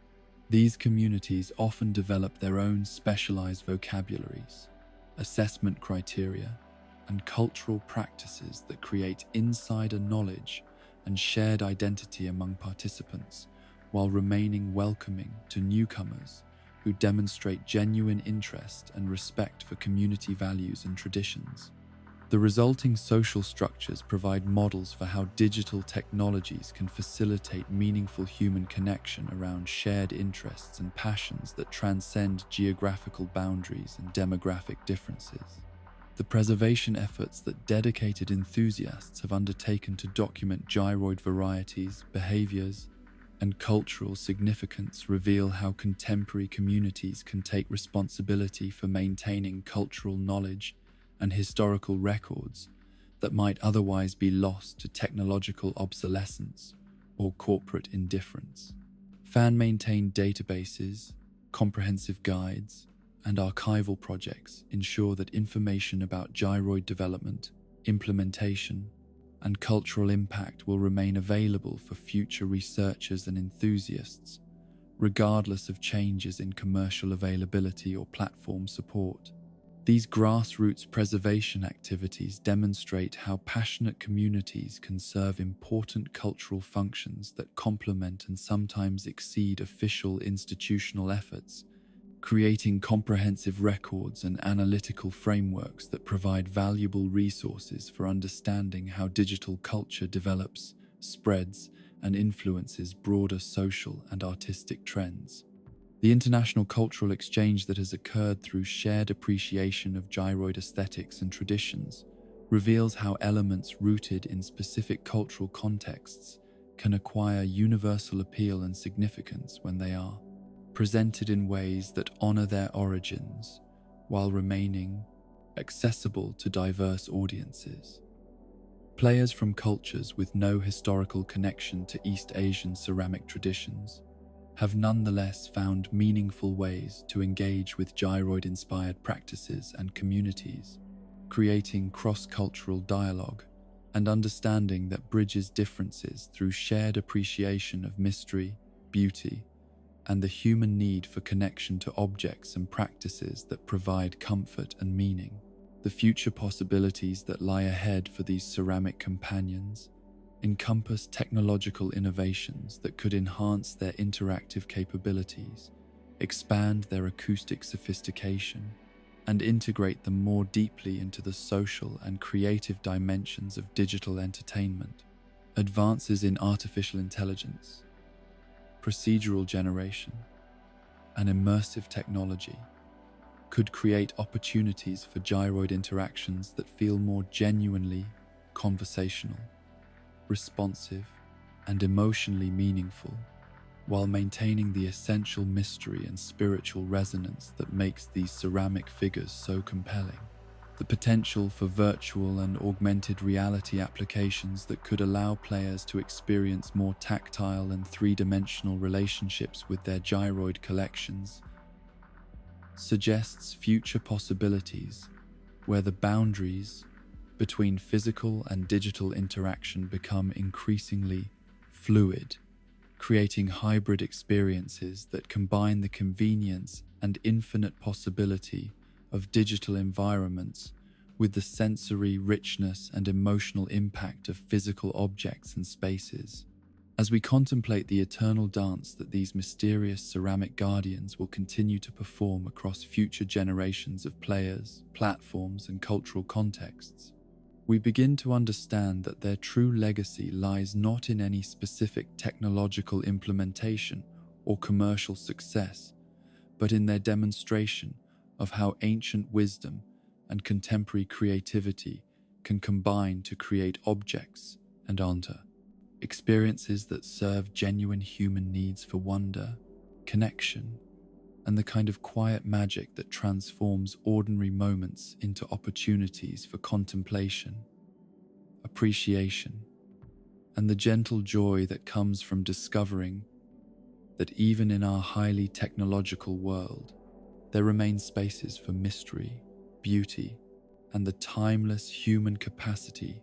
These communities often develop their own specialized vocabularies, assessment criteria, and cultural practices that create insider knowledge and shared identity among participants, while remaining welcoming to newcomers who demonstrate genuine interest and respect for community values and traditions. The resulting social structures provide models for how digital technologies can facilitate meaningful human connection around shared interests and passions that transcend geographical boundaries and demographic differences. The preservation efforts that dedicated enthusiasts have undertaken to document gyroid varieties, behaviors, and cultural significance reveal how contemporary communities can take responsibility for maintaining cultural knowledge and historical records that might otherwise be lost to technological obsolescence or corporate indifference. Fan-maintained databases, comprehensive guides, and archival projects ensure that information about gyroid development, implementation, and cultural impact will remain available for future researchers and enthusiasts, regardless of changes in commercial availability or platform support. These grassroots preservation activities demonstrate how passionate communities can serve important cultural functions that complement and sometimes exceed official institutional efforts, creating comprehensive records and analytical frameworks that provide valuable resources for understanding how digital culture develops, spreads, and influences broader social and artistic trends. The international cultural exchange that has occurred through shared appreciation of gyroid aesthetics and traditions reveals how elements rooted in specific cultural contexts can acquire universal appeal and significance when they are presented in ways that honor their origins while remaining accessible to diverse audiences. Players from cultures with no historical connection to East Asian ceramic traditions have nonetheless found meaningful ways to engage with gyroid-inspired practices and communities, creating cross-cultural dialogue and understanding that bridges differences through shared appreciation of mystery, beauty, and the human need for connection to objects and practices that provide comfort and meaning. The future possibilities that lie ahead for these ceramic companions encompass technological innovations that could enhance their interactive capabilities, expand their acoustic sophistication, and integrate them more deeply into the social and creative dimensions of digital entertainment. Advances in artificial intelligence, procedural generation, and immersive technology could create opportunities for gyroid interactions that feel more genuinely conversational, responsive, and emotionally meaningful, while maintaining the essential mystery and spiritual resonance that makes these ceramic figures so compelling. The potential for virtual and augmented reality applications that could allow players to experience more tactile and three-dimensional relationships with their gyroid collections suggests future possibilities where the boundaries between physical and digital interaction become increasingly fluid, creating hybrid experiences that combine the convenience and infinite possibility of digital environments with the sensory richness and emotional impact of physical objects and spaces. As we contemplate the eternal dance that these mysterious ceramic guardians will continue to perform across future generations of players, platforms, and cultural contexts, we begin to understand that their true legacy lies not in any specific technological implementation or commercial success, but in their demonstration of how ancient wisdom and contemporary creativity can combine to create objects and experiences that serve genuine human needs for wonder, connection, and the kind of quiet magic that transforms ordinary moments into opportunities for contemplation, appreciation, and the gentle joy that comes from discovering that even in our highly technological world, there remain spaces for mystery, beauty, and the timeless human capacity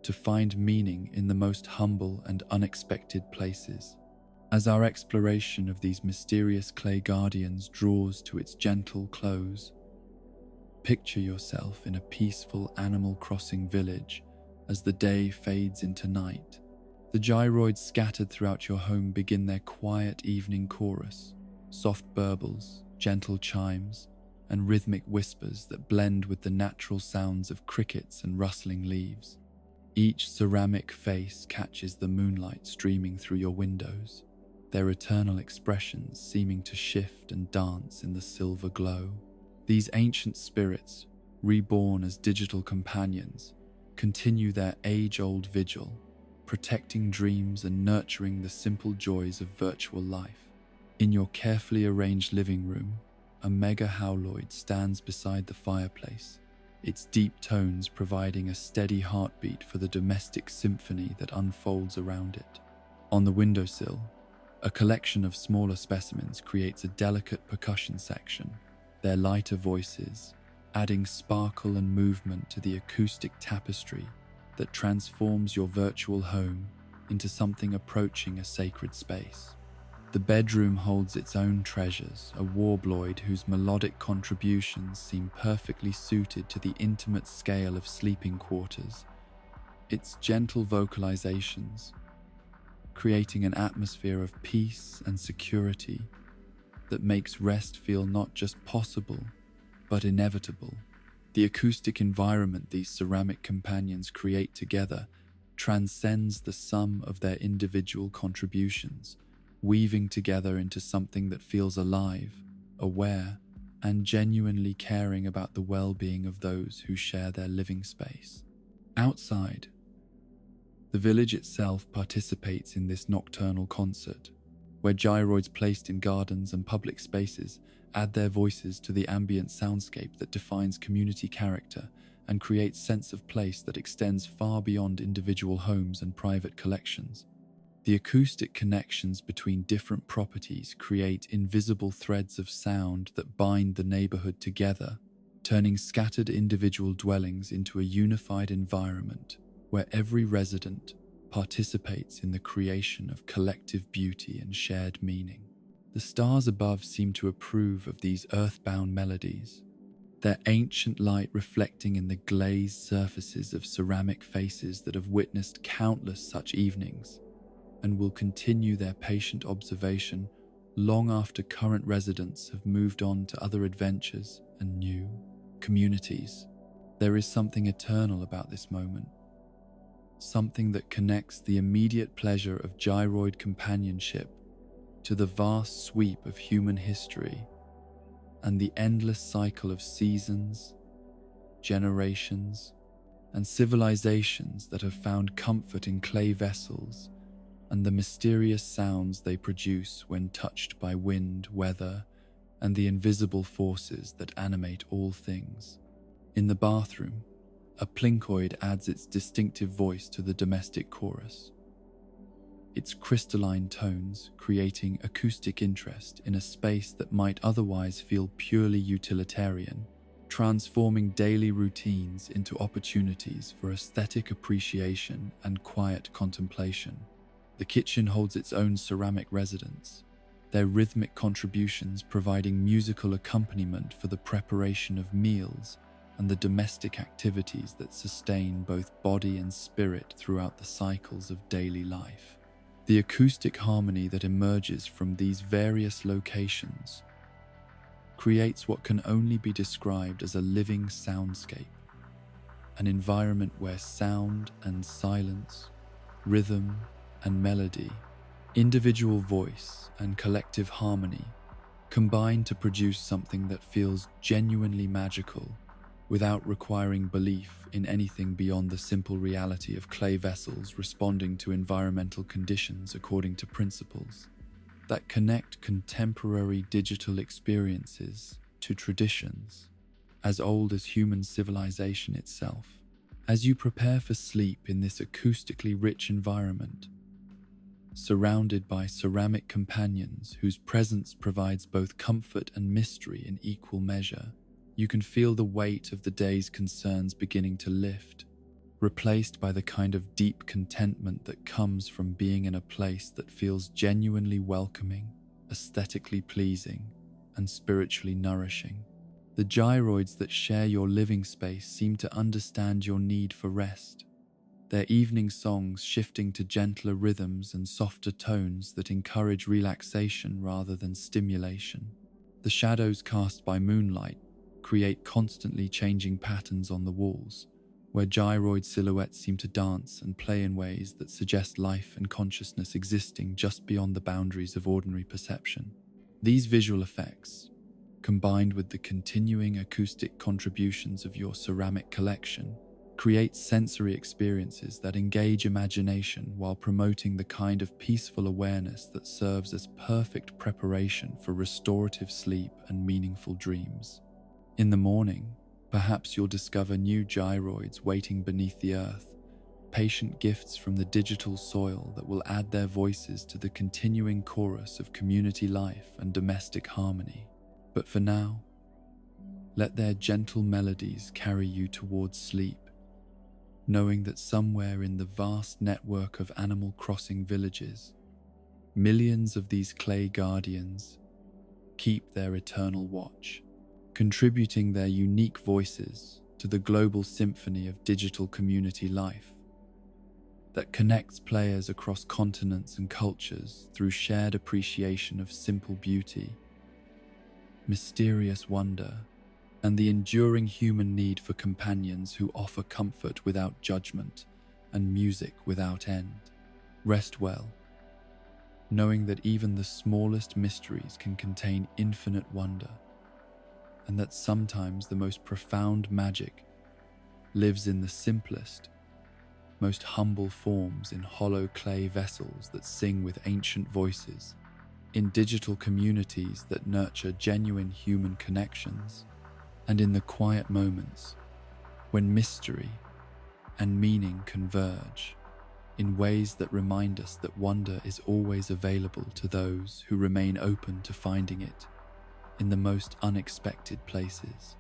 to find meaning in the most humble and unexpected places. As our exploration of these mysterious clay guardians draws to its gentle close, picture yourself in a peaceful Animal Crossing village as the day fades into night. The gyroids scattered throughout your home begin their quiet evening chorus, soft burbles, gentle chimes, and rhythmic whispers that blend with the natural sounds of crickets and rustling leaves. Each ceramic face catches the moonlight streaming through your windows, their eternal expressions seeming to shift and dance in the silver glow. These ancient spirits, reborn as digital companions, continue their age-old vigil, protecting dreams and nurturing the simple joys of virtual life. In your carefully arranged living room, a mega howloid stands beside the fireplace, its deep tones providing a steady heartbeat for the domestic symphony that unfolds around it. On the windowsill, a collection of smaller specimens creates a delicate percussion section, their lighter voices adding sparkle and movement to the acoustic tapestry that transforms your virtual home into something approaching a sacred space. The bedroom holds its own treasures, a warbloid whose melodic contributions seem perfectly suited to the intimate scale of sleeping quarters, its gentle vocalizations creating an atmosphere of peace and security that makes rest feel not just possible, but inevitable. The acoustic environment these ceramic companions create together transcends the sum of their individual contributions, weaving together into something that feels alive, aware, and genuinely caring about the well-being of those who share their living space. Outside, the village itself participates in this nocturnal concert, where gyroids placed in gardens and public spaces add their voices to the ambient soundscape that defines community character and creates sense of place that extends far beyond individual homes and private collections. The acoustic connections between different properties create invisible threads of sound that bind the neighborhood together, turning scattered individual dwellings into a unified environment where every resident participates in the creation of collective beauty and shared meaning. The stars above seem to approve of these earthbound melodies, their ancient light reflecting in the glazed surfaces of ceramic faces that have witnessed countless such evenings, and will continue their patient observation long after current residents have moved on to other adventures and new communities. There is something eternal about this moment, something that connects the immediate pleasure of gyroid companionship to the vast sweep of human history and the endless cycle of seasons, generations, and civilizations that have found comfort in clay vessels and the mysterious sounds they produce when touched by wind, weather, and the invisible forces that animate all things. In the bathroom, a plinkoid adds its distinctive voice to the domestic chorus, its crystalline tones creating acoustic interest in a space that might otherwise feel purely utilitarian, transforming daily routines into opportunities for aesthetic appreciation and quiet contemplation. The kitchen holds its own ceramic residents, their rhythmic contributions providing musical accompaniment for the preparation of meals and the domestic activities that sustain both body and spirit throughout the cycles of daily life. The acoustic harmony that emerges from these various locations creates what can only be described as a living soundscape, an environment where sound and silence, rhythm and melody, individual voice and collective harmony combine to produce something that feels genuinely magical without requiring belief in anything beyond the simple reality of clay vessels responding to environmental conditions according to principles that connect contemporary digital experiences to traditions as old as human civilization itself. As you prepare for sleep in this acoustically rich environment, surrounded by ceramic companions whose presence provides both comfort and mystery in equal measure, you can feel the weight of the day's concerns beginning to lift, replaced by the kind of deep contentment that comes from being in a place that feels genuinely welcoming, aesthetically pleasing, and spiritually nourishing. The gyroids that share your living space seem to understand your need for rest, their evening songs shifting to gentler rhythms and softer tones that encourage relaxation rather than stimulation. The shadows cast by moonlight create constantly changing patterns on the walls, where gyroid silhouettes seem to dance and play in ways that suggest life and consciousness existing just beyond the boundaries of ordinary perception. These visual effects, combined with the continuing acoustic contributions of your ceramic collection, create sensory experiences that engage imagination while promoting the kind of peaceful awareness that serves as perfect preparation for restorative sleep and meaningful dreams. In the morning, perhaps you'll discover new gyroids waiting beneath the earth, patient gifts from the digital soil that will add their voices to the continuing chorus of community life and domestic harmony. But for now, let their gentle melodies carry you towards sleep, knowing that somewhere in the vast network of Animal Crossing villages, millions of these clay guardians keep their eternal watch, contributing their unique voices to the global symphony of digital community life that connects players across continents and cultures through shared appreciation of simple beauty, mysterious wonder, and the enduring human need for companions who offer comfort without judgment and music without end. Rest well, knowing that even the smallest mysteries can contain infinite wonder, and that sometimes the most profound magic lives in the simplest, most humble forms, in hollow clay vessels that sing with ancient voices, in digital communities that nurture genuine human connections, and in the quiet moments when mystery and meaning converge in ways that remind us that wonder is always available to those who remain open to finding it in the most unexpected places.